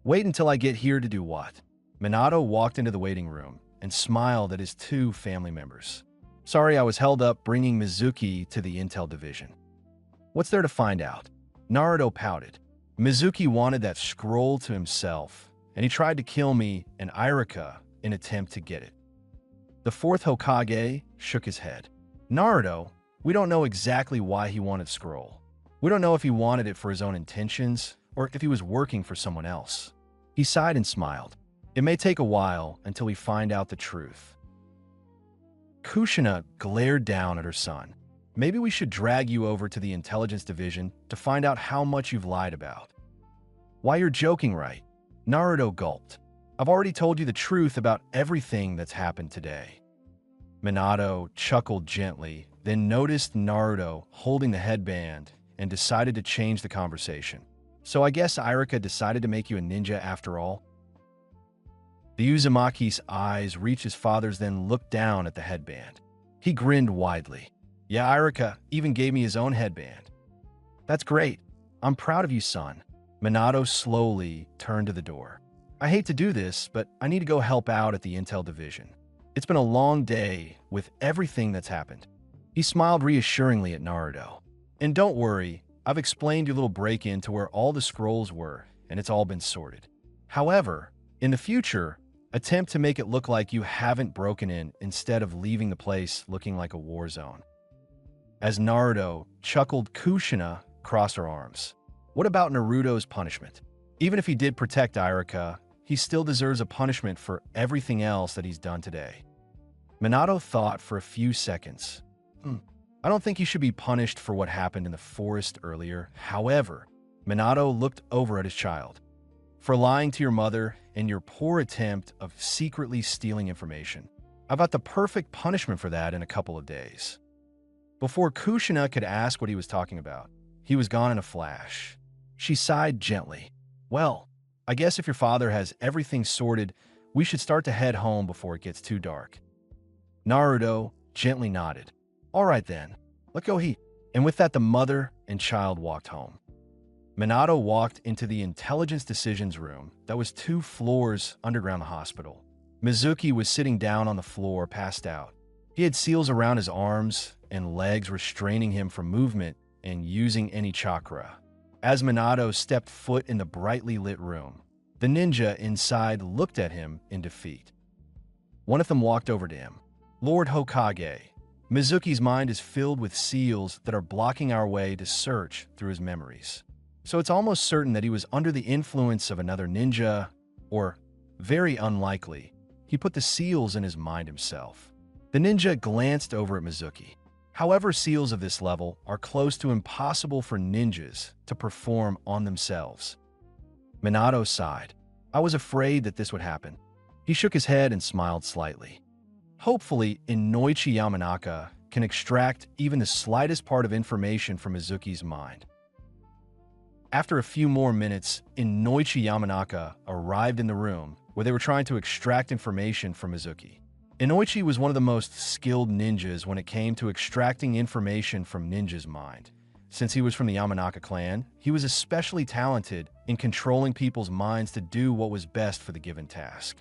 Wait until I get here to do what? Minato walked into the waiting room and smiled at his two family members. Sorry, I was held up bringing Mizuki to the Intel division. What's there to find out? Naruto pouted. Mizuki wanted that scroll to himself, and he tried to kill me and Iruka in an attempt to get it. The fourth Hokage shook his head. Naruto, we don't know exactly why he wanted scroll. We don't know if he wanted it for his own intentions or if he was working for someone else. He sighed and smiled. It may take a while until we find out the truth. Kushina glared down at her son. Maybe we should drag you over to the intelligence division to find out how much you've lied about. Why, you're joking, right? Naruto gulped. I've already told you the truth about everything that's happened today. Minato chuckled gently, then noticed Naruto holding the headband and decided to change the conversation. So I guess Irika decided to make you a ninja after all? The Uzumaki's eyes reached his father's, then looked down at the headband. He grinned widely. Yeah, Irika even gave me his own headband. That's great. I'm proud of you, son. Minato slowly turned to the door. I hate to do this, but I need to go help out at the Intel division. It's been a long day with everything that's happened. He smiled reassuringly at Naruto. And don't worry, I've explained your little break-in to where all the scrolls were, and it's all been sorted. However, in the future, attempt to make it look like you haven't broken in instead of leaving the place looking like a war zone. As Naruto chuckled, Kushina crossed her arms. What about Naruto's punishment? Even if he did protect Irika, he still deserves a punishment for everything else that he's done today. Minato thought for a few seconds. I don't think he should be punished for what happened in the forest earlier. However, Minato looked over at his child. For lying to your mother and your poor attempt of secretly stealing information. I've got the perfect punishment for that in a couple of days. Before Kushina could ask what he was talking about, he was gone in a flash. She sighed gently. Well, I guess if your father has everything sorted, we should start to head home before it gets too dark. Naruto gently nodded. All right then, let's go eat. And with that, the mother and child walked home. Minato walked into the intelligence decisions room that was 2 floors underground the hospital. Mizuki was sitting down on the floor, passed out. He had seals around his arms and legs, restraining him from movement and using any chakra. As Minato stepped foot in the brightly lit room, the ninja inside looked at him in defeat. One of them walked over to him. Lord Hokage, Mizuki's mind is filled with seals that are blocking our way to search through his memories. So it's almost certain that he was under the influence of another ninja, or, very unlikely, he put the seals in his mind himself. The ninja glanced over at Mizuki. However, seals of this level are close to impossible for ninjas to perform on themselves. Minato sighed. I was afraid that this would happen. He shook his head and smiled slightly. Hopefully, Inoichi Yamanaka can extract even the slightest part of information from Mizuki's mind. After a few more minutes, Inoichi Yamanaka arrived in the room where they were trying to extract information from Mizuki. Inoichi was one of the most skilled ninjas when it came to extracting information from ninja's mind. Since he was from the Yamanaka clan, he was especially talented in controlling people's minds to do what was best for the given task.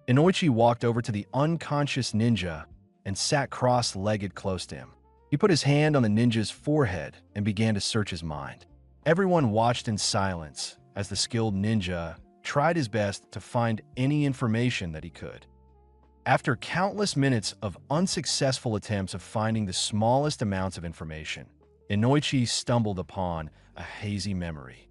Inoichi walked over to the unconscious ninja and sat cross-legged close to him. He put his hand on the ninja's forehead and began to search his mind. Everyone watched in silence as the skilled ninja tried his best to find any information that he could. After countless minutes of unsuccessful attempts of finding the smallest amounts of information, Inoichi stumbled upon a hazy memory.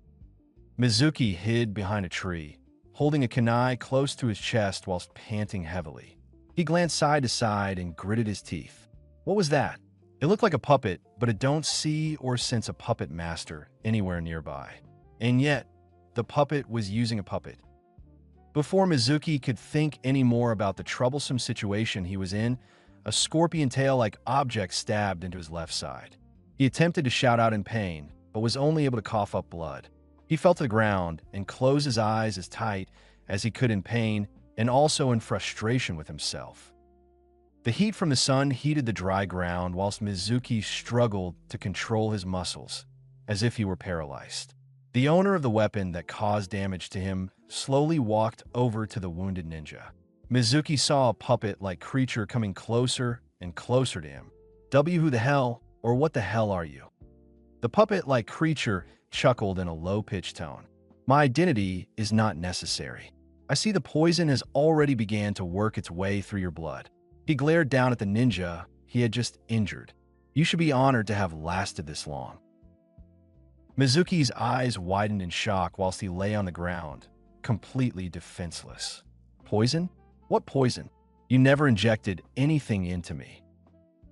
Mizuki hid behind a tree, holding a kunai close to his chest whilst panting heavily. He glanced side to side and gritted his teeth. What was that? It looked like a puppet, but I don't see or sense a puppet master anywhere nearby. And yet, the puppet was using a puppet. Before Mizuki could think any more about the troublesome situation he was in, a scorpion tail-like object stabbed into his left side. He attempted to shout out in pain, but was only able to cough up blood. He fell to the ground and closed his eyes as tight as he could in pain and also in frustration with himself. The heat from the sun heated the dry ground whilst Mizuki struggled to control his muscles, as if he were paralyzed. The owner of the weapon that caused damage to him slowly walked over to the wounded ninja. Mizuki saw a puppet-like creature coming closer and closer to him. Who the hell, or what the hell are you? The puppet-like creature chuckled in a low-pitched tone. My identity is not necessary. I see the poison has already began to work its way through your blood. He glared down at the ninja he had just injured. You should be honored to have lasted this long. Mizuki's eyes widened in shock whilst he lay on the ground, completely defenseless. Poison? What poison? You never injected anything into me.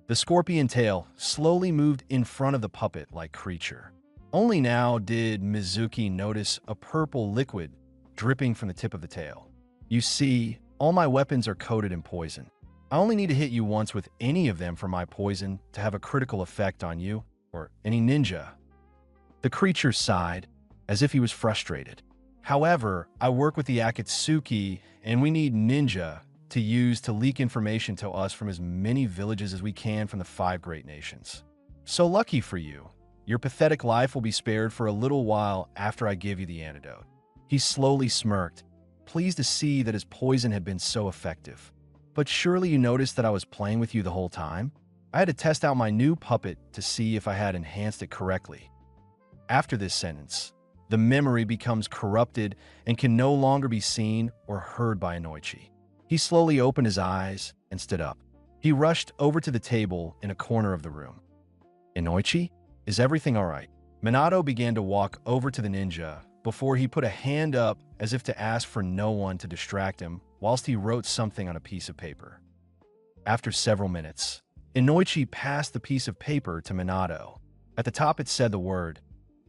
The scorpion tail slowly moved in front of the puppet-like creature. Only now did Mizuki notice a purple liquid dripping from the tip of the tail. You see, all my weapons are coated in poison. I only need to hit you once with any of them for my poison to have a critical effect on you, or any ninja. The creature sighed, as if he was frustrated. However, I work with the Akatsuki, and we need ninja to use to leak information to us from as many villages as we can from the 5 great nations. So lucky for you, your pathetic life will be spared for a little while after I give you the antidote. He slowly smirked, pleased to see that his poison had been so effective. But surely you noticed that I was playing with you the whole time? I had to test out my new puppet to see if I had enhanced it correctly. After this sentence, the memory becomes corrupted and can no longer be seen or heard by Inoichi. He slowly opened his eyes and stood up. He rushed over to the table in a corner of the room. Inoichi, is everything all right? Minato began to walk over to the ninja before he put a hand up as if to ask for no one to distract him whilst he wrote something on a piece of paper. After several minutes, Inoichi passed the piece of paper to Minato. At the top it said the word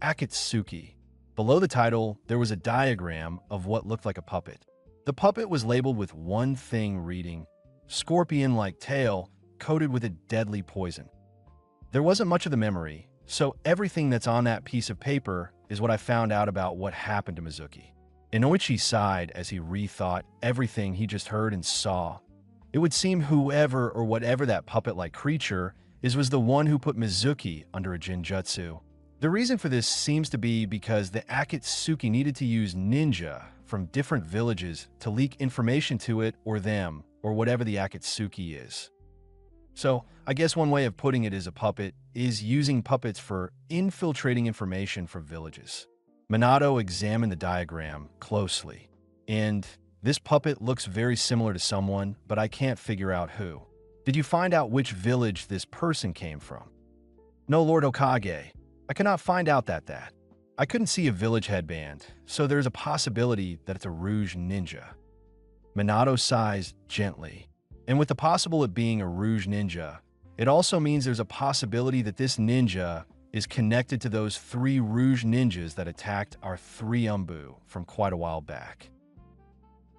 Akatsuki. Below the title, there was a diagram of what looked like a puppet. The puppet was labeled with one thing reading, scorpion-like tail coated with a deadly poison. There wasn't much of the memory, so everything that's on that piece of paper is what I found out about what happened to Mizuki. Inoichi sighed as he rethought everything he just heard and saw. It would seem whoever or whatever that puppet-like creature is was the one who put Mizuki under a Jinjutsu. The reason for this seems to be because the Akatsuki needed to use ninja from different villages to leak information to it or them, or whatever the Akatsuki is. So, I guess one way of putting it as a puppet is using puppets for infiltrating information from villages. Minato examined the diagram closely, and this puppet looks very similar to someone, but I can't figure out who. Did you find out which village this person came from? No, Lord Hokage. I cannot find out that. I couldn't see a village headband, so there's a possibility that it's a Rouge Ninja. Minato sighs gently, and with the possible it being a Rouge Ninja, it also means there's a possibility that this ninja is connected to those 3 Rouge Ninjas that attacked our 3 Umbu from quite a while back.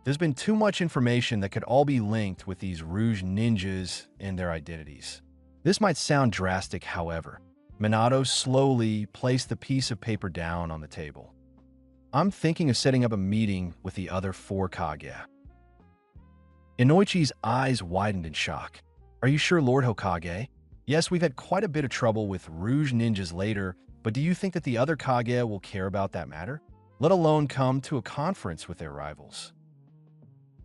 There's been too much information that could all be linked with these Rouge Ninjas and their identities. This might sound drastic, however. Minato slowly placed the piece of paper down on the table. I'm thinking of setting up a meeting with the other 4 Kage. Inoichi's eyes widened in shock. Are you sure, Lord Hokage? Yes, we've had quite a bit of trouble with Rouge Ninjas later, but do you think that the other Kage will care about that matter? Let alone come to a conference with their rivals?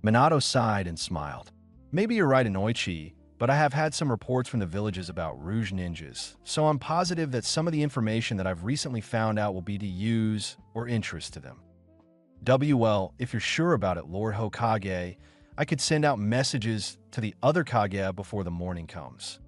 Minato sighed and smiled. Maybe you're right, Inoichi, but I have had some reports from the villages about Rouge Ninjas, so I'm positive that some of the information that I've recently found out will be to use or interest to them. Well, if you're sure about it, Lord Hokage, I could send out messages to the other Kage before the morning comes.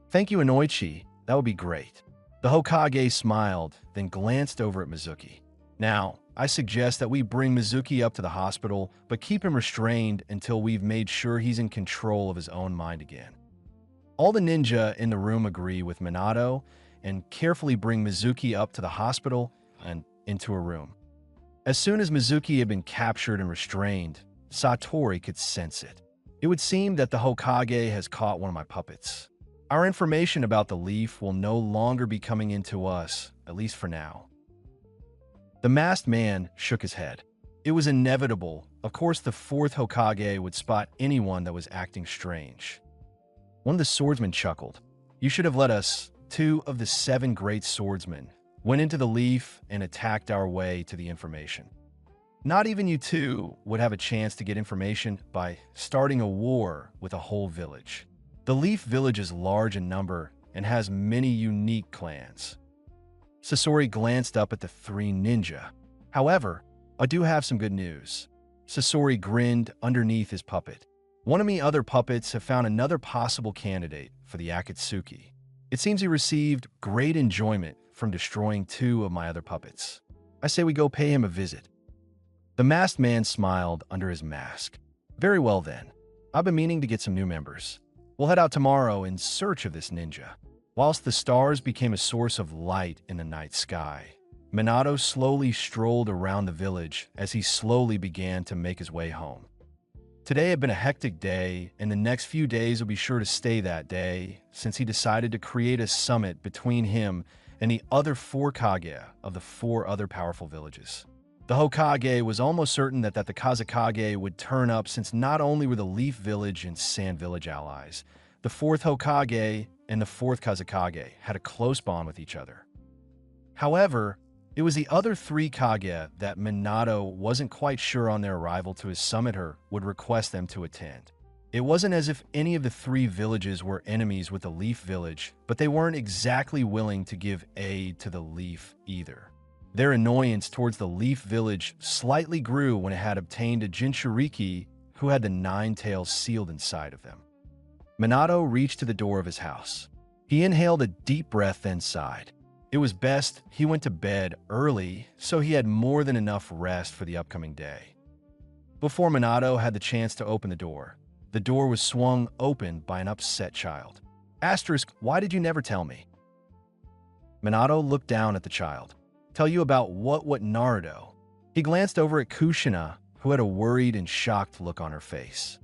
Thank you, Inoichi. That would be great. The Hokage smiled, then glanced over at Mizuki. Now, I suggest that we bring Mizuki up to the hospital, but keep him restrained until we've made sure he's in control of his own mind again. All the ninja in the room agree with Minato and carefully bring Mizuki up to the hospital and into a room. As soon as Mizuki had been captured and restrained, Satori could sense it. It would seem that the Hokage has caught one of my puppets. Our information about the leaf will no longer be coming into us, at least for now. The masked man shook his head. It was inevitable. Of course, the 4th Hokage would spot anyone that was acting strange. One of the swordsmen chuckled. You should have let us, 2 of the 7 great swordsmen, went into the leaf and attacked our way to the information. Not even you 2 would have a chance to get information by starting a war with a whole village. The Leaf Village is large in number and has many unique clans. Sasori glanced up at the 3 ninja. However, I do have some good news. Sasori grinned underneath his puppet. One of me other puppets have found another possible candidate for the Akatsuki. It seems he received great enjoyment from destroying 2 of my other puppets. I say we go pay him a visit. The masked man smiled under his mask. Very well then. I've been meaning to get some new members. We'll head out tomorrow in search of this ninja. Whilst the stars became a source of light in the night sky, Minato slowly strolled around the village as he slowly began to make his way home. Today had been a hectic day, and the next few days will be sure to stay that day, since he decided to create a summit between him and the other 4 Kage of the 4 other powerful villages. The Hokage was almost certain that the Kazekage would turn up, since not only were the Leaf Village and Sand Village allies, the 4th Hokage and the 4th Kazekage had a close bond with each other. However, it was the other 3 Kage that Minato wasn't quite sure on their arrival to his summit would request them to attend. It wasn't as if any of the 3 villages were enemies with the Leaf Village, but they weren't exactly willing to give aid to the Leaf either. Their annoyance towards the Leaf Village slightly grew when it had obtained a Jinchuriki who had the 9 tails sealed inside of them. Minato reached to the door of his house. He inhaled a deep breath, then sighed. It was best he went to bed early, so he had more than enough rest for the upcoming day. Before Minato had the chance to open the door was swung open by an upset child. Asterisk, why did you never tell me? Minato looked down at the child. Tell you about what Naruto? He glanced over at Kushina, who had a worried and shocked look on her face.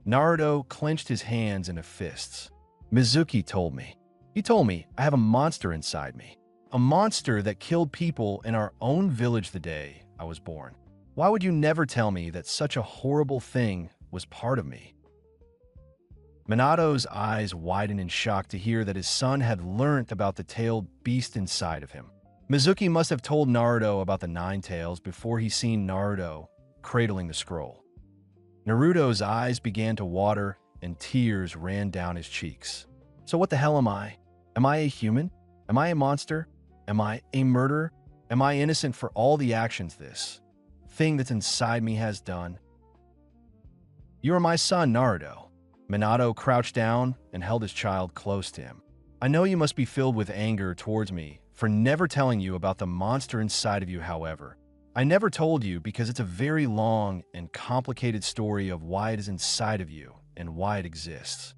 Naruto clenched his hands into fists. Mizuki told me. He told me I have a monster inside me. A monster that killed people in our own village the day I was born. Why would you never tell me that such a horrible thing was part of me? Minato's eyes widened in shock to hear that his son had learnt about the tailed beast inside of him. Mizuki must have told Naruto about the 9 tails before he seen Naruto cradling the scroll. Naruto's eyes began to water and tears ran down his cheeks. So what the hell am I? Am I a human? Am I a monster? Am I a murderer? Am I innocent for all the actions this thing that's inside me has done? You are my son, Naruto. Minato crouched down and held his child close to him. I know you must be filled with anger towards me for never telling you about the monster inside of you. However, I never told you because it's a very long and complicated story of why it is inside of you and why it exists.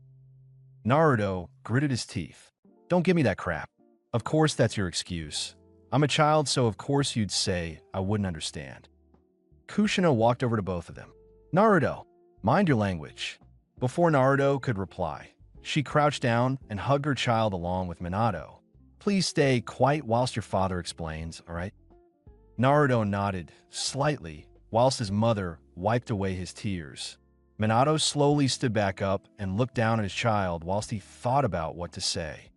Naruto gritted his teeth. Don't give me that crap. Of course that's your excuse. I'm a child, so of course you'd say I wouldn't understand. Kushina walked over to both of them. Naruto, mind your language. Before Naruto could reply, she crouched down and hugged her child along with Minato. Please stay quiet whilst your father explains, all right? Naruto nodded slightly whilst his mother wiped away his tears. Minato slowly stood back up and looked down at his child whilst he thought about what to say.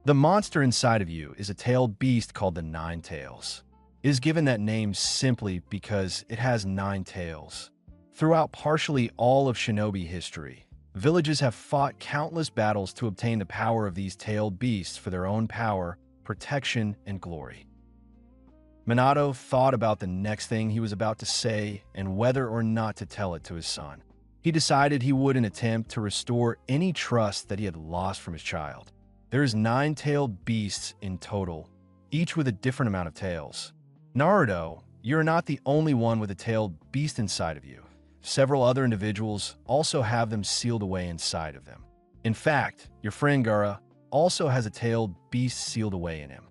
The monster inside of you is a tailed beast called the 9 Tails. It is given that name simply because it has 9 tails. Throughout partially all of shinobi history, villages have fought countless battles to obtain the power of these tailed beasts for their own power, protection, and glory. Minato thought about the next thing he was about to say and whether or not to tell it to his son. He decided he would attempt to restore any trust that he had lost from his child. There is 9 tailed beasts in total, each with a different amount of tails. Naruto, you're not the only one with a tailed beast inside of you. Several other individuals also have them sealed away inside of them. In fact, your friend Gaara also has a tailed beast sealed away in him.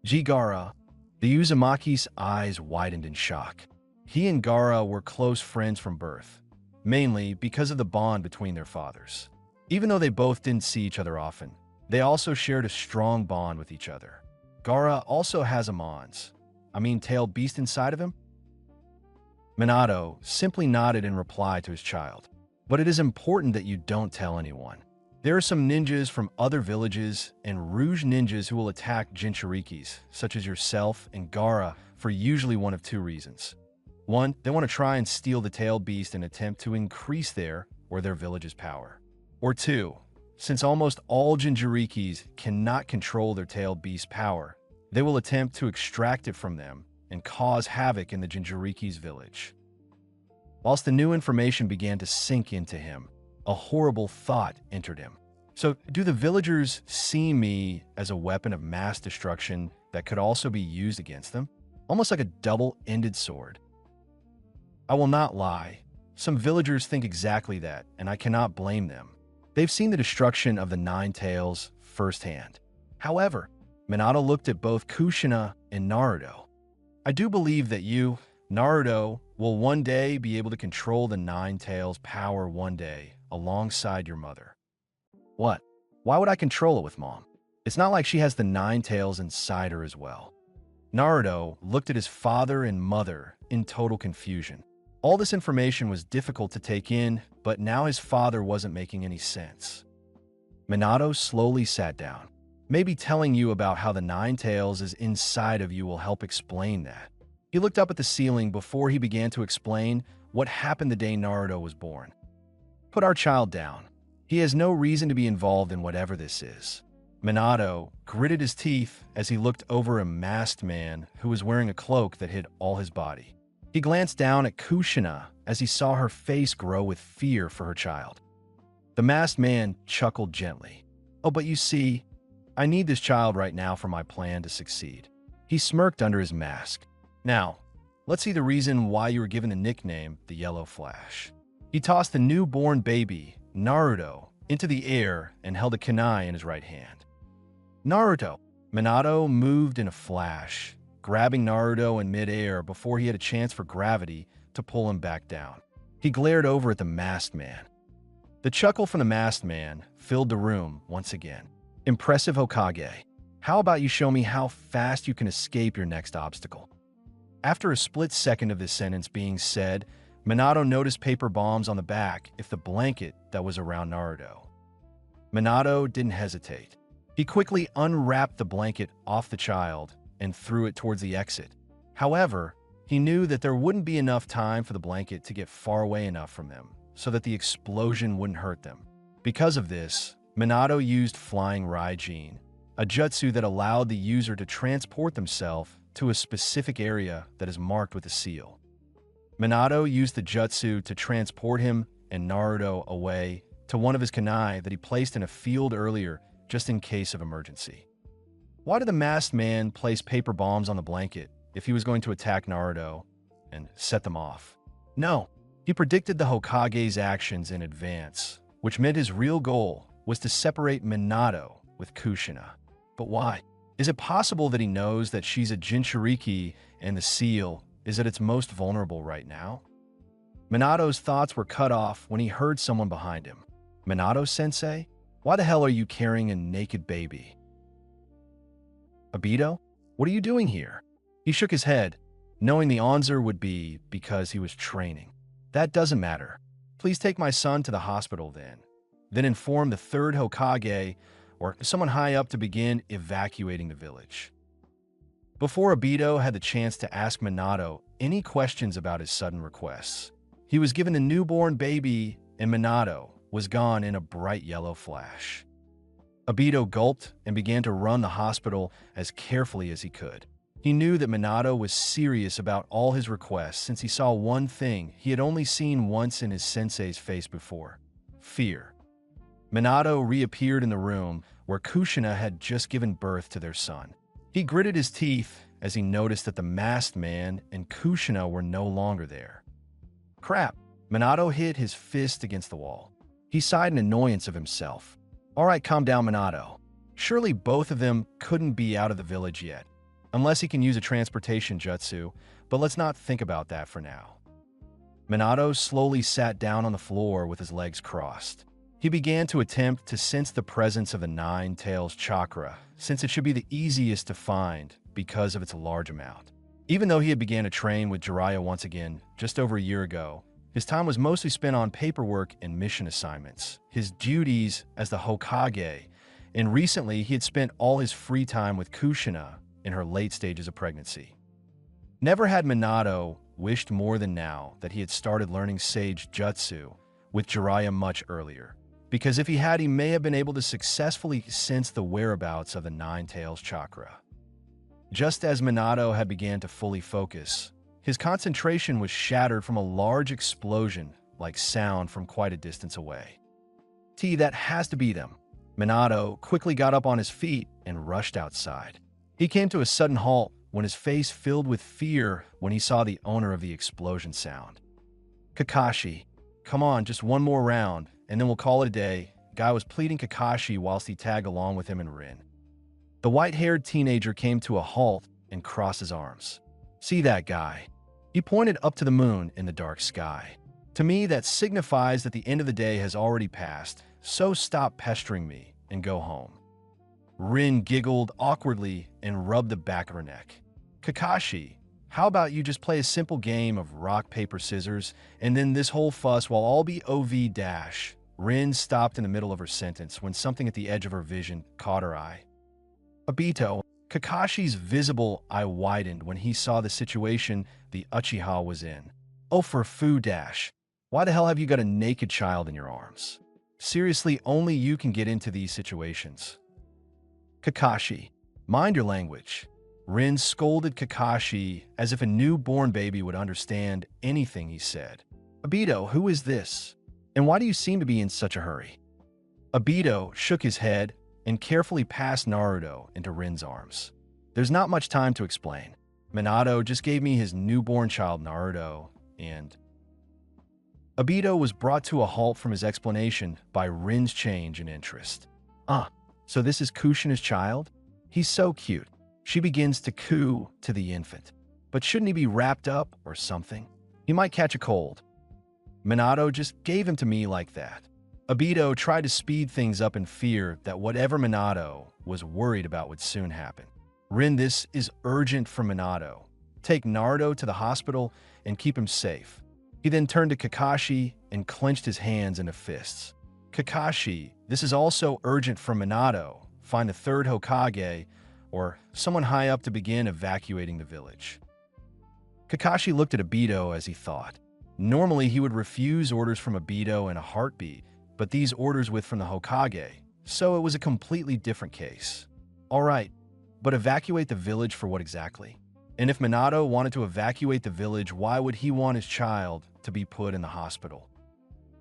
Gaara, the Uzumaki's eyes widened in shock. He and Gaara were close friends from birth, mainly because of the bond between their fathers. Even though they both didn't see each other often, they also shared a strong bond with each other. Gaara also has a tailed beast inside of him? Minato simply nodded in reply to his child. But it is important that you don't tell anyone. There are some ninjas from other villages and Rouge ninjas who will attack Jinchurikis, such as yourself and Gaara, for usually one of 2 reasons. 1, they want to try and steal the tailed beast and attempt to increase their village's power. Or 2, since almost all Jinchurikis cannot control their tailed beast's power, they will attempt to extract it from them and cause havoc in the Jinchuriki's village. Whilst the new information began to sink into him, a horrible thought entered him. So, do the villagers see me as a weapon of mass destruction that could also be used against them? Almost like a double-ended sword. I will not lie. Some villagers think exactly that, and I cannot blame them. They've seen the destruction of the 9 tails firsthand. However, Minato looked at both Kushina and Naruto. I do believe that you, Naruto, will one day be able to control the Nine Tails power one day, alongside your mother. What? Why would I control it with Mom? It's not like she has the Nine Tails inside her as well. Naruto looked at his father and mother in total confusion. All this information was difficult to take in, but now his father wasn't making any sense. Minato slowly sat down. Maybe telling you about how the Nine Tails is inside of you will help explain that. He looked up at the ceiling before he began to explain what happened the day Naruto was born. Put our child down. He has no reason to be involved in whatever this is. Minato gritted his teeth as he looked over a masked man who was wearing a cloak that hid all his body. He glanced down at Kushina as he saw her face grow with fear for her child. The masked man chuckled gently. Oh, but you see, I need this child right now for my plan to succeed. He smirked under his mask. Now, let's see the reason why you were given the nickname the Yellow Flash. He tossed the newborn baby, Naruto, into the air and held a kunai in his right hand. Naruto! Minato moved in a flash, grabbing Naruto in midair before he had a chance for gravity to pull him back down. He glared over at the masked man. The chuckle from the masked man filled the room once again. Impressive, Hokage. How about you show me how fast you can escape your next obstacle? After a split second of this sentence being said, Minato noticed paper bombs on the back of the blanket that was around Naruto. Minato didn't hesitate. He quickly unwrapped the blanket off the child and threw it towards the exit. However, he knew that there wouldn't be enough time for the blanket to get far away enough from them so that the explosion wouldn't hurt them. Because of this, Minato used Flying Raijin, a jutsu that allowed the user to transport themselves to a specific area that is marked with a seal. Minato used the jutsu to transport him and Naruto away to one of his kunai that he placed in a field earlier just in case of emergency. Why did the masked man place paper bombs on the blanket if he was going to attack Naruto and set them off? No, he predicted the Hokage's actions in advance, which meant his real goal was to separate Minato with Kushina. But why? Is it possible that he knows that she's a Jinchuriki and the seal is at its most vulnerable right now? Minato's thoughts were cut off when he heard someone behind him. Minato-sensei? Why the hell are you carrying a naked baby? Obito? What are you doing here? He shook his head, knowing the answer would be because he was training. That doesn't matter. Please take my son to the hospital then inform the third Hokage or someone high up to begin evacuating the village. Before Obito had the chance to ask Minato any questions about his sudden requests, he was given a newborn baby and Minato was gone in a bright yellow flash. Obito gulped and began to run the hospital as carefully as he could. He knew that Minato was serious about all his requests since he saw one thing he had only seen once in his sensei's face before: fear. Minato reappeared in the room where Kushina had just given birth to their son. He gritted his teeth as he noticed that the masked man and Kushina were no longer there. Crap! Minato hit his fist against the wall. He sighed in annoyance of himself. All right, calm down, Minato. Surely both of them couldn't be out of the village yet, unless he can use a transportation jutsu, but let's not think about that for now. Minato slowly sat down on the floor with his legs crossed. He began to attempt to sense the presence of the Nine Tails chakra, since it should be the easiest to find because of its large amount. Even though he had began to train with Jiraiya once again just over a year ago, his time was mostly spent on paperwork and mission assignments, his duties as the Hokage, and recently he had spent all his free time with Kushina in her late stages of pregnancy. Never had Minato wished more than now that he had started learning Sage Jutsu with Jiraiya much earlier, because if he had, he may have been able to successfully sense the whereabouts of the Nine Tails chakra. Just as Minato had began to fully focus, his concentration was shattered from a large explosion-like sound from quite a distance away. That has to be them. Minato quickly got up on his feet and rushed outside. He came to a sudden halt when his face filled with fear when he saw the owner of the explosion sound. Kakashi, come on, just one more round, and then we'll call it a day. Guy was pleading Kakashi whilst he tagged along with him in Rin. The white-haired teenager came to a halt and crossed his arms. "See that guy?" He pointed up to the moon in the dark sky. "To me, that signifies that the end of the day has already passed, so stop pestering me and go home." Rin giggled awkwardly and rubbed the back of her neck. "Kakashi, how about you just play a simple game of rock, paper, scissors, and then this whole fuss will all be OV dash." Rin stopped in the middle of her sentence when something at the edge of her vision caught her eye. Obito. Kakashi's visible eye widened when he saw the situation the Uchiha was in. "Oh, for foo dash. Why the hell have you got a naked child in your arms? Seriously, only you can get into these situations." "Kakashi, mind your language." Rin scolded Kakashi as if a newborn baby would understand anything he said. "Obito, who is this? And why do you seem to be in such a hurry?" Obito shook his head and carefully passed Naruto into Rin's arms. "There's not much time to explain. Minato just gave me his newborn child Naruto, and..." Obito was brought to a halt from his explanation by Rin's change in interest. So this is Kushina's child? He's so cute." She begins to coo to the infant. "But shouldn't he be wrapped up or something? He might catch a cold. Minato just gave him to me like that." Obito tried to speed things up in fear that whatever Minato was worried about would soon happen. "Rin, this is urgent for Minato. Take Naruto to the hospital and keep him safe." He then turned to Kakashi and clenched his hands into fists. "Kakashi, this is also urgent for Minato. Find the third Hokage or someone high up to begin evacuating the village." Kakashi looked at Obito as he thought. Normally, he would refuse orders from Obito in a heartbeat, but these orders were from the Hokage, so it was a completely different case. "All right, but evacuate the village for what exactly? And if Minato wanted to evacuate the village, why would he want his child to be put in the hospital?"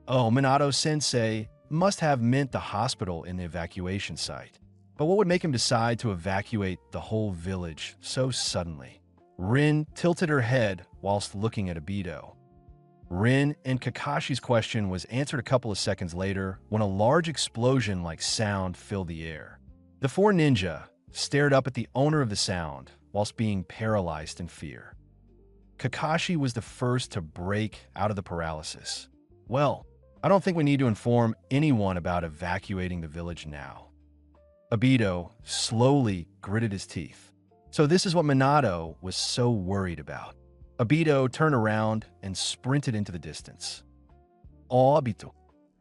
"Oh, Minato-sensei must have meant the hospital in the evacuation site. But what would make him decide to evacuate the whole village so suddenly?" Rin tilted her head whilst looking at Obito. Rin and Kakashi's question was answered a couple of seconds later when a large explosion-like sound filled the air. The four ninja stared up at the owner of the sound whilst being paralyzed in fear. Kakashi was the first to break out of the paralysis. "Well, I don't think we need to inform anyone about evacuating the village now." Obito slowly gritted his teeth. So this is what Minato was so worried about. Obito turned around and sprinted into the distance. "Oh, Obito."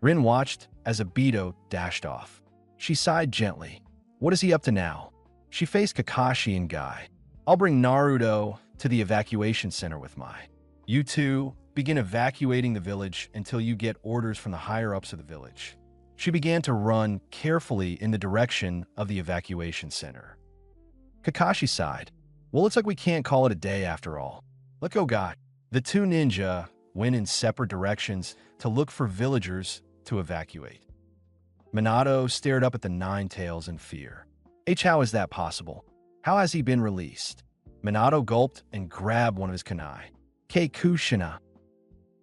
Rin watched as Obito dashed off. She sighed gently. What is he up to now? She faced Kakashi and Guy. "I'll bring Naruto to the evacuation center with Mai. You two begin evacuating the village until you get orders from the higher-ups of the village." She began to run carefully in the direction of the evacuation center. Kakashi sighed. "Well, looks like we can't call it a day after all. Let go, Guy." The two ninja went in separate directions to look for villagers to evacuate. Minato stared up at the Nine Tails in fear. How is that possible? How has he been released?" Minato gulped and grabbed one of his kunai. Kushina.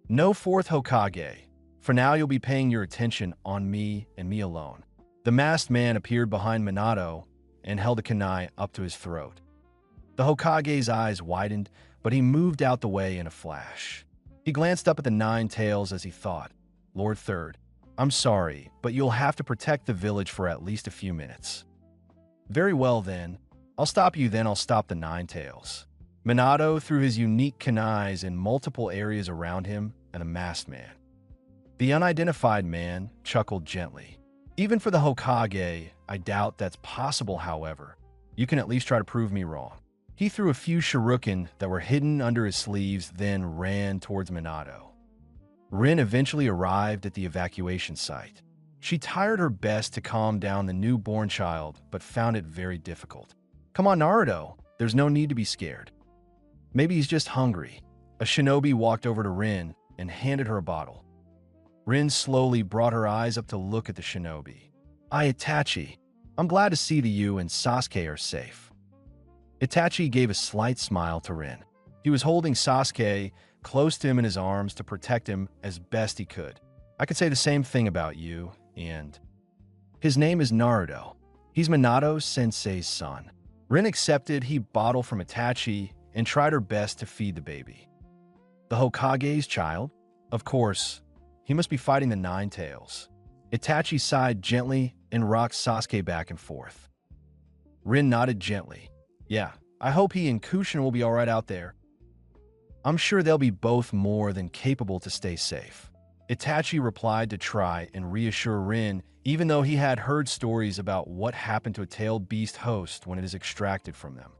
"No fourth Hokage. For now, you'll be paying your attention on me and me alone." The masked man appeared behind Minato and held a kunai up to his throat. The Hokage's eyes widened, but he moved out the way in a flash. He glanced up at the Nine Tails as he thought, "Lord Third, I'm sorry, but you'll have to protect the village for at least a few minutes." "Very well then. I'll stop you, then I'll stop the Nine Tails." Minato threw his unique kunais in multiple areas around him and the masked man. The unidentified man chuckled gently. "Even for the Hokage, I doubt that's possible, however. You can at least try to prove me wrong." He threw a few shuriken that were hidden under his sleeves, then ran towards Minato. Rin eventually arrived at the evacuation site. She tried her best to calm down the newborn child, but found it very difficult. "Come on, Naruto. There's no need to be scared. Maybe he's just hungry." A shinobi walked over to Rin and handed her a bottle. Rin slowly brought her eyes up to look at the shinobi. "Itachi, I'm glad to see that you and Sasuke are safe." Itachi gave a slight smile to Rin. He was holding Sasuke close to him in his arms to protect him as best he could. "I could say the same thing about you, and..." "His name is Naruto. He's Minato Sensei's son. Rin accepted he bottled from Itachi and tried her best to feed the baby. The Hokage's child? Of course, he must be fighting the Nine Tails. Itachi sighed gently and rocked Sasuke back and forth. Rin nodded gently. Yeah, I hope he and Kushina will be alright out there. I'm sure they'll be both more than capable to stay safe. Itachi replied to try and reassure Rin, even though he had heard stories about what happened to a tailed beast host when it is extracted from them.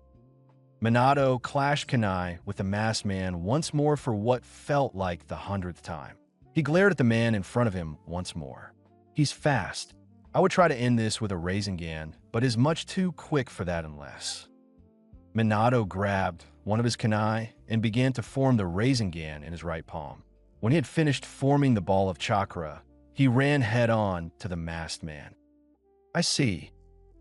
Minato clashed kunai with the masked man once more for what felt like the 100th time. He glared at the man in front of him once more. He's fast. I would try to end this with a Rasengan, but is much too quick for that unless. Minato grabbed one of his kunai and began to form the Rasengan in his right palm. When he had finished forming the ball of chakra, he ran head-on to the masked man. I see.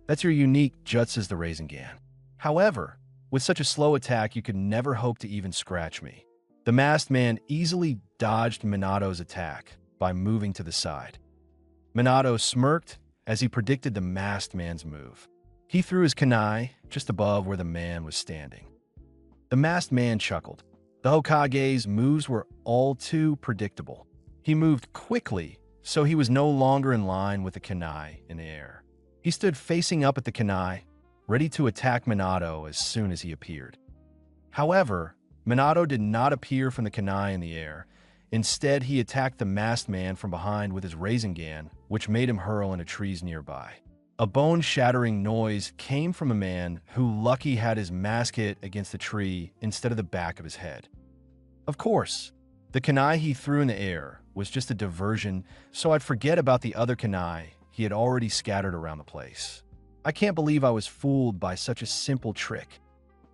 That's your unique jutsu's the Rasengan. However, with such a slow attack, you could never hope to even scratch me. The masked man easily dodged Minato's attack by moving to the side. Minato smirked as he predicted the masked man's move. He threw his kunai just above where the man was standing. The masked man chuckled. The Hokage's moves were all too predictable. He moved quickly, so he was no longer in line with the kunai in the air. He stood facing up at the kunai, ready to attack Minato as soon as he appeared. However, Minato did not appear from the kunai in the air. Instead, he attacked the masked man from behind with his Rasengan, which made him hurl into trees nearby. A bone-shattering noise came from a man who lucky had his mask hit against the tree instead of the back of his head. Of course, the kunai he threw in the air was just a diversion, so I'd forget about the other kunai he had already scattered around the place. I can't believe I was fooled by such a simple trick.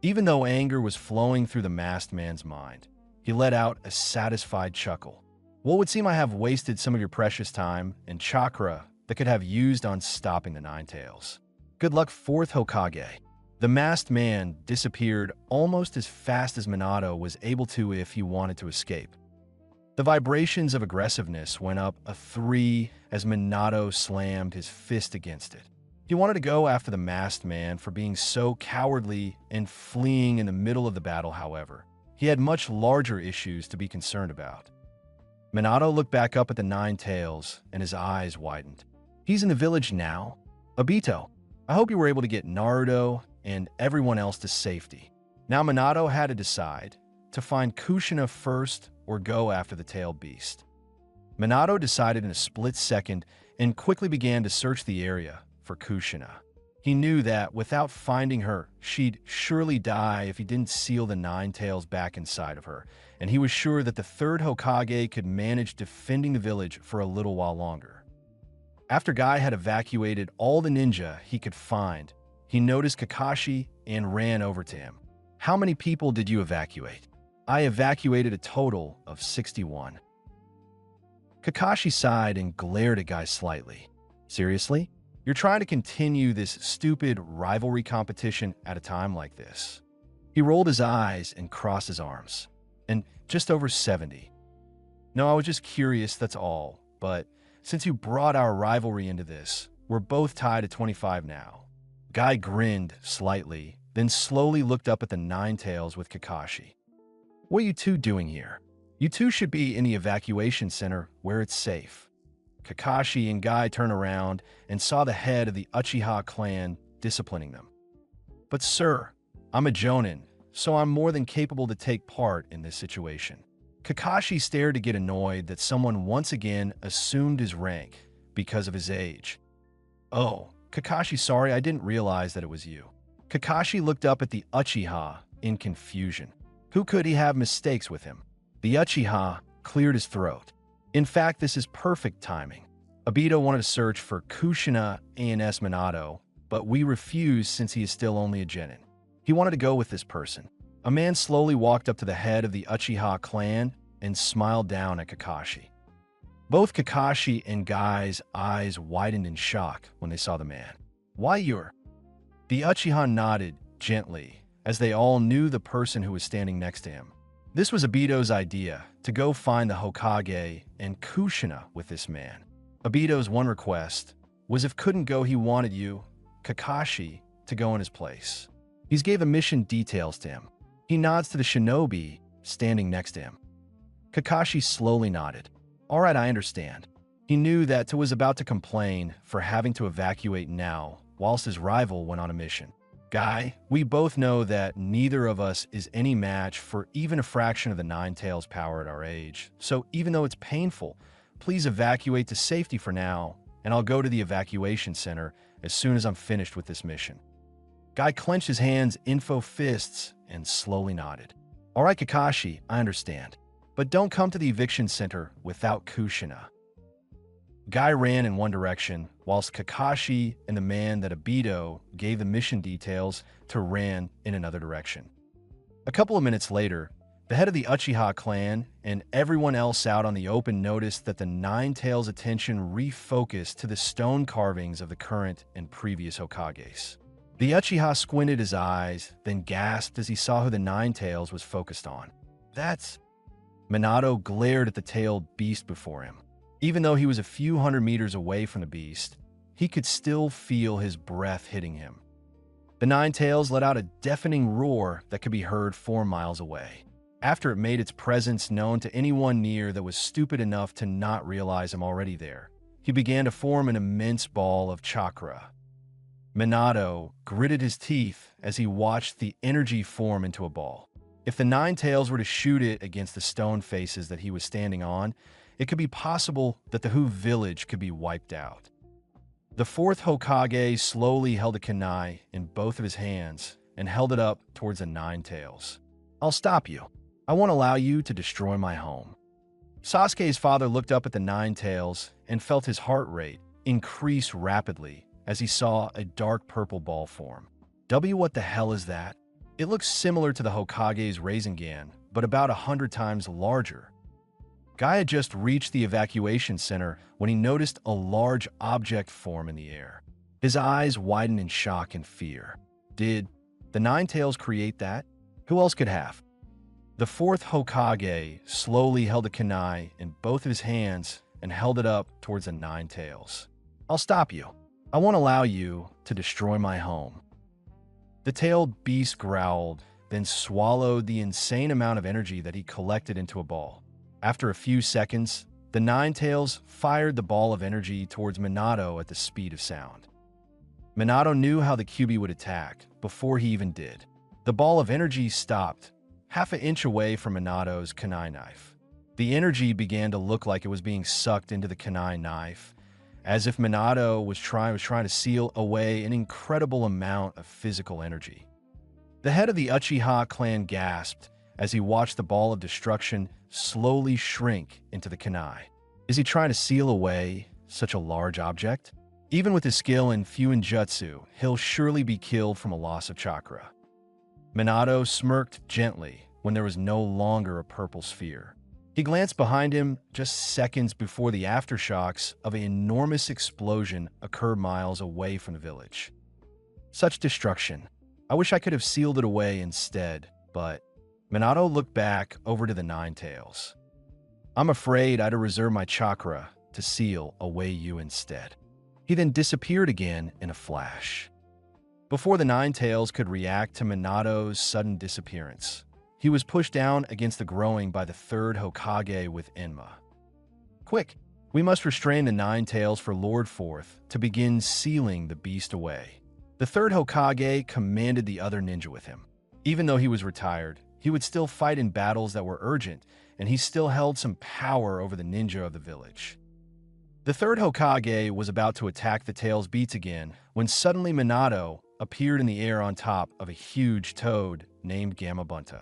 Even though anger was flowing through the masked man's mind, he let out a satisfied chuckle. What would seem I have wasted some of your precious time and chakra that could have used on stopping the Nine Tails. Good luck, fourth Hokage. The masked man disappeared almost as fast as Minato was able to if he wanted to escape. The vibrations of aggressiveness went up a 3 as Minato slammed his fist against it. He wanted to go after the masked man for being so cowardly and fleeing in the middle of the battle, however. He had much larger issues to be concerned about. Minato looked back up at the Nine Tails and his eyes widened. He's in the village now. Obito, I hope you were able to get Naruto and everyone else to safety. Now Minato had to decide to find Kushina first or go after the tailed beast. Minato decided in a split second and quickly began to search the area for Kushina. He knew that without finding her, she'd surely die if he didn't seal the Nine Tails back inside of her, and he was sure that the third Hokage could manage defending the village for a little while longer. After Guy had evacuated all the ninja he could find, he noticed Kakashi and ran over to him. How many people did you evacuate? I evacuated a total of 61. Kakashi sighed and glared at Guy slightly. Seriously? You're trying to continue this stupid rivalry competition at a time like this? He rolled his eyes and crossed his arms. And just over 70. No, I was just curious, that's all. But since you brought our rivalry into this, we're both tied at 25 now. Guy grinned slightly, then slowly looked up at the Nine Tails with Kakashi. What are you two doing here? You two should be in the evacuation center where it's safe. Kakashi and Guy turned around and saw the head of the Uchiha clan disciplining them. But sir, I'm a Jonin, so I'm more than capable to take part in this situation. Kakashi stared to get annoyed that someone once again assumed his rank because of his age. Oh, Kakashi, sorry, I didn't realize that it was you. Kakashi looked up at the Uchiha in confusion. Who could he have mistakes with him? The Uchiha cleared his throat. In fact, this is perfect timing. Obito wanted to search for Kushina A&S Minato, but we refused since he is still only a genin. He wanted to go with this person. A man slowly walked up to the head of the Uchiha clan and smiled down at Kakashi. Both Kakashi and Guy's eyes widened in shock when they saw the man. Why you're... The Uchiha nodded gently, as they all knew the person who was standing next to him. This was Obito's idea, to go find the Hokage and Kushina with this man. Obito's one request was if couldn't go he wanted you Kakashi to go in his place. He gave the mission details to him. He nods to the shinobi standing next to him. Kakashi slowly nodded. All right, I understand. He knew that he was about to complain for having to evacuate now, whilst his rival went on a mission. Guy, we both know that neither of us is any match for even a fraction of the Nine Tails power at our age, so even though it's painful, please evacuate to safety for now, and I'll go to the evacuation center as soon as I'm finished with this mission. Guy clenched his hands, info fists, and slowly nodded. All right, Kakashi, I understand. But don't come to the eviction center without Kushina. Guy ran in one direction, whilst Kakashi and the man that Obito gave the mission details to ran in another direction. A couple of minutes later, the head of the Uchiha clan and everyone else out on the open noticed that the Nine Tails' attention refocused to the stone carvings of the current and previous Hokages. The Uchiha squinted his eyes, then gasped as he saw who the Nine Tails was focused on. That's... Minato glared at the tailed beast before him. Even though he was a few hundred meters away from the beast, he could still feel his breath hitting him. The Nine Tails let out a deafening roar that could be heard 4 miles away. After it made its presence known to anyone near that was stupid enough to not realize him already there, he began to form an immense ball of chakra. Minato gritted his teeth as he watched the energy form into a ball. If the Nine Tails were to shoot it against the stone faces that he was standing on, it could be possible that the Hu village could be wiped out. The fourth Hokage slowly held a kunai in both of his hands and held it up towards the Nine Tails. I'll stop you. I won't allow you to destroy my home. Sasuke's father looked up at the Nine Tails and felt his heart rate increase rapidly as he saw a dark purple ball form. What the hell is that? It looks similar to the Hokage's Rasengan, but about 100 times larger. Guy had just reached the evacuation center when he noticed a large object form in the air. His eyes widened in shock and fear. Did the Nine Tails create that? Who else could have? The fourth Hokage slowly held a kunai in both of his hands and held it up towards the Nine Tails. I'll stop you. I won't allow you to destroy my home. The tailed beast growled, then swallowed the insane amount of energy that he collected into a ball. After a few seconds, the Nine Tails fired the ball of energy towards Minato at the speed of sound. Minato knew how the Kyuubi would attack before he even did. The ball of energy stopped, half an inch away from Minato's kunai knife. The energy began to look like it was being sucked into the kunai knife, as if Minato was trying to seal away an incredible amount of physical energy. The head of the Uchiha clan gasped as he watched the ball of destruction slowly shrink into the kunai. Is he trying to seal away such a large object? Even with his skill in Fuinjutsu, he'll surely be killed from a loss of chakra. Minato smirked gently when there was no longer a purple sphere. He glanced behind him just seconds before the aftershocks of an enormous explosion occurred miles away from the village. Such destruction. I wish I could have sealed it away instead, but Minato looked back over to the Nine Tails. I'm afraid I'd have reserved my chakra to seal away you instead. He then disappeared again in a flash. Before the Nine Tails could react to Minato's sudden disappearance, he was pushed down against the growing by the third Hokage with Enma. Quick, we must restrain the Nine Tails for Lord Fourth to begin sealing the beast away. The third Hokage commanded the other ninja with him. Even though he was retired, he would still fight in battles that were urgent, and he still held some power over the ninja of the village. The third Hokage was about to attack the Tails beats again when suddenly Minato appeared in the air on top of a huge toad named Gamabunta.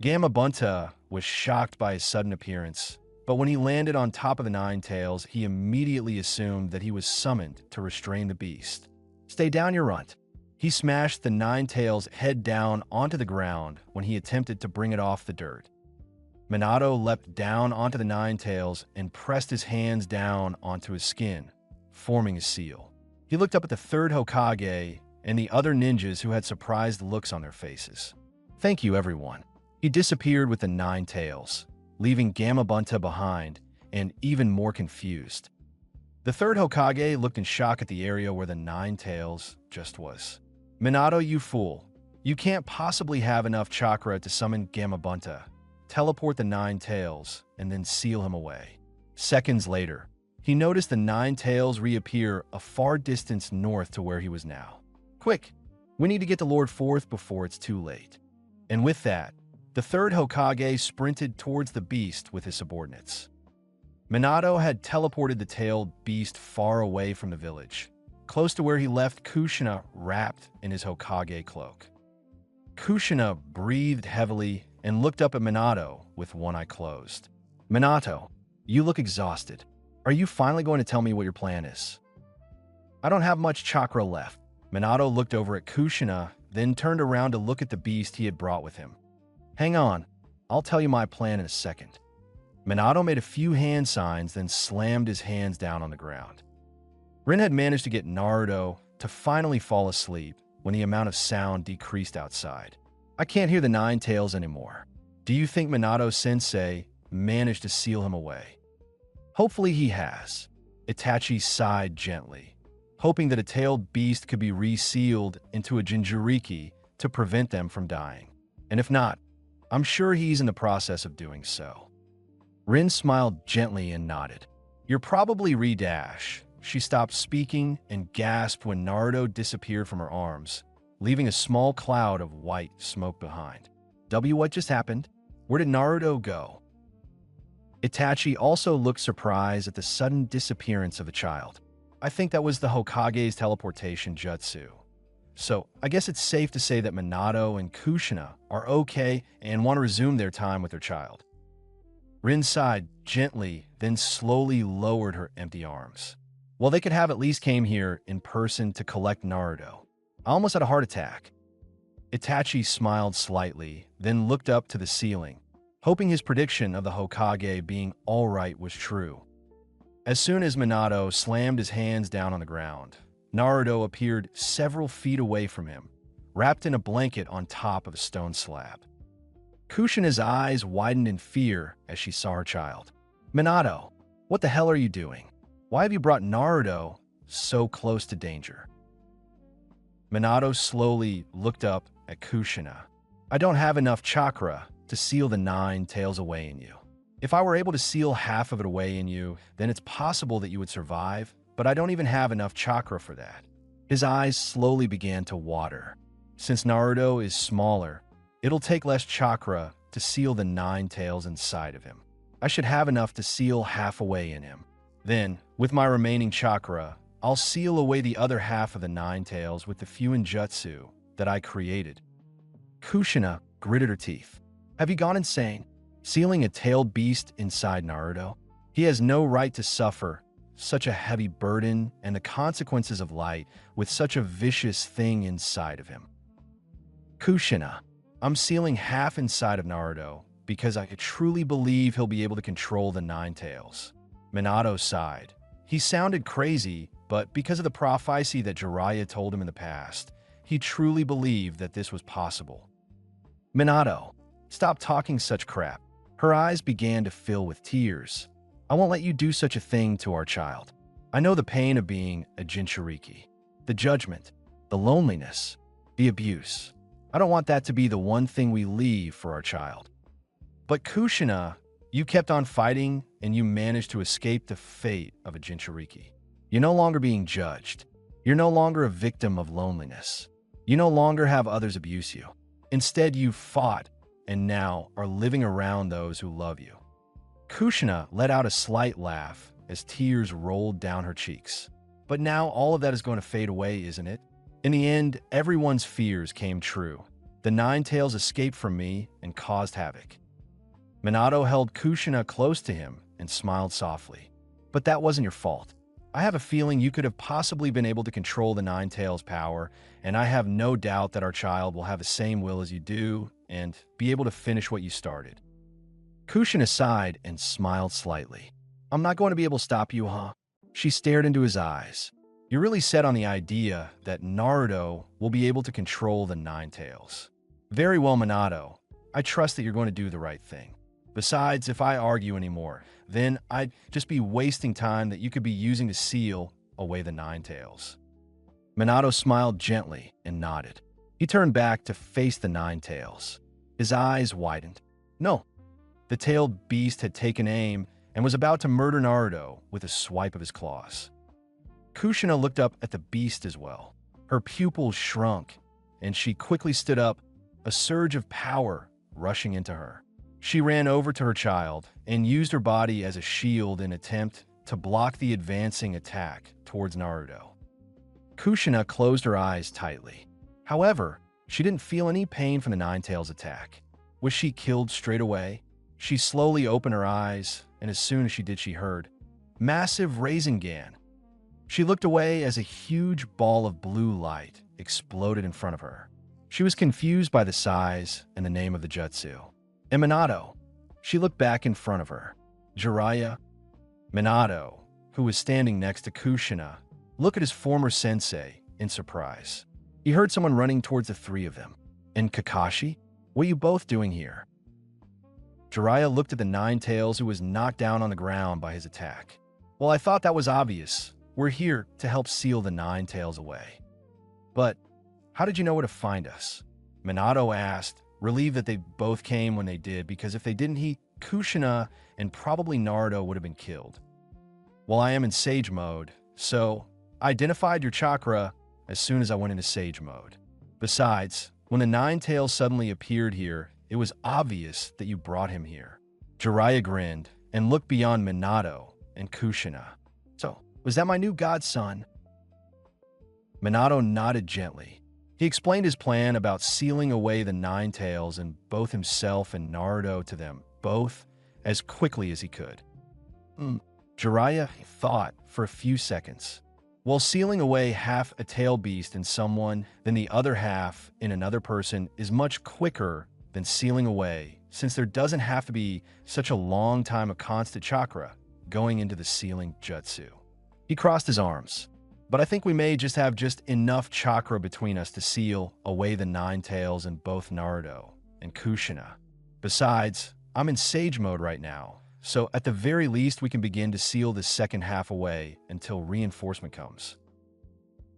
Gamabunta was shocked by his sudden appearance, but when he landed on top of the Nine Tails, he immediately assumed that he was summoned to restrain the beast. Stay down, you runt. He smashed the Nine Tails head down onto the ground when he attempted to bring it off the dirt. Minato leapt down onto the Nine Tails and pressed his hands down onto his skin, forming a seal. He looked up at the third Hokage and the other ninjas who had surprised looks on their faces. Thank you, everyone. He disappeared with the Nine Tails, leaving Gamabunta behind and even more confused. The third Hokage looked in shock at the area where the Nine Tails just was. Minato, you fool. You can't possibly have enough chakra to summon Gamabunta, teleport the Nine Tails, and then seal him away. Seconds later, he noticed the Nine Tails reappear a far distance north to where he was now. Quick, we need to get to Lord Fourth before it's too late. And with that, the third Hokage sprinted towards the beast with his subordinates. Minato had teleported the tailed beast far away from the village, close to where he left Kushina wrapped in his Hokage cloak. Kushina breathed heavily and looked up at Minato with one eye closed. Minato, you look exhausted. Are you finally going to tell me what your plan is? I don't have much chakra left. Minato looked over at Kushina, then turned around to look at the beast he had brought with him. Hang on, I'll tell you my plan in a second. Minato made a few hand signs, then slammed his hands down on the ground. Rin had managed to get Naruto to finally fall asleep when the amount of sound decreased outside. I can't hear the Nine Tails anymore. Do you think Minato-sensei managed to seal him away? Hopefully he has. Itachi sighed gently, hoping that a tailed beast could be resealed into a Jinchuriki to prevent them from dying. And if not, I'm sure he's in the process of doing so. Rin smiled gently and nodded. You're probably Re-Dash. She stopped speaking and gasped when Naruto disappeared from her arms, leaving a small cloud of white smoke behind. What just happened? Where did Naruto go? Itachi also looked surprised at the sudden disappearance of a child. I think that was the Hokage's teleportation jutsu. So, I guess it's safe to say that Minato and Kushina are okay and want to resume their time with their child. Rin sighed gently, then slowly lowered her empty arms. Well, they could have at least came here in person to collect Naruto. I almost had a heart attack. Itachi smiled slightly, then looked up to the ceiling, hoping his prediction of the Hokage being all right was true. As soon as Minato slammed his hands down on the ground, Naruto appeared several feet away from him, wrapped in a blanket on top of a stone slab. Kushina's eyes widened in fear as she saw her child. Minato, what the hell are you doing? Why have you brought Naruto so close to danger? Minato slowly looked up at Kushina. I don't have enough chakra to seal the Nine Tails away in you. If I were able to seal half of it away in you, then it's possible that you would survive, but I don't even have enough chakra for that. His eyes slowly began to water. Since Naruto is smaller, it'll take less chakra to seal the Nine Tails inside of him. I should have enough to seal half away in him. Then, with my remaining chakra, I'll seal away the other half of the Nine Tails with the Fuinjutsu that I created. Kushina gritted her teeth. Have you gone insane? Sealing a tailed beast inside Naruto? He has no right to suffer such a heavy burden and the consequences of light with such a vicious thing inside of him. Kushina, I'm sealing half inside of Naruto because I truly believe he'll be able to control the Nine Tails. Minato sighed. He sounded crazy, but because of the prophecy that Jiraiya told him in the past, he truly believed that this was possible. Minato, stop talking such crap. Her eyes began to fill with tears. I won't let you do such a thing to our child. I know the pain of being a Jinchuriki, the judgment, the loneliness, the abuse. I don't want that to be the one thing we leave for our child. But Kushina, you kept on fighting and you managed to escape the fate of a Jinchuriki. You're no longer being judged. You're no longer a victim of loneliness. You no longer have others abuse you. Instead, you fought and now are living around those who love you. Kushina let out a slight laugh as tears rolled down her cheeks. But now all of that is going to fade away, isn't it? In the end, everyone's fears came true. The Nine Tails escaped from me and caused havoc. Minato held Kushina close to him and smiled softly. But that wasn't your fault. I have a feeling you could have possibly been able to control the Nine Tails' power, and I have no doubt that our child will have the same will as you do and be able to finish what you started. Kushina sighed and smiled slightly. I'm not going to be able to stop you, huh? She stared into his eyes. You're really set on the idea that Naruto will be able to control the Nine Tails. Very well, Minato. I trust that you're going to do the right thing. Besides, if I argue anymore, then I'd just be wasting time that you could be using to seal away the nine tails." Minato smiled gently and nodded. He turned back to face the nine tails. His eyes widened. No, the tailed beast had taken aim and was about to murder Naruto with a swipe of his claws. Kushina looked up at the beast as well. Her pupils shrunk, and she quickly stood up, a surge of power rushing into her. She ran over to her child and used her body as a shield in an attempt to block the advancing attack towards Naruto. Kushina closed her eyes tightly. However, she didn't feel any pain from the Nine Tails attack. Was she killed straight away? She slowly opened her eyes, and as soon as she did, she heard, "Massive Rasengan." She looked away as a huge ball of blue light exploded in front of her. She was confused by the size and the name of the jutsu. And Minato. She looked back in front of her. Jiraiya. Minato, who was standing next to Kushina, looked at his former sensei in surprise. He heard someone running towards the three of them. "And Kakashi? What are you both doing here?" Jiraiya looked at the Nine Tails, who was knocked down on the ground by his attack. "Well, I thought that was obvious. We're here to help seal the Nine Tails away." "But how did you know where to find us?" Minato asked, relieved that they both came when they did, because if they didn't, Kushina and probably Naruto would have been killed. "Well, I am in Sage mode, so I identified your chakra as soon as I went into Sage mode. Besides, when the Nine Tails suddenly appeared here, it was obvious that you brought him here." Jiraiya grinned and looked beyond Minato and Kushina. "So, was that my new godson?" Minato nodded gently. He explained his plan about sealing away the Nine Tails and both himself and Naruto to them, both as quickly as he could. Jiraiya thought for a few seconds. While sealing away half a tail beast in someone, then the other half in another person is much quicker than sealing away, since there doesn't have to be such a long time of constant chakra going into the sealing jutsu. He crossed his arms. "But I think we may just have enough chakra between us to seal away the Nine Tails in both Naruto and Kushina. Besides, I'm in Sage mode right now, so at the very least we can begin to seal the second half away until reinforcement comes."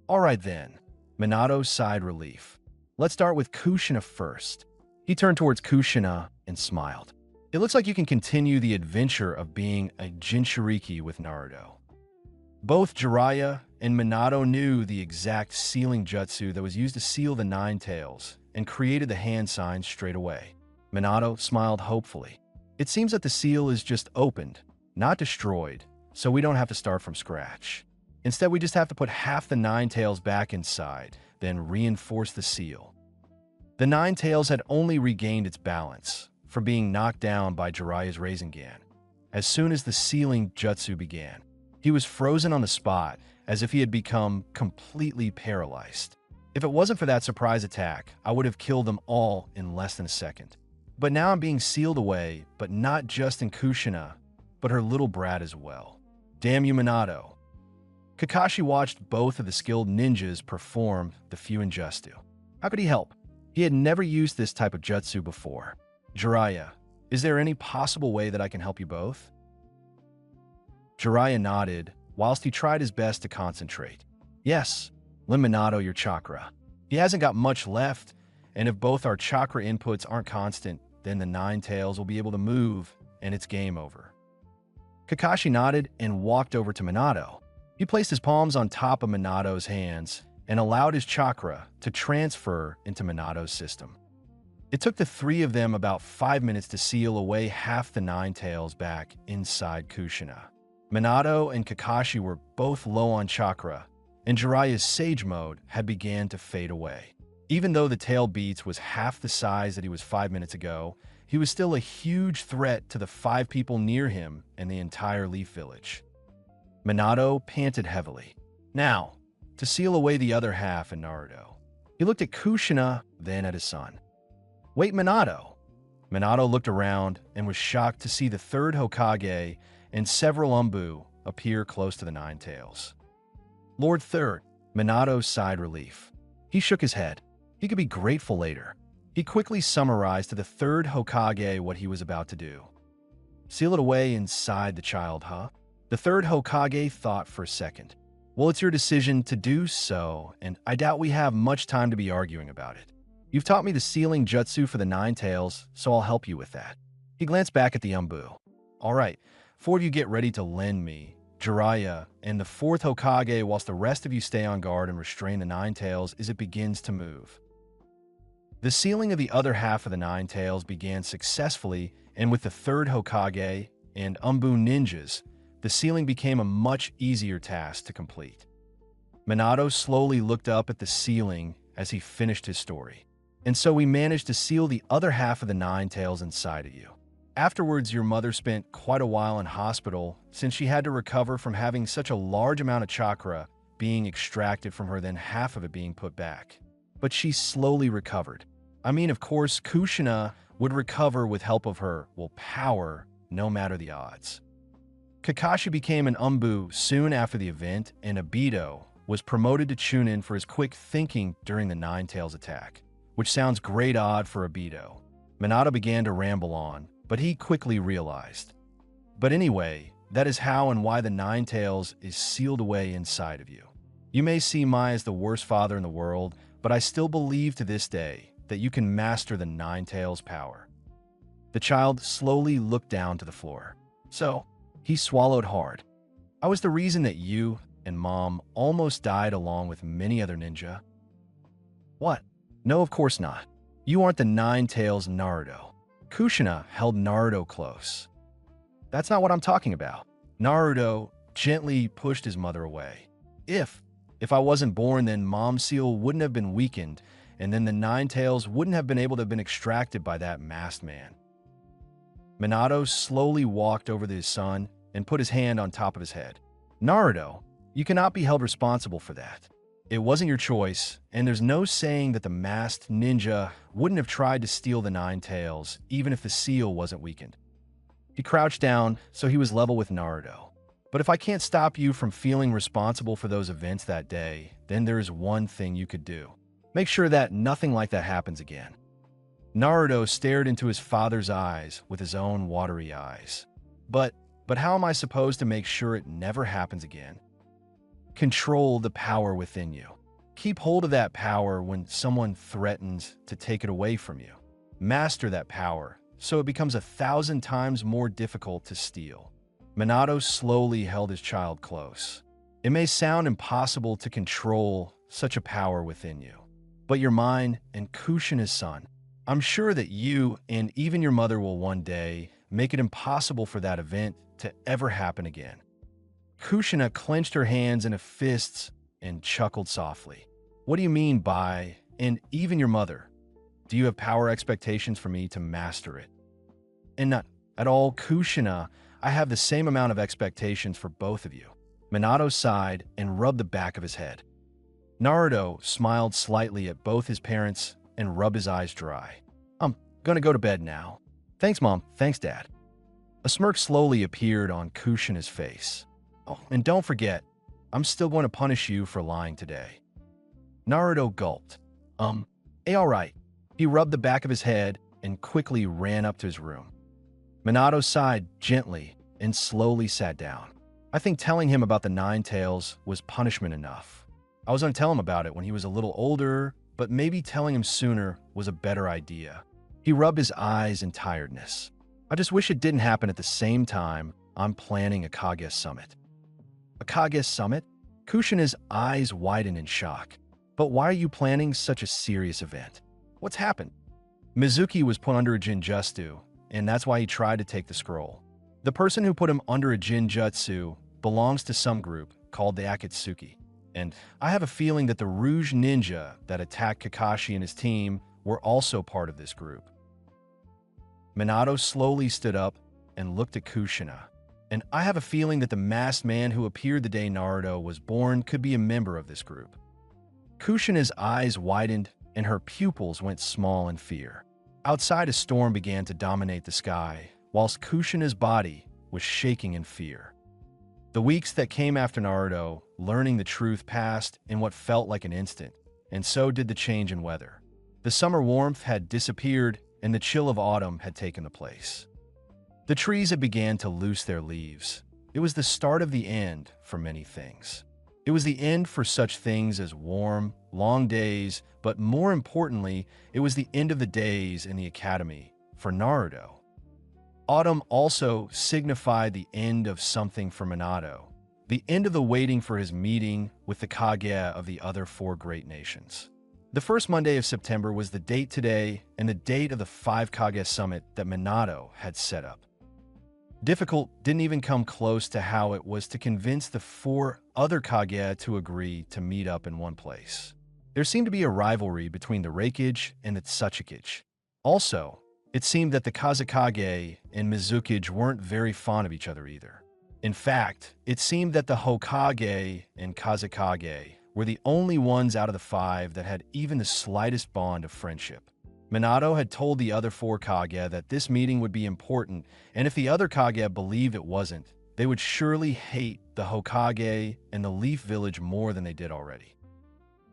"All right then." Minato sighed relief. "Let's start with Kushina first." He turned towards Kushina and smiled. "It looks like you can continue the adventure of being a Jinchuriki with Naruto." Both Jiraiya and Minato knew the exact sealing jutsu that was used to seal the Nine Tails and created the hand sign straight away. Minato smiled hopefully. "It seems that the seal is just opened, not destroyed, so we don't have to start from scratch. Instead, we just have to put half the Nine Tails back inside, then reinforce the seal." The Nine Tails had only regained its balance from being knocked down by Jiraiya's Rasengan. As soon as the sealing jutsu began, he was frozen on the spot as if he had become completely paralyzed. If it wasn't for that surprise attack, I would have killed them all in less than a second. But now I'm being sealed away, but not just in Kushina, but her little brat as well. Damn you, Minato. Kakashi watched both of the skilled ninjas perform the Fuinjutsu. How could he help? He had never used this type of jutsu before. "Jiraiya, is there any possible way that I can help you both?" Jiraiya nodded, whilst he tried his best to concentrate. "Yes, lend Minato your chakra. He hasn't got much left, and if both our chakra inputs aren't constant, then the Nine Tails will be able to move, and it's game over." Kakashi nodded and walked over to Minato. He placed his palms on top of Minato's hands and allowed his chakra to transfer into Minato's system. It took the three of them about 5 minutes to seal away half the Nine Tails back inside Kushina. Minato and Kakashi were both low on chakra, and Jiraiya's Sage mode had began to fade away. Even though the tail beast was half the size that he was 5 minutes ago, he was still a huge threat to the 5 people near him and the entire Leaf Village. Minato panted heavily. Now, to seal away the other half in Naruto. He looked at Kushina, then at his son. "Wait, Minato." Minato looked around and was shocked to see the third Hokage and several Umbu appear close to the Nine Tails. "Lord Third." Minato sighed relief. He shook his head. He could be grateful later. He quickly summarized to the third Hokage what he was about to do. Seal it away inside the child, huh? The third Hokage thought for a second. Well, it's your decision to do so, and I doubt we have much time to be arguing about it. You've taught me the sealing jutsu for the Nine Tails, so I'll help you with that. He glanced back at the Umbu. All right, four of you get ready to lend me, Jiraiya, and the fourth Hokage whilst the rest of you stay on guard and restrain the Nine Tails as it begins to move. The sealing of the other half of the Nine Tails began successfully, and with the third Hokage and Umbu ninjas, the sealing became a much easier task to complete. Minato slowly looked up at the ceiling as he finished his story. And so we managed to seal the other half of the Nine Tails inside of you. Afterwards, your mother spent quite a while in hospital since she had to recover from having such a large amount of chakra being extracted from her, then half of it being put back. But she slowly recovered. I mean, of course, Kushina would recover with help of her power, no matter the odds. Kakashi became an Umbu soon after the event, and Obito was promoted to Chunin for his quick thinking during the Nine Tails attack, which sounds great odd for Obito. Minato began to ramble on, but he quickly realized. But anyway, that is how and why the Nine Tails is sealed away inside of you. You may see Mai as the worst father in the world, but I still believe to this day that you can master the Nine Tails' power. The child slowly looked down to the floor. So, he swallowed hard. I was the reason that you and Mom almost died along with many other ninja. What? No, of course not. You aren't the Nine Tails Naruto. Kushina held Naruto close. That's not what I'm talking about. Naruto gently pushed his mother away. If I wasn't born, then Mom's seal wouldn't have been weakened, and then the Nine Tails wouldn't have been able to have been extracted by that masked man. Minato slowly walked over to his son and put his hand on top of his head. Naruto, you cannot be held responsible for that. It wasn't your choice, and there's no saying that the masked ninja wouldn't have tried to steal the Nine Tails, even if the seal wasn't weakened. He crouched down, so he was level with Naruto. But if I can't stop you from feeling responsible for those events that day, then there is one thing you could do. Make sure that nothing like that happens again. Naruto stared into his father's eyes with his own watery eyes. But how am I supposed to make sure it never happens again? Control the power within you. Keep hold of that power when someone threatens to take it away from you. Master that power so it becomes 1,000 times more difficult to steal. Minato slowly held his child close. It may sound impossible to control such a power within you, but your mind and Kushina's son, I'm sure that you and even your mother will one day make it impossible for that event to ever happen again. Kushina clenched her hands into fists and chuckled softly. What do you mean by, and even your mother? Do you have power expectations for me to master it? And not at all, Kushina. I have the same amount of expectations for both of you. Minato sighed and rubbed the back of his head. Naruto smiled slightly at both his parents and rubbed his eyes dry. I'm gonna go to bed now. Thanks, Mom. Thanks, Dad. A smirk slowly appeared on Kushina's face. Oh, and don't forget, I'm still going to punish you for lying today. Naruto gulped. All right. He rubbed the back of his head and quickly ran up to his room. Minato sighed gently and slowly sat down. I think telling him about the Nine Tails was punishment enough. I was going to tell him about it when he was a little older, but maybe telling him sooner was a better idea. He rubbed his eyes in tiredness. I just wish it didn't happen at the same time I'm planning a Kage summit. A Kage summit? Kushina's eyes widened in shock. But why are you planning such a serious event? What's happened? Mizuki was put under a Jinjutsu, and that's why he tried to take the scroll. The person who put him under a Jinjutsu belongs to some group called the Akatsuki, and I have a feeling that the Rouge Ninja that attacked Kakashi and his team were also part of this group. Minato slowly stood up and looked at Kushina, and I have a feeling that the masked man who appeared the day Naruto was born could be a member of this group. Kushina's eyes widened and her pupils went small in fear. Outside, a storm began to dominate the sky, whilst Kushina's body was shaking in fear. The weeks that came after Naruto learning the truth passed in what felt like an instant, and so did the change in weather. The summer warmth had disappeared, and the chill of autumn had taken the place. The trees had began to loose their leaves. It was the start of the end for many things. It was the end for such things as warm, long days, but more importantly, it was the end of the days in the academy for Naruto. Autumn also signified the end of something for Minato, the end of the waiting for his meeting with the Kage of the other four great nations. The first Monday of September was the date today and the date of the 5 Kage summit that Minato had set up. Difficult didn't even come close to how it was to convince the 4 other Kage to agree to meet up in one place. There seemed to be a rivalry between the Reikage and the Tsuchikage. Also, it seemed that the Kazekage and Mizukage weren't very fond of each other either. In fact, it seemed that the Hokage and Kazekage were the only ones out of the 5 that had even the slightest bond of friendship. Minato had told the other 4 Kage that this meeting would be important, and if the other Kage believed it wasn't, they would surely hate the Hokage and the Leaf Village more than they did already.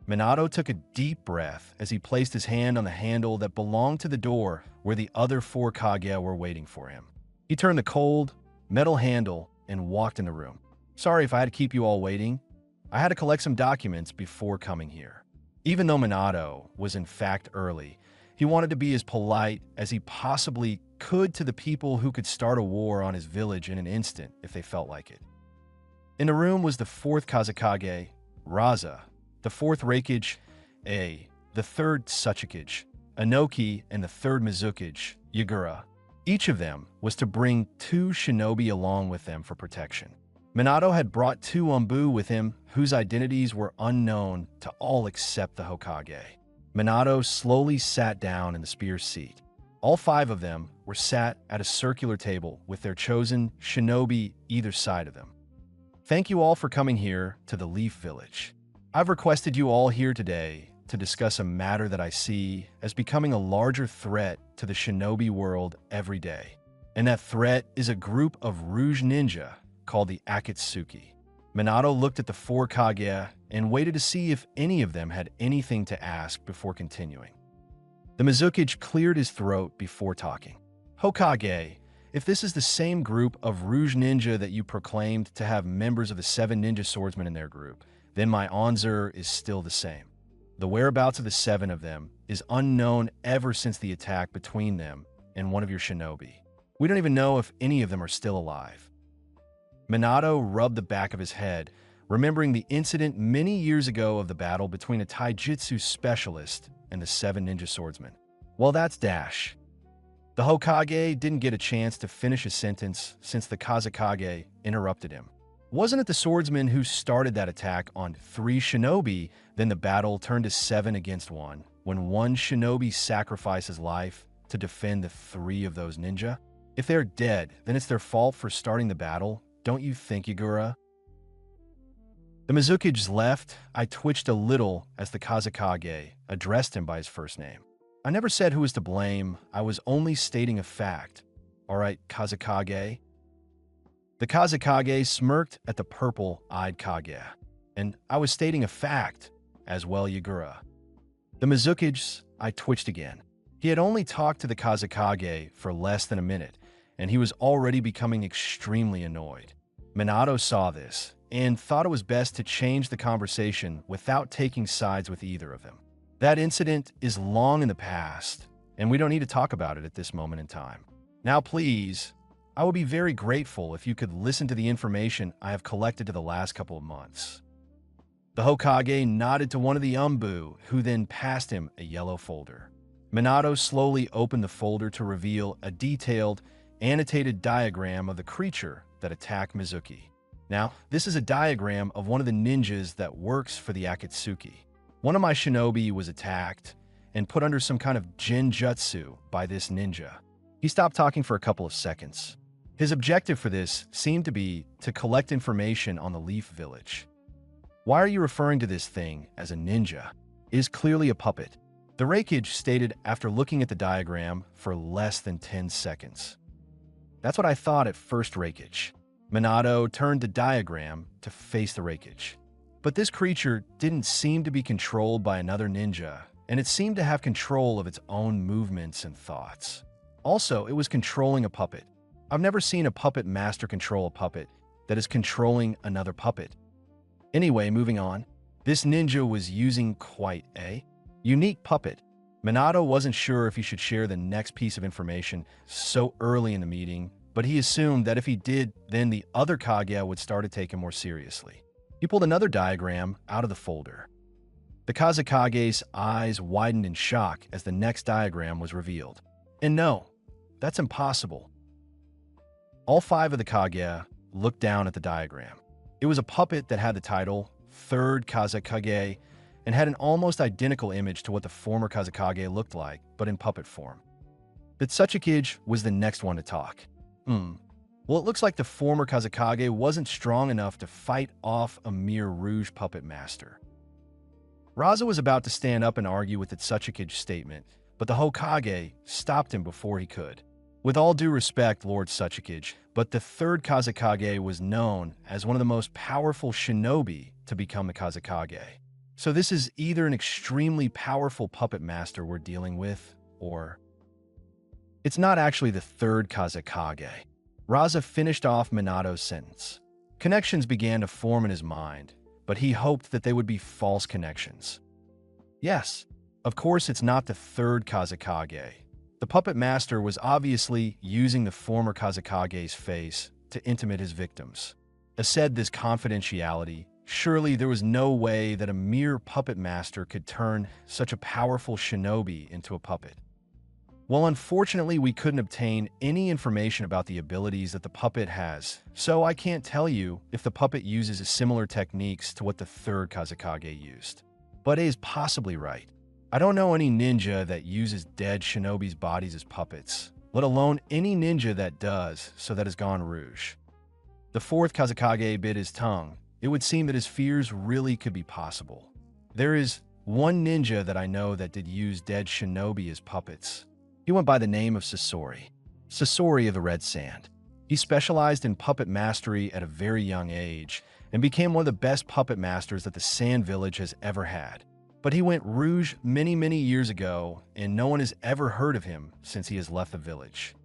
Minato took a deep breath as he placed his hand on the handle that belonged to the door where the other 4 Kage were waiting for him. He turned the cold, metal handle and walked in the room. Sorry if I had to keep you all waiting. I had to collect some documents before coming here. Even though Minato was in fact early, he wanted to be as polite as he possibly could to the people who could start a war on his village in an instant if they felt like it. In the room was the 4th Kazekage, Raza, the 4th Reikage, A, the 3rd Tsuchikage, Inoki, and the 3rd Mizukage, Yagura. Each of them was to bring 2 shinobi along with them for protection. Minato had brought 2 Umbu with him whose identities were unknown to all except the Hokage. Minato slowly sat down in the spear seat. All 5 of them were sat at a circular table with their chosen shinobi either side of them. Thank you all for coming here to the Leaf Village. I've requested you all here today to discuss a matter that I see as becoming a larger threat to the shinobi world every day. And that threat is a group of Rouge Ninja called the Akatsuki. Minato looked at the 4 Kage and waited to see if any of them had anything to ask before continuing. The Mizukage cleared his throat before talking. Hokage, if this is the same group of Rouge Ninja that you proclaimed to have members of the 7 ninja swordsmen in their group, then my answer is still the same. The whereabouts of the 7 of them is unknown ever since the attack between them and one of your shinobi. We don't even know if any of them are still alive. Minato rubbed the back of his head, remembering the incident many years ago of the battle between a taijutsu specialist and the 7 ninja swordsmen. Well, that's dash. The Hokage didn't get a chance to finish his sentence since the Kazekage interrupted him. Wasn't it the swordsman who started that attack on 3 shinobi, then the battle turned to 7 against 1, when one shinobi sacrificed his life to defend the 3 of those ninja? If they're dead, then it's their fault for starting the battle, don't you think, Yagura? The Mizukage left. I twitched a little as the Kazekage addressed him by his first name. I never said who was to blame. I was only stating a fact. All right, Kazekage. The Kazekage smirked at the purple-eyed Kage, and I was stating a fact as well, Yagura. The Mizukage, I twitched again. He had only talked to the Kazekage for less than a minute, and he was already becoming extremely annoyed. Minato saw this and thought it was best to change the conversation without taking sides with either of them. That incident is long in the past, and we don't need to talk about it at this moment in time. Now, please, I would be very grateful if you could listen to the information I have collected to the last couple of months. The Hokage nodded to one of the Umbu, who then passed him a yellow folder. Minato slowly opened the folder to reveal a detailed, annotated diagram of the creature that attacked Mizuki. Now, this is a diagram of one of the ninjas that works for the Akatsuki. One of my shinobi was attacked and put under some kind of genjutsu by this ninja. He stopped talking for a couple of seconds. His objective for this seemed to be to collect information on the Leaf Village. Why are you referring to this thing as a ninja? It is clearly a puppet. The Reikage stated after looking at the diagram for less than 10 seconds. That's what I thought at first, Reikage. Minato turned the diagram to face the Reikage. But this creature didn't seem to be controlled by another ninja, and it seemed to have control of its own movements and thoughts. Also, it was controlling a puppet. I've never seen a puppet master control a puppet that is controlling another puppet. Anyway, moving on. This ninja was using quite a unique puppet. Minato wasn't sure if he should share the next piece of information so early in the meeting, but he assumed that if he did, then the other Kaguya would start to take him more seriously. He pulled another diagram out of the folder. The Kazekage's eyes widened in shock as the next diagram was revealed. And no, that's impossible. All 5 of the Kaguya looked down at the diagram. It was a puppet that had the title, Third Kazekage, and had an almost identical image to what the former Kazekage looked like, but in puppet form. Tsuchikage was the next one to talk. Well, it looks like the former Kazekage wasn't strong enough to fight off a mere Rouge puppet master. Raza was about to stand up and argue with the Tsuchikage's statement, but the Hokage stopped him before he could. With all due respect, Lord Tsuchikage, but the third Kazekage was known as one of the most powerful shinobi to become the Kazekage. So this is either an extremely powerful puppet master we're dealing with, or it's not actually the third Kazekage. Raza finished off Minato's sentence. Connections began to form in his mind, but he hoped that they would be false connections. Yes, of course it's not the third Kazekage. The puppet master was obviously using the former Kazekage's face to intimidate his victims. Said this confidentiality, surely there was no way that a mere puppet master could turn such a powerful shinobi into a puppet. Well, unfortunately, we couldn't obtain any information about the abilities that the puppet has, so I can't tell you if the puppet uses similar techniques to what the third Kazekage used. But it is possibly right. I don't know any ninja that uses dead shinobi's bodies as puppets, let alone any ninja that does, so that has gone rouge. The fourth Kazekage bit his tongue. It would seem that his fears really could be possible. There is one ninja that I know that did use dead shinobi as puppets. He went by the name of Sasori. Sasori of the Red Sand. He specialized in puppet mastery at a very young age and became one of the best puppet masters that the Sand Village has ever had. But he went rouge many, many years ago, and no one has ever heard of him since he has left the village.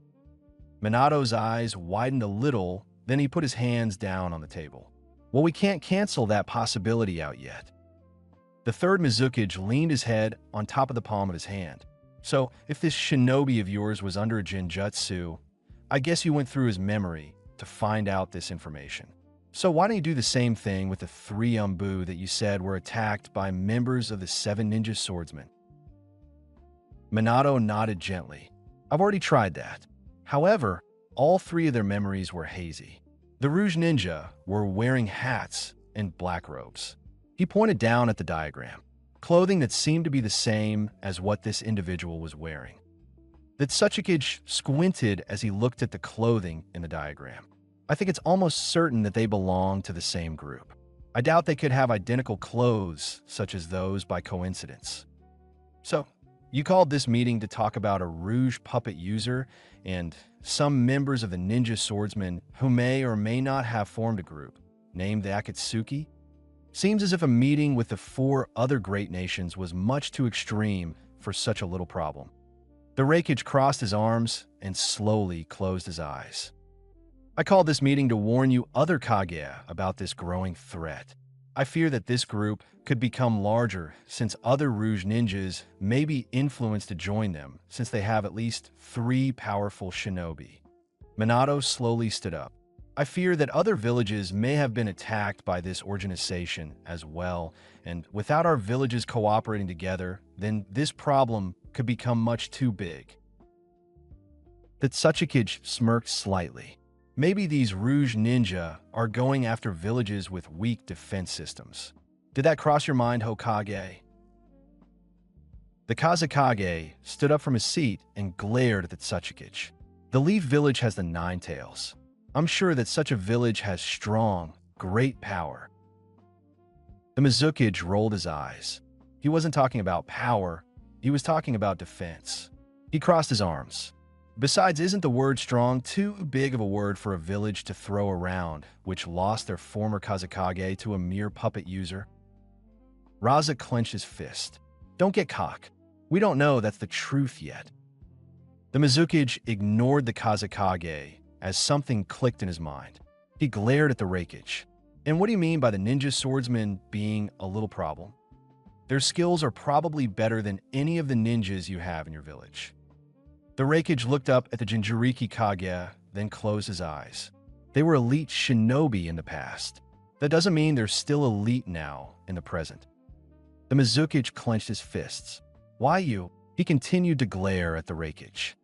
Minato's eyes widened a little, then he put his hands down on the table. Well, we can't cancel that possibility out yet. The third Mizukage leaned his head on top of the palm of his hand. So, if this shinobi of yours was under a Genjutsu, I guess you went through his memory to find out this information. So why don't you do the same thing with the 3 Umbu that you said were attacked by members of the 7 Ninja Swordsmen? Minato nodded gently. I've already tried that. However, all 3 of their memories were hazy. The Rouge Ninja were wearing hats and black robes. He pointed down at the diagram. Clothing that seemed to be the same as what this individual was wearing. The Tsuchikage squinted as he looked at the clothing in the diagram. I think it's almost certain that they belong to the same group. I doubt they could have identical clothes such as those by coincidence. So, you called this meeting to talk about a Rouge puppet user and some members of the Ninja Swordsmen who may or may not have formed a group, named the Akatsuki? Seems as if a meeting with the 4 other great nations was much too extreme for such a little problem. The Reikage crossed his arms and slowly closed his eyes. I called this meeting to warn you other Kaguya about this growing threat. I fear that this group could become larger since other Rouge ninjas may be influenced to join them since they have at least 3 powerful shinobi. Minato slowly stood up. I fear that other villages may have been attacked by this organization as well, and without our villages cooperating together, then this problem could become much too big. The Tsuchikage smirked slightly. Maybe these Rouge ninja are going after villages with weak defense systems. Did that cross your mind, Hokage? The Kazekage stood up from his seat and glared at the Tsuchikage. The Leaf Village has the 9 tails. I'm sure that such a village has strong, great power. The Mizukage rolled his eyes. He wasn't talking about power, he was talking about defense. He crossed his arms. Besides, isn't the word strong too big of a word for a village to throw around, which lost their former Kazekage to a mere puppet user? Raza clenched his fist. Don't get cock. We don't know that's the truth yet. The Mizukage ignored the Kazekage as something clicked in his mind. He glared at the Raikage. And what do you mean by the ninja swordsmen being a little problem? Their skills are probably better than any of the ninjas you have in your village. The Raikage looked up at the Jinchuriki Kage, then closed his eyes. They were elite shinobi in the past. That doesn't mean they're still elite now in the present. The Mizukage clenched his fists. Why you? He continued to glare at the Raikage.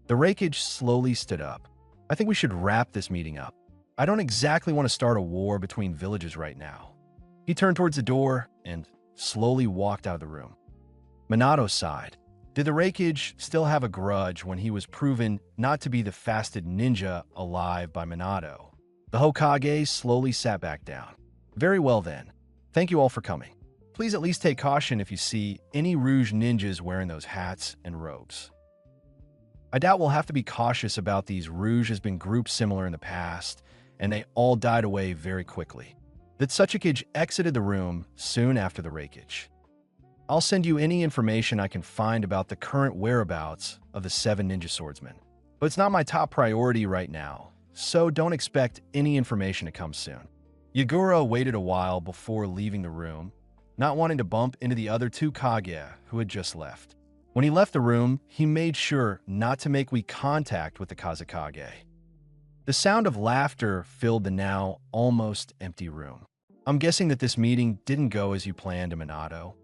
The Raikage slowly stood up. I think we should wrap this meeting up. I don't exactly want to start a war between villages right now. He turned towards the door and slowly walked out of the room. Minato sighed. Did the Raikage still have a grudge when he was proven not to be the fastest ninja alive by Minato? The Hokage slowly sat back down. Very well then. Thank you all for coming. Please at least take caution if you see any Rouge ninjas wearing those hats and robes. I doubt we'll have to be cautious about these. Rouge has been grouped similar in the past, and they all died away very quickly. The Tsuchikage exited the room soon after the Raikage. I'll send you any information I can find about the current whereabouts of the 7 ninja swordsmen. But it's not my top priority right now, so don't expect any information to come soon. Yagura waited a while before leaving the room, not wanting to bump into the other 2 Kage who had just left. When he left the room, he made sure not to make weak contact with the Kazekage. The sound of laughter filled the now almost empty room. I'm guessing that this meeting didn't go as you planned, Minato.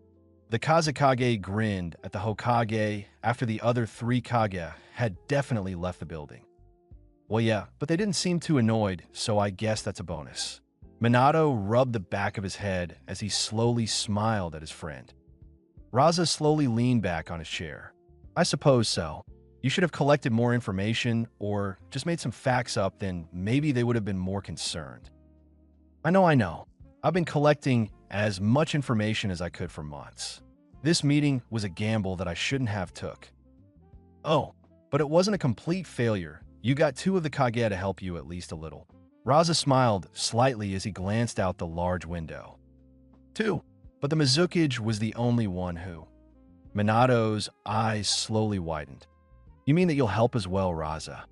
The Kazekage grinned at the Hokage after the other 3 Kage had definitely left the building. Well, yeah, but they didn't seem too annoyed, so I guess that's a bonus. Minato rubbed the back of his head as he slowly smiled at his friend. Raza slowly leaned back on his chair. I suppose so. You should have collected more information or just made some facts up, then maybe they would have been more concerned. I know. I've been collecting as much information as I could for months. This meeting was a gamble that I shouldn't have took. Oh, but it wasn't a complete failure. You got 2 of the Kage to help you at least a little. Raza smiled slightly as he glanced out the large window. 2, but the Mizukage was the only one who. Minato's eyes slowly widened. You mean that you'll help as well, Raza?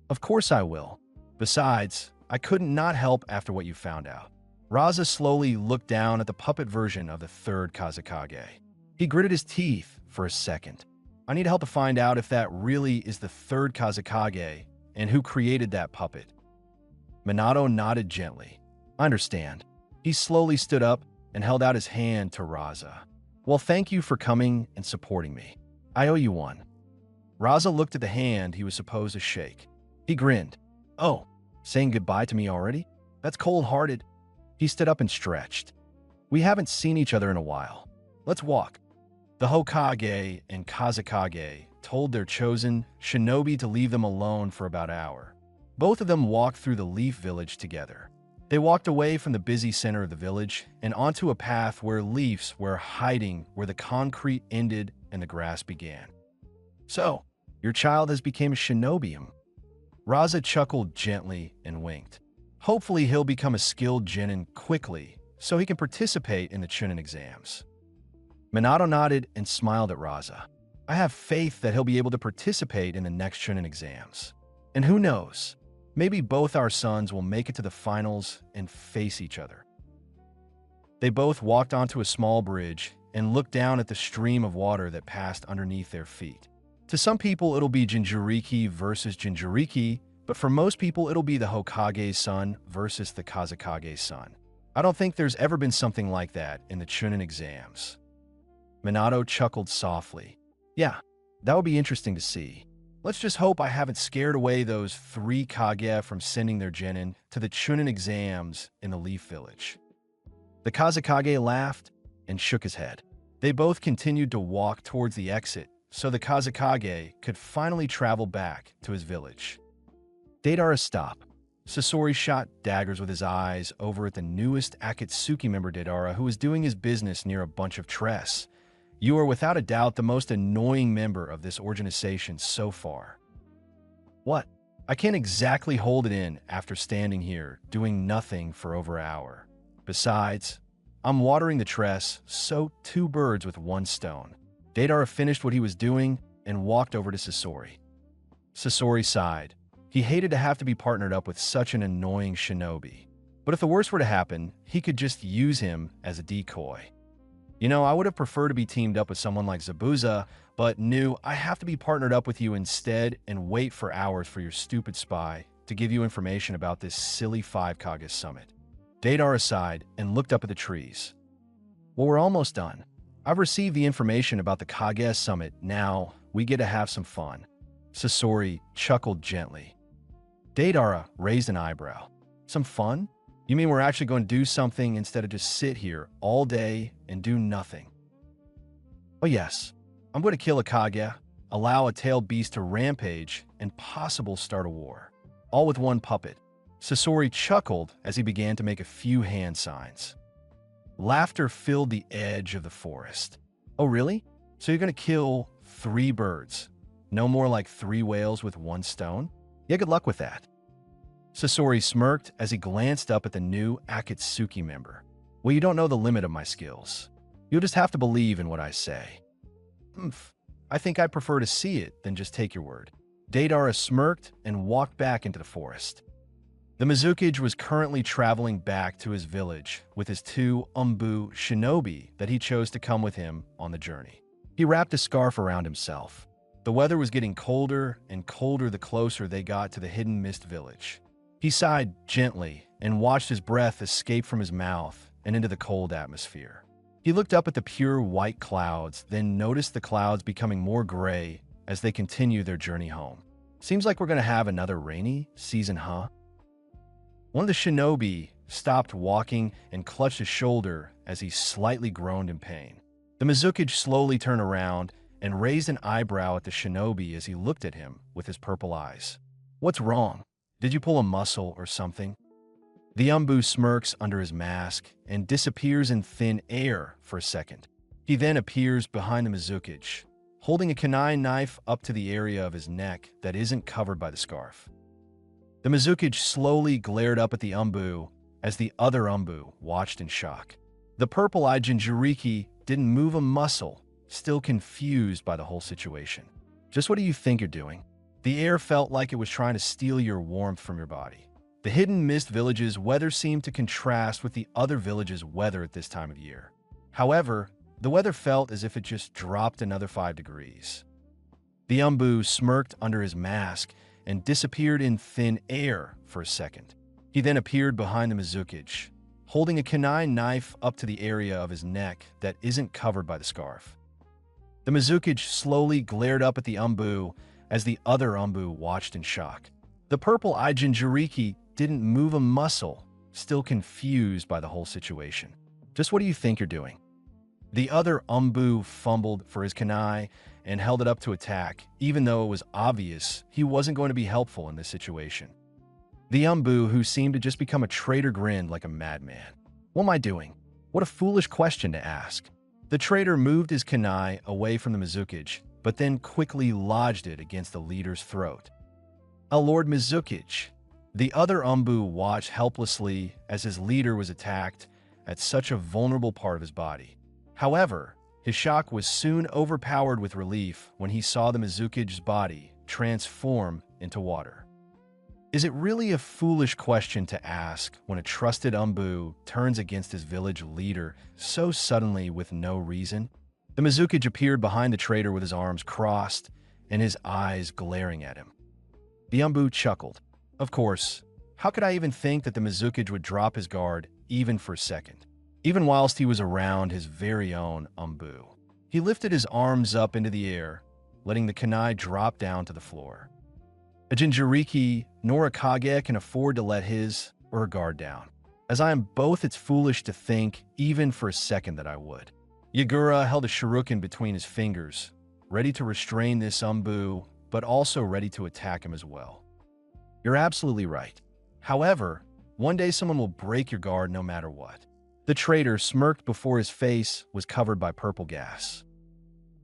Of course I will. Besides, I couldn't not help after what you found out. Raza slowly looked down at the puppet version of the 3rd Kazekage. He gritted his teeth for a second. I need help to find out if that really is the 3rd Kazekage and who created that puppet. Minato nodded gently. I understand. He slowly stood up and held out his hand to Raza. Well, thank you for coming and supporting me. I owe you one. Raza looked at the hand he was supposed to shake. He grinned. Oh, saying goodbye to me already? That's cold-hearted. He stood up and stretched. We haven't seen each other in a while. Let's walk. The Hokage and Kazekage told their chosen shinobi to leave them alone for about an hour. Both of them walked through the Leaf Village together. They walked away from the busy center of the village and onto a path where leaves were hiding where the concrete ended and the grass began. So, your child has become a shinobi. Raza chuckled gently and winked. Hopefully he'll become a skilled genin quickly so he can participate in the Chunin exams. Minato nodded and smiled at Raza. I have faith that he'll be able to participate in the next Chunin exams. And who knows, maybe both our sons will make it to the finals and face each other. They both walked onto a small bridge and looked down at the stream of water that passed underneath their feet. To some people, it'll be Jinchuriki versus Jinchuriki, but for most people, it'll be the Hokage's son versus the Kazekage's son. I don't think there's ever been something like that in the Chunin exams. Minato chuckled softly. Yeah, that would be interesting to see. Let's just hope I haven't scared away those 3 Kage from sending their genin to the Chunin exams in the Leaf Village. The Kazekage laughed and shook his head. They both continued to walk towards the exit so the Kazekage could finally travel back to his village. Deidara stopped. Sasori shot daggers with his eyes over at the newest Akatsuki member Deidara, who was doing his business near a bunch of tress. You are without a doubt the most annoying member of this organization so far. What? I can't exactly hold it in after standing here, doing nothing for over an hour. Besides, I'm watering the tress, so 2 birds with 1 stone. Deidara finished what he was doing and walked over to Sasori. Sasori sighed. He hated to have to be partnered up with such an annoying shinobi. But if the worst were to happen, he could just use him as a decoy. You know, I would have preferred to be teamed up with someone like Zabuza, but knew I have to be partnered up with you instead and wait for hours for your stupid spy to give you information about this silly 5 Kage summit. Deidara sighed and looked up at the trees. Well, we're almost done. I've received the information about the Kage summit. Now, we get to have some fun. Sasori chuckled gently. Deidara raised an eyebrow. Some fun? You mean we're actually going to do something instead of just sit here all day and do nothing? Oh yes, I'm going to kill a Kage, allow a tailed beast to rampage, and possibly start a war. All with one puppet. Sasori chuckled as he began to make a few hand signs. Laughter filled the edge of the forest. Oh really? So you're going to kill 3 birds? No more like 3 whales with 1 stone? Yeah, good luck with that. Sasori smirked as he glanced up at the new Akatsuki member. Well, you don't know the limit of my skills. You'll just have to believe in what I say. I think I'd prefer to see it than just take your word. Deidara smirked and walked back into the forest. The Mizukage was currently traveling back to his village with his 2 Umbu shinobi that he chose to come with him on the journey. He wrapped a scarf around himself. The weather was getting colder and colder the closer they got to the hidden mist village. He sighed gently and watched his breath escape from his mouth and into the cold atmosphere. He looked up at the pure white clouds, then noticed the clouds becoming more gray as they continue their journey home. Seems like we're going to have another rainy season, huh? One of the shinobi stopped walking and clutched his shoulder as he slightly groaned in pain. The Mizukage slowly turned around and raised an eyebrow at the shinobi as he looked at him with his purple eyes. What's wrong? Did you pull a muscle or something? The Umbu smirks under his mask and disappears in thin air for a second. He then appears behind the Mizukage, holding a kunai knife up to the area of his neck that isn't covered by the scarf. The Mizukage slowly glared up at the Umbu as the other Umbu watched in shock. The purple-eyed Jinchuriki didn't move a muscle, still confused by the whole situation. Just what do you think you're doing? The air felt like it was trying to steal your warmth from your body. The hidden mist village's weather seemed to contrast with the other villages' weather at this time of year. However, the weather felt as if it just dropped another 5 degrees. The Umbu smirked under his mask and disappeared in thin air for a second. He then appeared behind the Mizukage, holding a kunai knife up to the area of his neck that isn't covered by the scarf. The Mizukage slowly glared up at the Umbu as the other Umbu watched in shock. The purple-eyed Jinchuriki didn't move a muscle, still confused by the whole situation. Just what do you think you're doing? The other Umbu fumbled for his kunai and held it up to attack, even though it was obvious he wasn't going to be helpful in this situation. The Umbu, who seemed to just become a traitor, grinned like a madman. What am I doing? What a foolish question to ask. The traitor moved his kunai away from the Mizukage, but then quickly lodged it against the leader's throat. Lord Mizukage. The other Umbu watched helplessly as his leader was attacked at such a vulnerable part of his body. However, his shock was soon overpowered with relief when he saw the Mizukage's body transform into water. Is it really a foolish question to ask when a trusted Umbu turns against his village leader so suddenly with no reason? The Mizukage appeared behind the traitor with his arms crossed and his eyes glaring at him. The Umbu chuckled. Of course, how could I even think that the Mizukage would drop his guard even for a second, even whilst he was around his very own Umbu? He lifted his arms up into the air, letting the kunai drop down to the floor. A Jinchuriki nor a Kage can afford to let his or her guard down. As I am both, it's foolish to think, even for a second, that I would. Yagura held a shuriken between his fingers, ready to restrain this Umbu, but also ready to attack him as well. You're absolutely right. However, one day someone will break your guard no matter what. The traitor smirked before his face was covered by purple gas.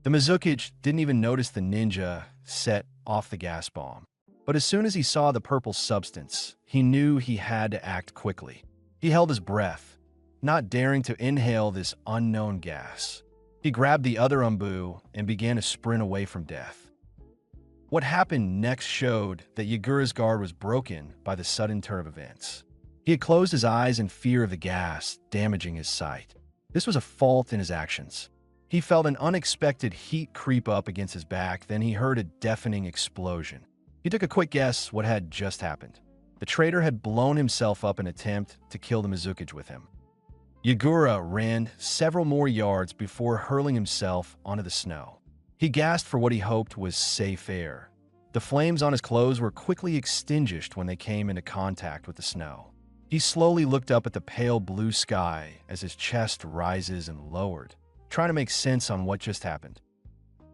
The Mizukage didn't even notice the ninja set off the gas bomb. But as soon as he saw the purple substance, he knew he had to act quickly. He held his breath, not daring to inhale this unknown gas. He grabbed the other Umbu and began to sprint away from death. What happened next showed that Yagura's guard was broken by the sudden turn of events. He had closed his eyes in fear of the gas damaging his sight. This was a fault in his actions. He felt an unexpected heat creep up against his back, then he heard a deafening explosion. He took a quick guess what had just happened. The traitor had blown himself up in an attempt to kill the Mizukiage with him. Yagura ran several more yards before hurling himself onto the snow. He gasped for what he hoped was safe air. The flames on his clothes were quickly extinguished when they came into contact with the snow. He slowly looked up at the pale blue sky as his chest rises and lowered, trying to make sense on what just happened.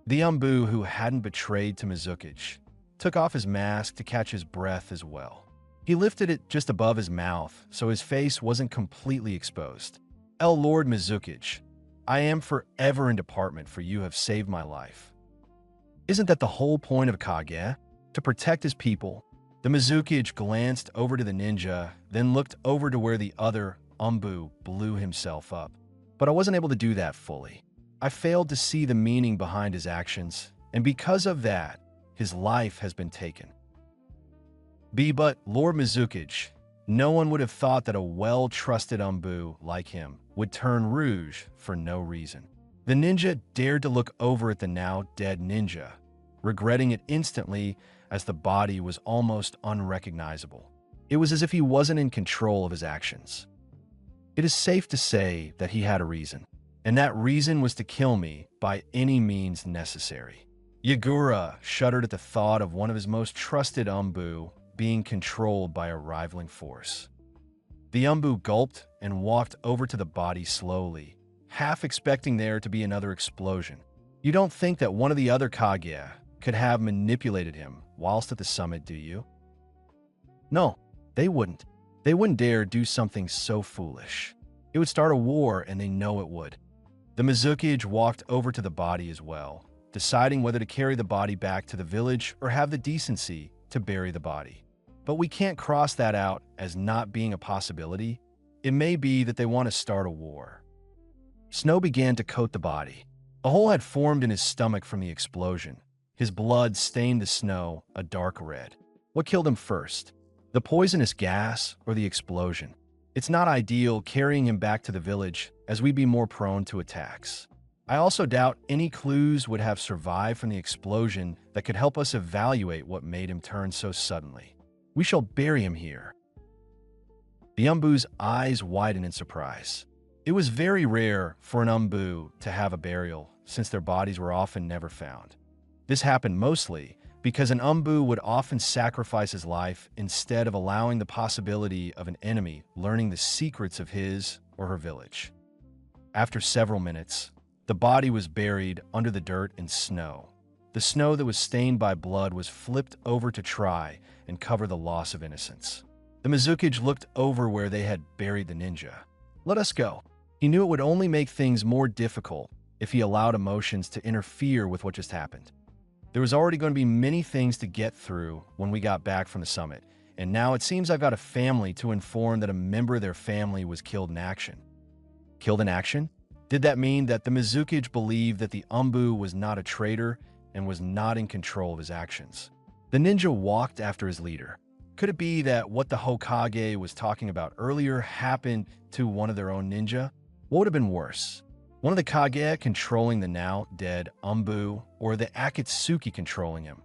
The Umbu, who hadn't betrayed to Mizukiage, took off his mask to catch his breath as well. He lifted it just above his mouth so his face wasn't completely exposed. "El Lord Mizukiage, I am forever in department, for you have saved my life." Isn't that the whole point of Kage? To protect his people? The Mizukiage glanced over to the ninja, then looked over to where the other Umbu blew himself up. But I wasn't able to do that fully. I failed to see the meaning behind his actions, and because of that, his life has been taken. But Lord Mizukiage, no one would have thought that a well-trusted Umbu like him would turn rouge for no reason. The ninja dared to look over at the now dead ninja, regretting it instantly as the body was almost unrecognizable. It was as if he wasn't in control of his actions. It is safe to say that he had a reason, and that reason was to kill me by any means necessary. Yagura shuddered at the thought of one of his most trusted Umbu being controlled by a rivaling force. The Umbu gulped and walked over to the body slowly, half expecting there to be another explosion. You don't think that one of the other Kage could have manipulated him whilst at the summit, do you? No, they wouldn't. They wouldn't dare do something so foolish. It would start a war, and they know it would. The Mizukiage walked over to the body as well, deciding whether to carry the body back to the village or have the decency to bury the body. But we can't cross that out as not being a possibility. It may be that they want to start a war. Snow began to coat the body. A hole had formed in his stomach from the explosion. His blood stained the snow a dark red. What killed him first? The poisonous gas or the explosion? It's not ideal carrying him back to the village, as we'd be more prone to attacks. I also doubt any clues would have survived from the explosion that could help us evaluate what made him turn so suddenly. We shall bury him here. The Umbu's eyes widened in surprise. It was very rare for an Umbu to have a burial, since their bodies were often never found. This happened mostly because an Umbu would often sacrifice his life instead of allowing the possibility of an enemy learning the secrets of his or her village. After several minutes, the body was buried under the dirt and snow. The snow that was stained by blood was flipped over to try and cover the loss of innocence. The Mizukiage looked over where they had buried the ninja. "Let us go." He knew it would only make things more difficult if he allowed emotions to interfere with what just happened. There was already going to be many things to get through when we got back from the summit, and now it seems I've got a family to inform that a member of their family was killed in action. Killed in action? Did that mean that the Mizukiage believed that the Umbu was not a traitor and was not in control of his actions? The ninja walked after his leader. Could it be that what the Hokage was talking about earlier happened to one of their own ninja? What would have been worse? One of the Kage controlling the now dead Umbu, or the Akatsuki controlling him?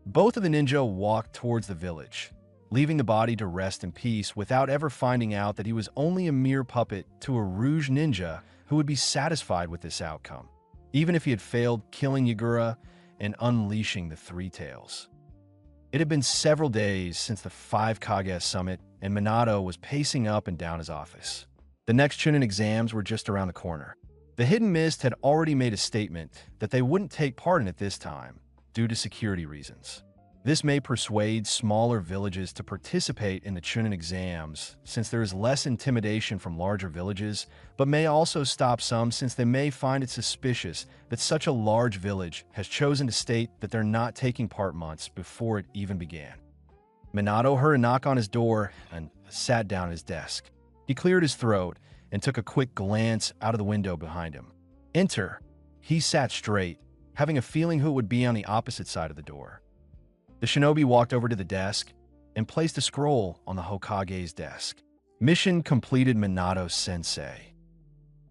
Both of the ninja walked towards the village, leaving the body to rest in peace without ever finding out that he was only a mere puppet to a Rouge ninja who would be satisfied with this outcome, even if he had failed killing Yagura and unleashing the Three Tails. It had been several days since the 5 Kage summit, and Minato was pacing up and down his office. The next Chunin exams were just around the corner. The Hidden Mist had already made a statement that they wouldn't take part in it this time, due to security reasons. This may persuade smaller villages to participate in the Chunin exams, since there is less intimidation from larger villages, but may also stop some since they may find it suspicious that such a large village has chosen to state that they're not taking part months before it even began. Minato heard a knock on his door and sat down at his desk. He cleared his throat and took a quick glance out of the window behind him. "Enter." He sat straight, having a feeling who would be on the opposite side of the door. The shinobi walked over to the desk and placed a scroll on the Hokage's desk. Mission completed, Minato-sensei.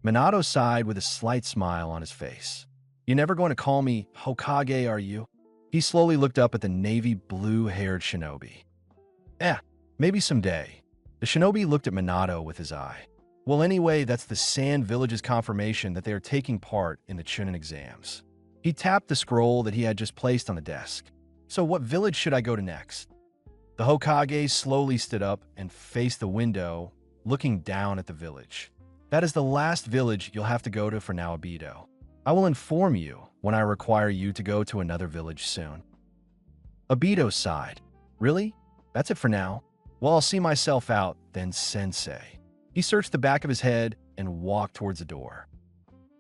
Minato sighed with a slight smile on his face. "You're never going to call me Hokage, are you?" He slowly looked up at the navy blue-haired shinobi. Maybe someday." The shinobi looked at Minato with his eye. "Well, anyway, that's the Sand Village's confirmation that they are taking part in the Chunin exams." He tapped the scroll that he had just placed on the desk. "So what village should I go to next?" The Hokage slowly stood up and faced the window, looking down at the village. "That is the last village you'll have to go to for now, Obito. I will inform you when I require you to go to another village soon." Obito sighed. "Really? That's it for now? Well, I'll see myself out, then, sensei." He searched the back of his head and walked towards the door.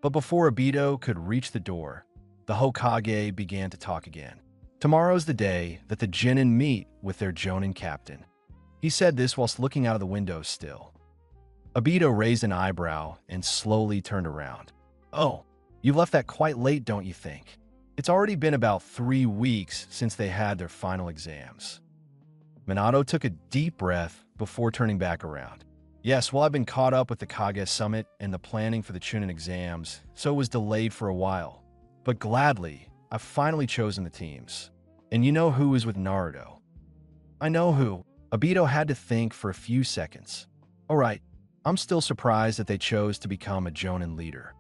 But before Obito could reach the door, the Hokage began to talk again. "Tomorrow's the day that the Genin meet with their Jonin captain." He said this whilst looking out of the window still. Obito raised an eyebrow and slowly turned around. "Oh, you left that quite late, don't you think? It's already been about 3 weeks since they had their final exams." Minato took a deep breath before turning back around. "Yes, well, I've been caught up with the Kage Summit and the planning for the Chunin exams, so it was delayed for a while. But gladly, I've finally chosen the teams. And you know who is with Naruto?" "I know who." Obito had to think for a few seconds. "All right, I'm still surprised that they chose to become a Jonin leader."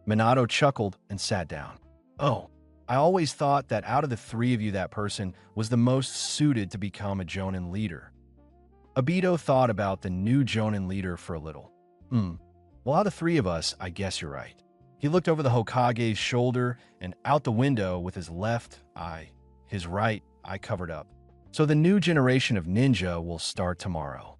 Minato chuckled and sat down. "Oh, I always thought that out of the 3 of you, that person was the most suited to become a Jonin leader." Obito thought about the new Jonin leader for a little. Well, out of the 3 of us, I guess you're right." He looked over the Hokage's shoulder and out the window with his left eye, his right eye covered up. "So the new generation of ninja will start tomorrow."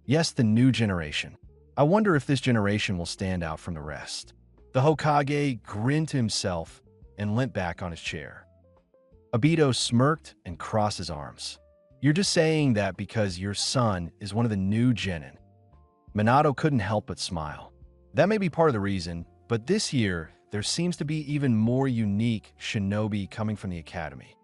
"Yes, the new generation. I wonder if this generation will stand out from the rest." The Hokage grinned to himself and leant back on his chair. Obito smirked and crossed his arms. "You're just saying that because your son is one of the new genin." Minato couldn't help but smile. "That may be part of the reason, but this year there seems to be even more unique shinobi coming from the academy."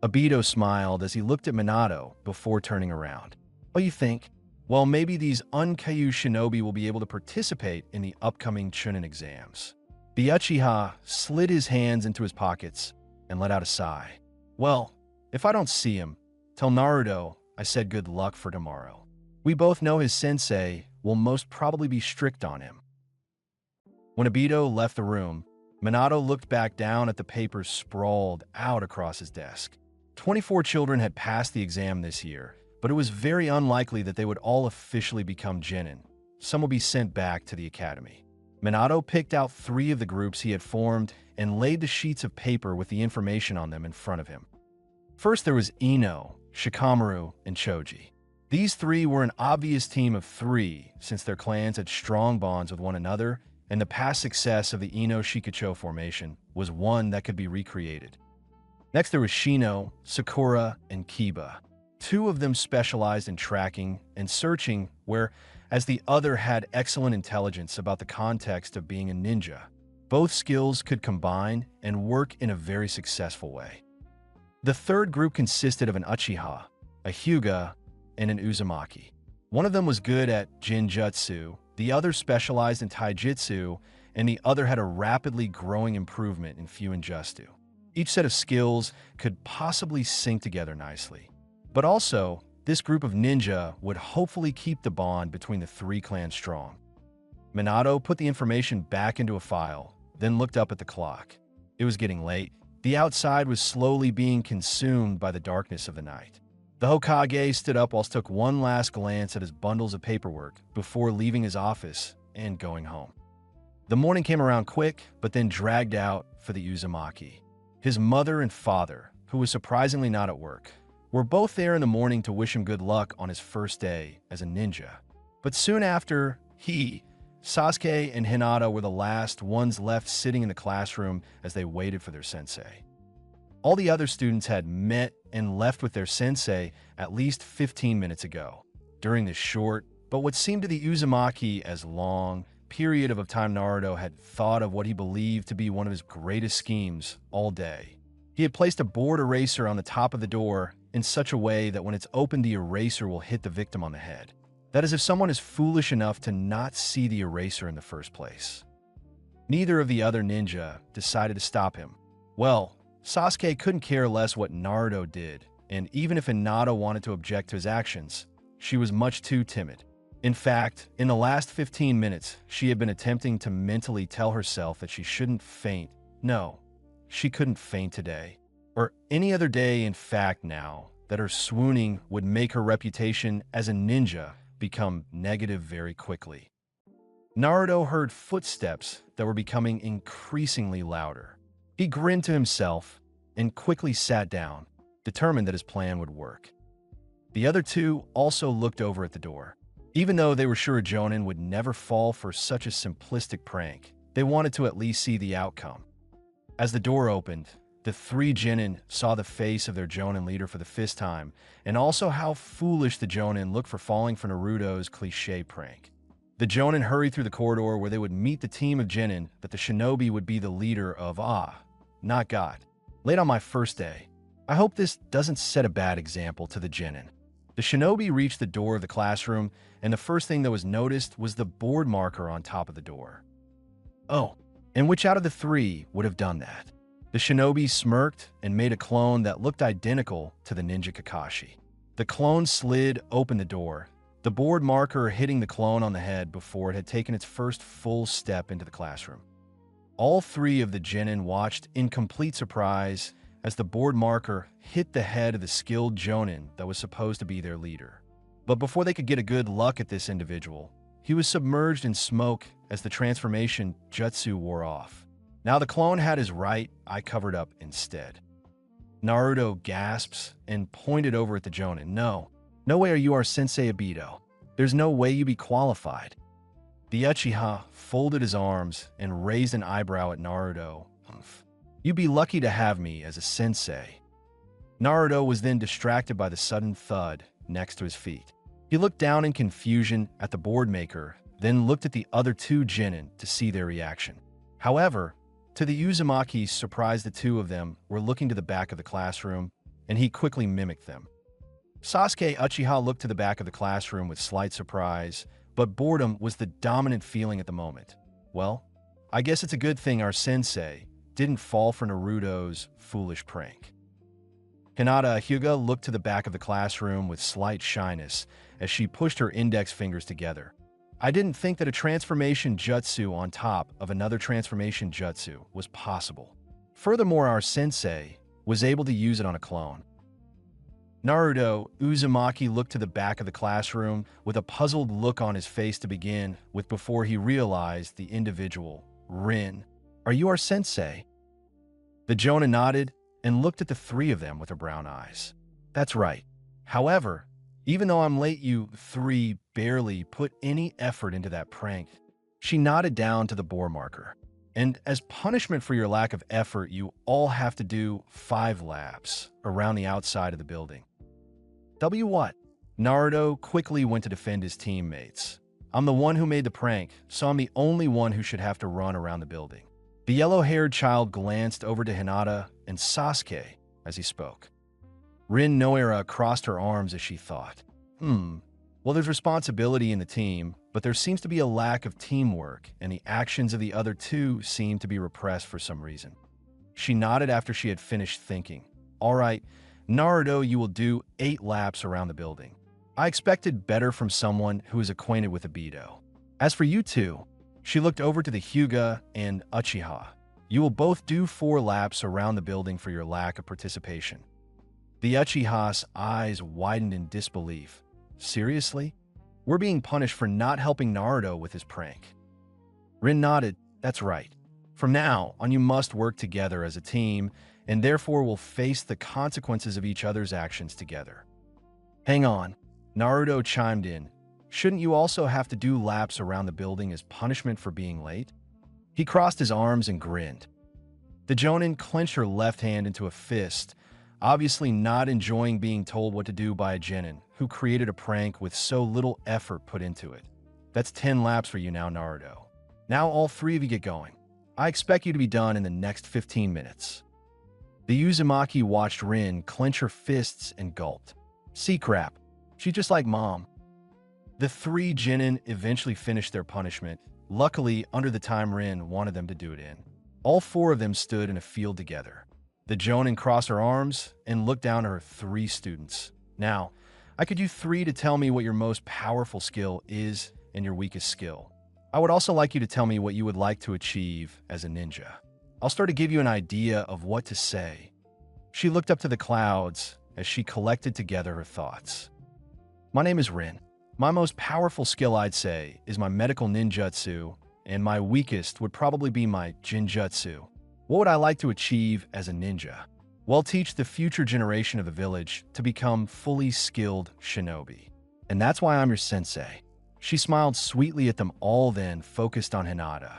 Obito smiled as he looked at Minato before turning around. "Oh, you think? Well, maybe these Unkyu shinobi will be able to participate in the upcoming Chunin exams." The Uchiha slid his hands into his pockets and let out a sigh. "Well, if I don't see him, tell Naruto I said good luck for tomorrow. We both know his sensei will most probably be strict on him." When Obito left the room, Minato looked back down at the papers sprawled out across his desk. 24 children had passed the exam this year, but it was very unlikely that they would all officially become genin. Some will be sent back to the academy. Minato picked out 3 of the groups he had formed and laid the sheets of paper with the information on them in front of him. First, there was Ino, Shikamaru, and Choji. These 3 were an obvious team of 3 since their clans had strong bonds with one another, and the past success of the Ino-Shikacho formation was one that could be recreated. Next, there was Shino, Sakura, and Kiba. 2 of them specialized in tracking and searching, whereas the other had excellent intelligence about the context of being a ninja. Both skills could combine and work in a very successful way. The third group consisted of an Uchiha, a Hyuga, and an Uzumaki. One of them was good at Jinjutsu, the other specialized in Taijutsu, and the other had a rapidly growing improvement in Fuinjutsu. Each set of skills could possibly sync together nicely. But also, this group of ninja would hopefully keep the bond between the 3 clans strong. Minato put the information back into a file, then looked up at the clock. It was getting late. The outside was slowly being consumed by the darkness of the night. The Hokage stood up whilst took one last glance at his bundles of paperwork before leaving his office and going home. The morning came around quick, but then dragged out for the Uzumaki. His mother and father, who was surprisingly not at work, were both there in the morning to wish him good luck on his first day as a ninja. But soon after, Sasuke and Hinata were the last ones left sitting in the classroom as they waited for their sensei. All the other students had met and left with their sensei at least 15 minutes ago. During this short, but what seemed to the Uzumaki as long, period of time, Naruto had thought of what he believed to be one of his greatest schemes all day. He had placed a board eraser on the top of the door in such a way that when it's opened, the eraser will hit the victim on the head. That is if someone is foolish enough to not see the eraser in the first place. Neither of the other ninja decided to stop him. Well, Sasuke couldn't care less what Naruto did, and even if Hinata wanted to object to his actions, she was much too timid. In fact, in the last 15 minutes, she had been attempting to mentally tell herself that she shouldn't faint. No, she couldn't faint today, or any other day. In fact, now that her swooning would make her reputation as a ninja become negative very quickly. Naruto heard footsteps that were becoming increasingly louder. He grinned to himself and quickly sat down, determined that his plan would work. The other two also looked over at the door. Even though they were sure Jonin would never fall for such a simplistic prank, they wanted to at least see the outcome. As the door opened, the three Genin saw the face of their Jonin leader for the first time, and also how foolish the Jonin looked for falling for Naruto's cliché prank. The Jonin hurried through the corridor where they would meet the team of Genin that the shinobi would be the leader of not God. Late on my first day. I hope this doesn't set a bad example to the Genin. The shinobi reached the door of the classroom, and the first thing that was noticed was the board marker on top of the door. Oh, and which out of the three would have done that? The shinobi smirked and made a clone that looked identical to the ninja Kakashi. The clone slid open the door, the board marker hitting the clone on the head before it had taken its first full step into the classroom. All three of the Genin watched in complete surprise as the board marker hit the head of the skilled Jonin that was supposed to be their leader. But before they could get a good look at this individual, he was submerged in smoke as the transformation jutsu wore off. Now the clone had his right eye covered up instead. Naruto gasps and pointed over at the Jonin. No way are you our Sensei Obito. There's no way you be qualified. The Uchiha folded his arms and raised an eyebrow at Naruto. You'd be lucky to have me as a sensei. Naruto was then distracted by the sudden thud next to his feet. He looked down in confusion at the board maker, then looked at the other two Genin to see their reaction. However, to the Uzumaki's surprise, the two of them were looking to the back of the classroom, and he quickly mimicked them. Sasuke Uchiha looked to the back of the classroom with slight surprise, but boredom was the dominant feeling at the moment. Well, I guess it's a good thing our sensei didn't fall for Naruto's foolish prank. Hinata Hyuga looked to the back of the classroom with slight shyness as she pushed her index fingers together. I didn't think that a transformation jutsu on top of another transformation jutsu was possible. Furthermore, our sensei was able to use it on a clone. Naruto Uzumaki looked to the back of the classroom with a puzzled look on his face to begin with before he realized the individual. Rin, are you our sensei? The Jonin nodded and looked at the three of them with her brown eyes. That's right. However, even though I'm late, you three barely put any effort into that prank. She nodded down to the board marker. And as punishment for your lack of effort, you all have to do 5 laps around the outside of the building. What? Naruto quickly went to defend his teammates. I'm the one who made the prank, so I'm the only one who should have to run around the building. The yellow-haired child glanced over to Hinata and Sasuke as he spoke. Rin Noira crossed her arms as she thought. Well, there's responsibility in the team, but there seems to be a lack of teamwork, and the actions of the other two seem to be repressed for some reason. She nodded after she had finished thinking. All right, Naruto, you will do 8 laps around the building. I expected better from someone who is acquainted with Obito. As for you two, she looked over to the Hyuga and Uchiha. You will both do 4 laps around the building for your lack of participation. The Uchiha's eyes widened in disbelief. Seriously? We're being punished for not helping Naruto with his prank. Rin nodded. That's right. From now on, you must work together as a team, and therefore will face the consequences of each other's actions together. Hang on. Naruto chimed in. Shouldn't you also have to do laps around the building as punishment for being late? He crossed his arms and grinned. The Jonin clenched her left hand into a fist, obviously not enjoying being told what to do by a Genin who created a prank with so little effort put into it. That's 10 laps for you now, Naruto. Now all 3 of you get going. I expect you to be done in the next 15 minutes. The Uzumaki watched Rin clench her fists and gulped. See crap. She's just like mom. The three genin eventually finished their punishment, luckily under the time Rin wanted them to do it in. All four of them stood in a field together. The jonin crossed her arms and looked down at her three students. Now, I could you three to tell me what your most powerful skill is and your weakest skill. I would also like you to tell me what you would like to achieve as a ninja. I'll start to give you an idea of what to say. She looked up to the clouds as she collected together her thoughts. My name is Rin. My most powerful skill, I'd say, is my medical ninjutsu, and my weakest would probably be my jinjutsu. What would I like to achieve as a ninja? Well, teach the future generation of the village to become fully skilled shinobi. And that's why I'm your sensei. She smiled sweetly at them all, then focused on Hinata.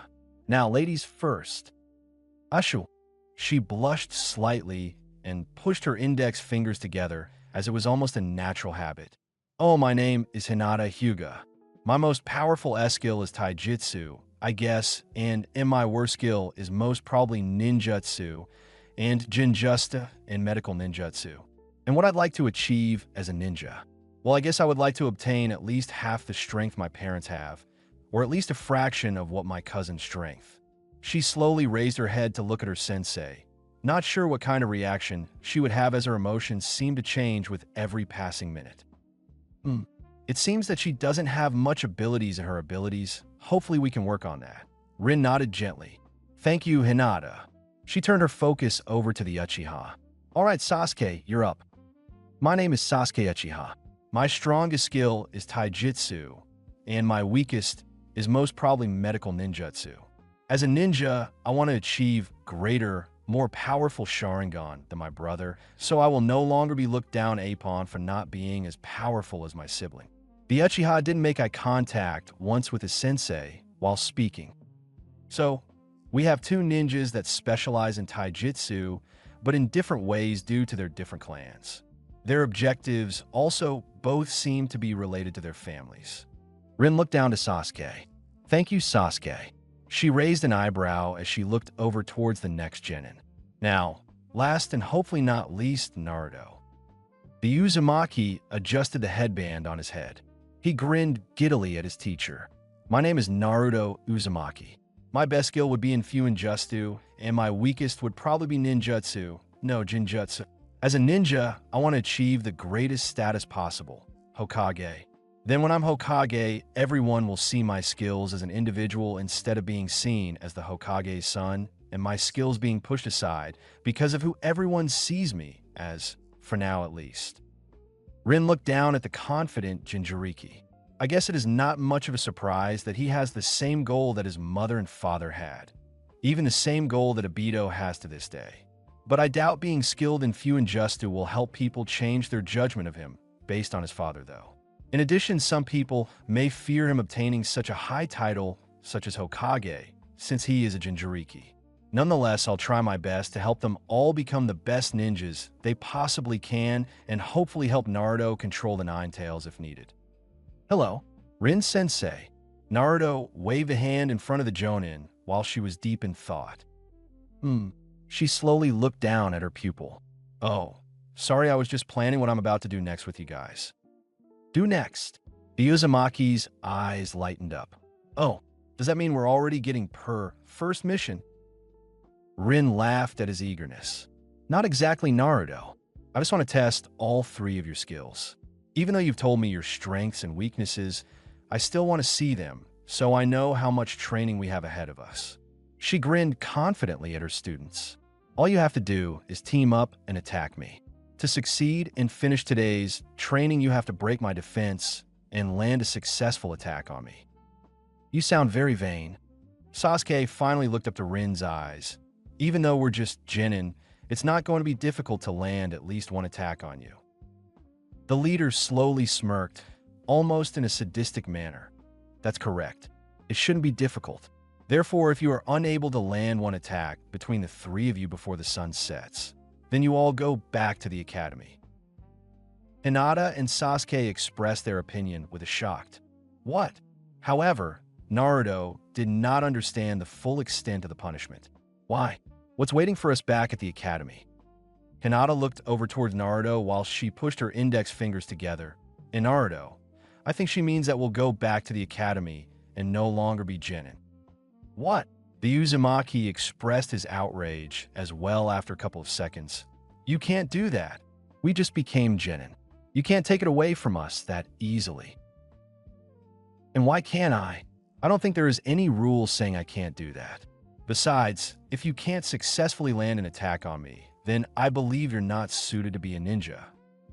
Now, ladies first. Ashu. She blushed slightly and pushed her index fingers together as it was almost a natural habit. Oh, my name is Hinata Hyuga. My most powerful skill is taijutsu, I guess, and my worst skill is most probably ninjutsu and jinjutsu and medical ninjutsu. And what I'd like to achieve as a ninja? Well, I guess I would like to obtain at least half the strength my parents have, or at least a fraction of what my cousin's strength. She slowly raised her head to look at her sensei, not sure what kind of reaction she would have as her emotions seemed to change with every passing minute. It seems that she doesn't have much abilities in her abilities. Hopefully we can work on that. Rin nodded gently. Thank you, Hinata. She turned her focus over to the Uchiha. All right, Sasuke, you're up. My name is Sasuke Uchiha. My strongest skill is taijutsu, and my weakest is most probably medical ninjutsu. As a ninja, I want to achieve greater, more powerful Sharingan than my brother, so I will no longer be looked down upon for not being as powerful as my sibling. The Uchiha didn't make eye contact once with his sensei while speaking. So, we have two ninjas that specialize in taijutsu, but in different ways due to their different clans. Their objectives also both seem to be related to their families. Rin looked down to Sasuke. Thank you, Sasuke. She raised an eyebrow as she looked over towards the next genin. Now, last and hopefully not least, Naruto. The Uzumaki adjusted the headband on his head. He grinned giddily at his teacher. My name is Naruto Uzumaki. My best skill would be in Fuinjutsu, and my weakest would probably be ninjutsu, no jinjutsu. As a ninja, I want to achieve the greatest status possible, Hokage. Then when I'm Hokage, everyone will see my skills as an individual instead of being seen as the Hokage's son, and my skills being pushed aside because of who everyone sees me as, for now at least. Rin looked down at the confident Jinchuriki. I guess it is not much of a surprise that he has the same goal that his mother and father had, even the same goal that Obito has to this day. But I doubt being skilled in Fuinjutsu will help people change their judgment of him based on his father, though. In addition, some people may fear him obtaining such a high title, such as Hokage, since he is a Jinchuriki. Nonetheless, I'll try my best to help them all become the best ninjas they possibly can and hopefully help Naruto control the Nine Tails if needed. Hello, Rin-sensei. Naruto waved a hand in front of the Jonin while she was deep in thought. She slowly looked down at her pupil. Oh, sorry, I was just planning what I'm about to do next with you guys. Do next. The Uzumaki's eyes lightened up. Oh, does that mean we're already getting per first mission? Rin laughed at his eagerness. Not exactly, Naruto. I just want to test all three of your skills. Even though you've told me your strengths and weaknesses, I still want to see them, so I know how much training we have ahead of us. She grinned confidently at her students. All you have to do is team up and attack me. To succeed and finish today's training, you have to break my defense and land a successful attack on me. You sound very vain. Sasuke finally looked up to Rin's eyes. Even though we're just genin, it's not going to be difficult to land at least one attack on you. The leader slowly smirked, almost in a sadistic manner. That's correct. It shouldn't be difficult. Therefore, if you are unable to land one attack between the three of you before the sun sets, then you all go back to the academy. Hinata and Sasuke expressed their opinion with a shocked, "What?" However, Naruto did not understand the full extent of the punishment. Why? What's waiting for us back at the academy? Hinata looked over towards Naruto while she pushed her index fingers together. In Naruto, I think she means that we'll go back to the academy and no longer be genin. What? The Uzumaki expressed his outrage as well after a couple of seconds. You can't do that. We just became genin. You can't take it away from us that easily. And why can't I? I don't think there is any rule saying I can't do that. Besides, if you can't successfully land an attack on me, then I believe you're not suited to be a ninja.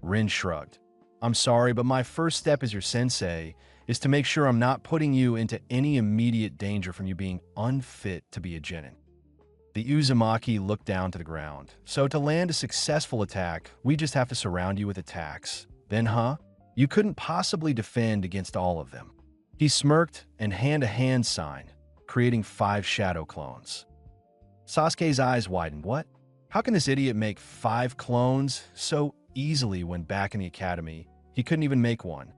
Rin shrugged. I'm sorry, but my first step as your sensei is to make sure I'm not putting you into any immediate danger from you being unfit to be a genin. The Uzumaki looked down to the ground. So to land a successful attack, we just have to surround you with attacks. Then, you couldn't possibly defend against all of them. He smirked and hand-to-hand sign, creating 5 shadow clones. Sasuke's eyes widened. What? How can this idiot make 5 clones so easily when back in the academy? He couldn't even make one.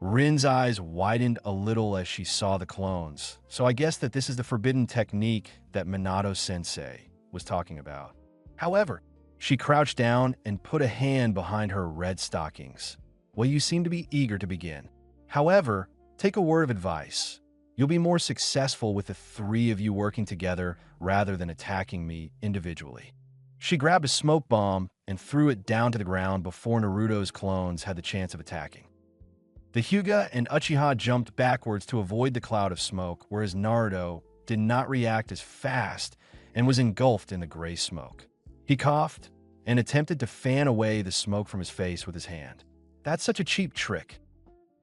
Rin's eyes widened a little as she saw the clones, so I guess that this is the forbidden technique that Minato-sensei was talking about. However, she crouched down and put a hand behind her red stockings. Well, you seem to be eager to begin. However, take a word of advice. You'll be more successful with the 3 of you working together rather than attacking me individually. She grabbed a smoke bomb and threw it down to the ground before Naruto's clones had the chance of attacking. The Hyuga and Uchiha jumped backwards to avoid the cloud of smoke, whereas Naruto did not react as fast and was engulfed in the gray smoke. He coughed and attempted to fan away the smoke from his face with his hand. That's such a cheap trick.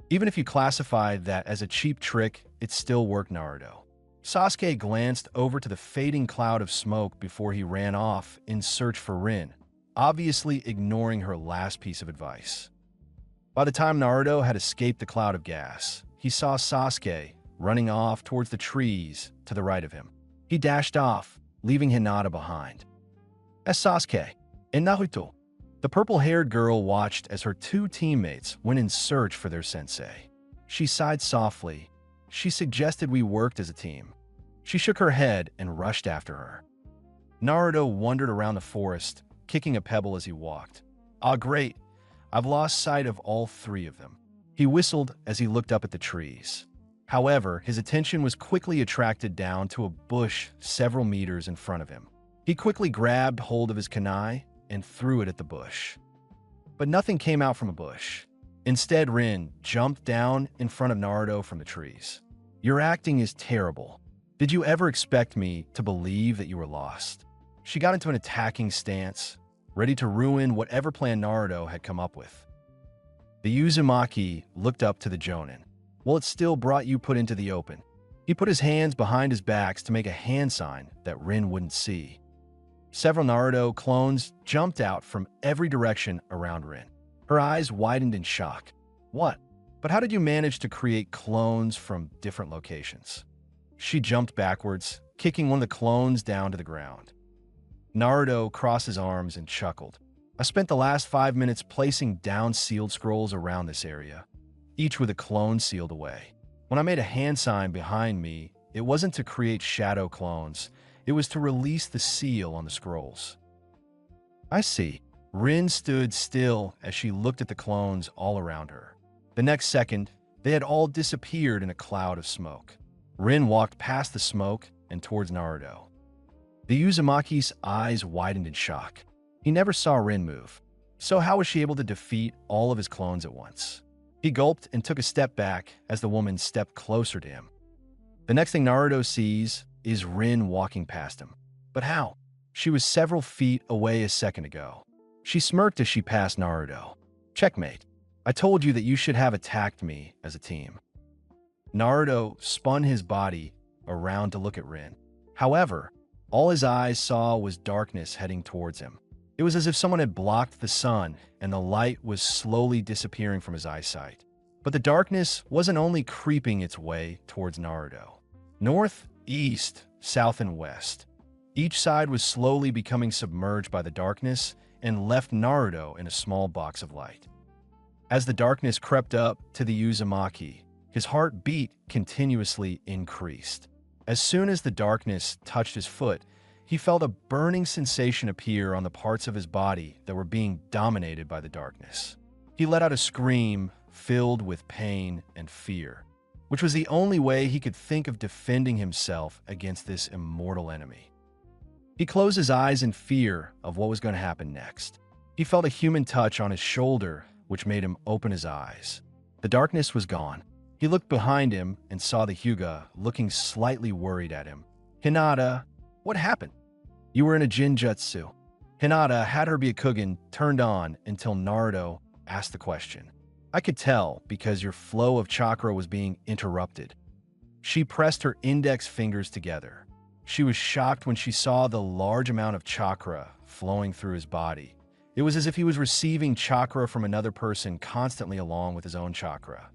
Even if you classified that as a cheap trick, it still worked, Naruto. Sasuke glanced over to the fading cloud of smoke before he ran off in search for Rin, obviously ignoring her last piece of advice. By the time Naruto had escaped the cloud of gas, he saw Sasuke running off towards the trees to the right of him. He dashed off, leaving Hinata behind. As Sasuke and Naruto, the purple-haired girl watched as her 2 teammates went in search for their sensei. She sighed softly. She suggested we worked as a team. She shook her head and rushed after her. Naruto wandered around the forest, kicking a pebble as he walked. Ah, great. I've lost sight of all 3 of them. He whistled as he looked up at the trees. However, his attention was quickly attracted down to a bush several meters in front of him. He quickly grabbed hold of his kunai and threw it at the bush. But nothing came out from a bush. Instead, Rin jumped down in front of Naruto from the trees. Your acting is terrible. Did you ever expect me to believe that you were lost? She got into an attacking stance, ready to ruin whatever plan Naruto had come up with. The Uzumaki looked up to the Jonin. Well, it still brought you put into the open. He put his hands behind his backs to make a hand sign that Rin wouldn't see. Several Naruto clones jumped out from every direction around Rin. Her eyes widened in shock. What? But how did you manage to create clones from different locations? She jumped backwards, kicking one of the clones down to the ground. Naruto crossed his arms and chuckled. I spent the last 5 minutes placing down sealed scrolls around this area, each with a clone sealed away. When I made a hand sign behind me, it wasn't to create shadow clones, it was to release the seal on the scrolls. I see. Rin stood still as she looked at the clones all around her. The next second, they had all disappeared in a cloud of smoke. Rin walked past the smoke and towards Naruto. The Uzumaki's eyes widened in shock. He never saw Rin move. So how was she able to defeat all of his clones at once? He gulped and took a step back as the woman stepped closer to him. The next thing Naruto sees is Rin walking past him. But how? She was several feet away a second ago. She smirked as she passed Naruto. Checkmate. I told you that you should have attacked me as a team. Naruto spun his body around to look at Rin. However, all his eyes saw was darkness heading towards him. It was as if someone had blocked the sun and the light was slowly disappearing from his eyesight. But the darkness wasn't only creeping its way towards Naruto. North, east, south, and west. Each side was slowly becoming submerged by the darkness and left Naruto in a small box of light. As the darkness crept up to the Uzumaki, his heart beat continuously increased. As soon as the darkness touched his foot, he felt a burning sensation appear on the parts of his body that were being dominated by the darkness. He let out a scream filled with pain and fear, which was the only way he could think of defending himself against this immortal enemy. He closed his eyes in fear of what was going to happen next. He felt a human touch on his shoulder, which made him open his eyes. The darkness was gone. He looked behind him and saw the Hyuga looking slightly worried at him. "Hinata, what happened?" "You were in a Jinjutsu." Hinata had her Byakugan turned on until Naruto asked the question. "I could tell because your flow of chakra was being interrupted." She pressed her index fingers together. She was shocked when she saw the large amount of chakra flowing through his body. It was as if he was receiving chakra from another person constantly along with his own chakra.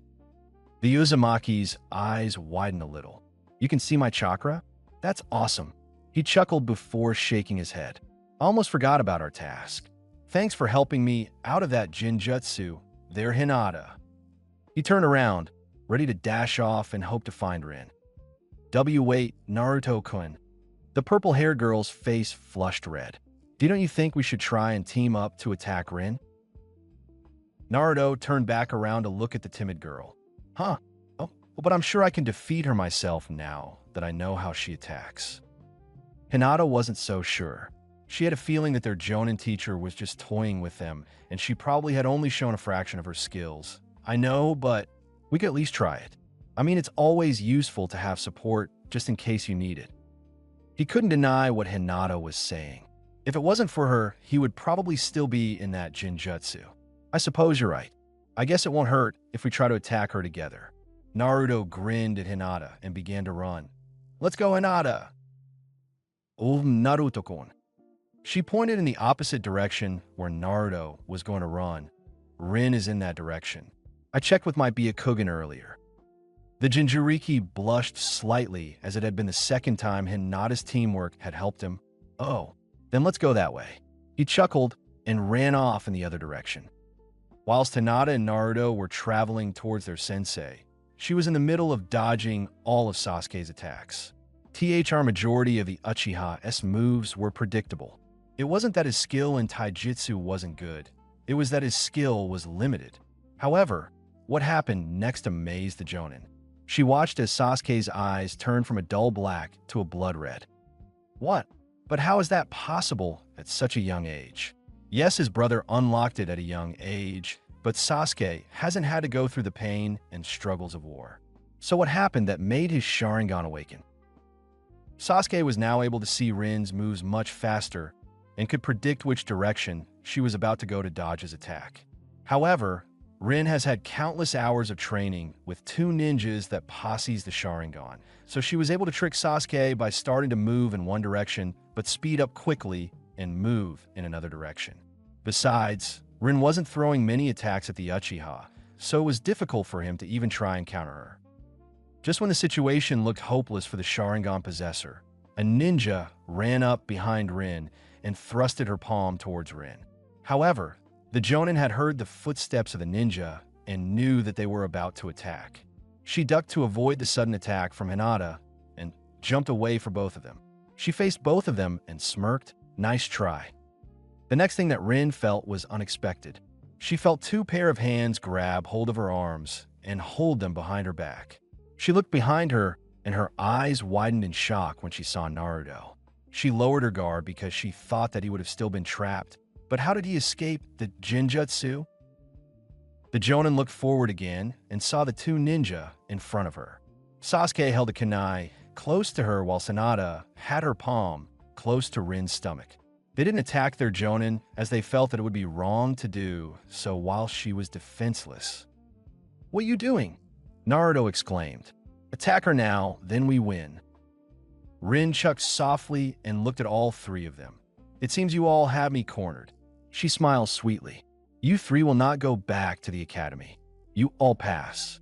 The Uzumaki's eyes widened a little. "You can see my chakra? That's awesome." He chuckled before shaking his head. "I almost forgot about our task. Thanks for helping me out of that Jinjutsu there, Hinata." He turned around, ready to dash off and hope to find Rin. Wait, Naruto-kun." The purple-haired girl's face flushed red. "Don't you think we should try and team up to attack Rin?" Naruto turned back around to look at the timid girl. "Huh? Oh, but I'm sure I can defeat her myself now that I know how she attacks." Hinata wasn't so sure. She had a feeling that their Jonin teacher was just toying with them, and she probably had only shown a fraction of her skills. "I know, but we could at least try it. I mean, it's always useful to have support just in case you need it." He couldn't deny what Hinata was saying. If it wasn't for her, he would probably still be in that Jinjutsu. "I suppose you're right. I guess it won't hurt if we try to attack her together." Naruto grinned at Hinata and began to run. "Let's go, Hinata!" Naruto-kun." She pointed in the opposite direction where Naruto was going to run. "Rin is in that direction. I checked with my Byakugan earlier." The Jinchuriki blushed slightly as it had been the second time Hinata's teamwork had helped him. "Oh, then let's go that way." He chuckled and ran off in the other direction. Whilst Hinata and Naruto were traveling towards their sensei, she was in the middle of dodging all of Sasuke's attacks. Majority of the Uchiha's moves were predictable. It wasn't that his skill in taijutsu wasn't good, it was that his skill was limited. However, what happened next amazed the Jonin. She watched as Sasuke's eyes turned from a dull black to a blood red. What? But how is that possible at such a young age? Yes, his brother unlocked it at a young age, but Sasuke hasn't had to go through the pain and struggles of war. So what happened that made his Sharingan awaken? Sasuke was now able to see Rin's moves much faster and could predict which direction she was about to go to dodge his attack. However, Rin has had countless hours of training with two ninjas that posses the Sharingan, so she was able to trick Sasuke by starting to move in one direction but speed up quickly and move in another direction. Besides, Rin wasn't throwing many attacks at the Uchiha, so it was difficult for him to even try and counter her. Just when the situation looked hopeless for the Sharingan possessor, a ninja ran up behind Rin and thrusted her palm towards Rin. However, the Jonin had heard the footsteps of the ninja and knew that they were about to attack. She ducked to avoid the sudden attack from Hinata and jumped away for both of them. She faced both of them and smirked, "Nice try." The next thing that Rin felt was unexpected. She felt two pair of hands grab hold of her arms and hold them behind her back. She looked behind her and her eyes widened in shock when she saw Naruto. She lowered her guard because she thought that he would have still been trapped. But how did he escape the Jinjutsu? The Jonin looked forward again and saw the two ninja in front of her. Sasuke held a kunai close to her while Hinata had her palm close to Rin's stomach. They didn't attack their Jonin as they felt that it would be wrong to do so while she was defenseless. "What are you doing?" Naruto exclaimed. "Attack her now, then we win." Rin chucked softly and looked at all three of them. "It seems you all have me cornered." She smiled sweetly. "You three will not go back to the academy. You all pass."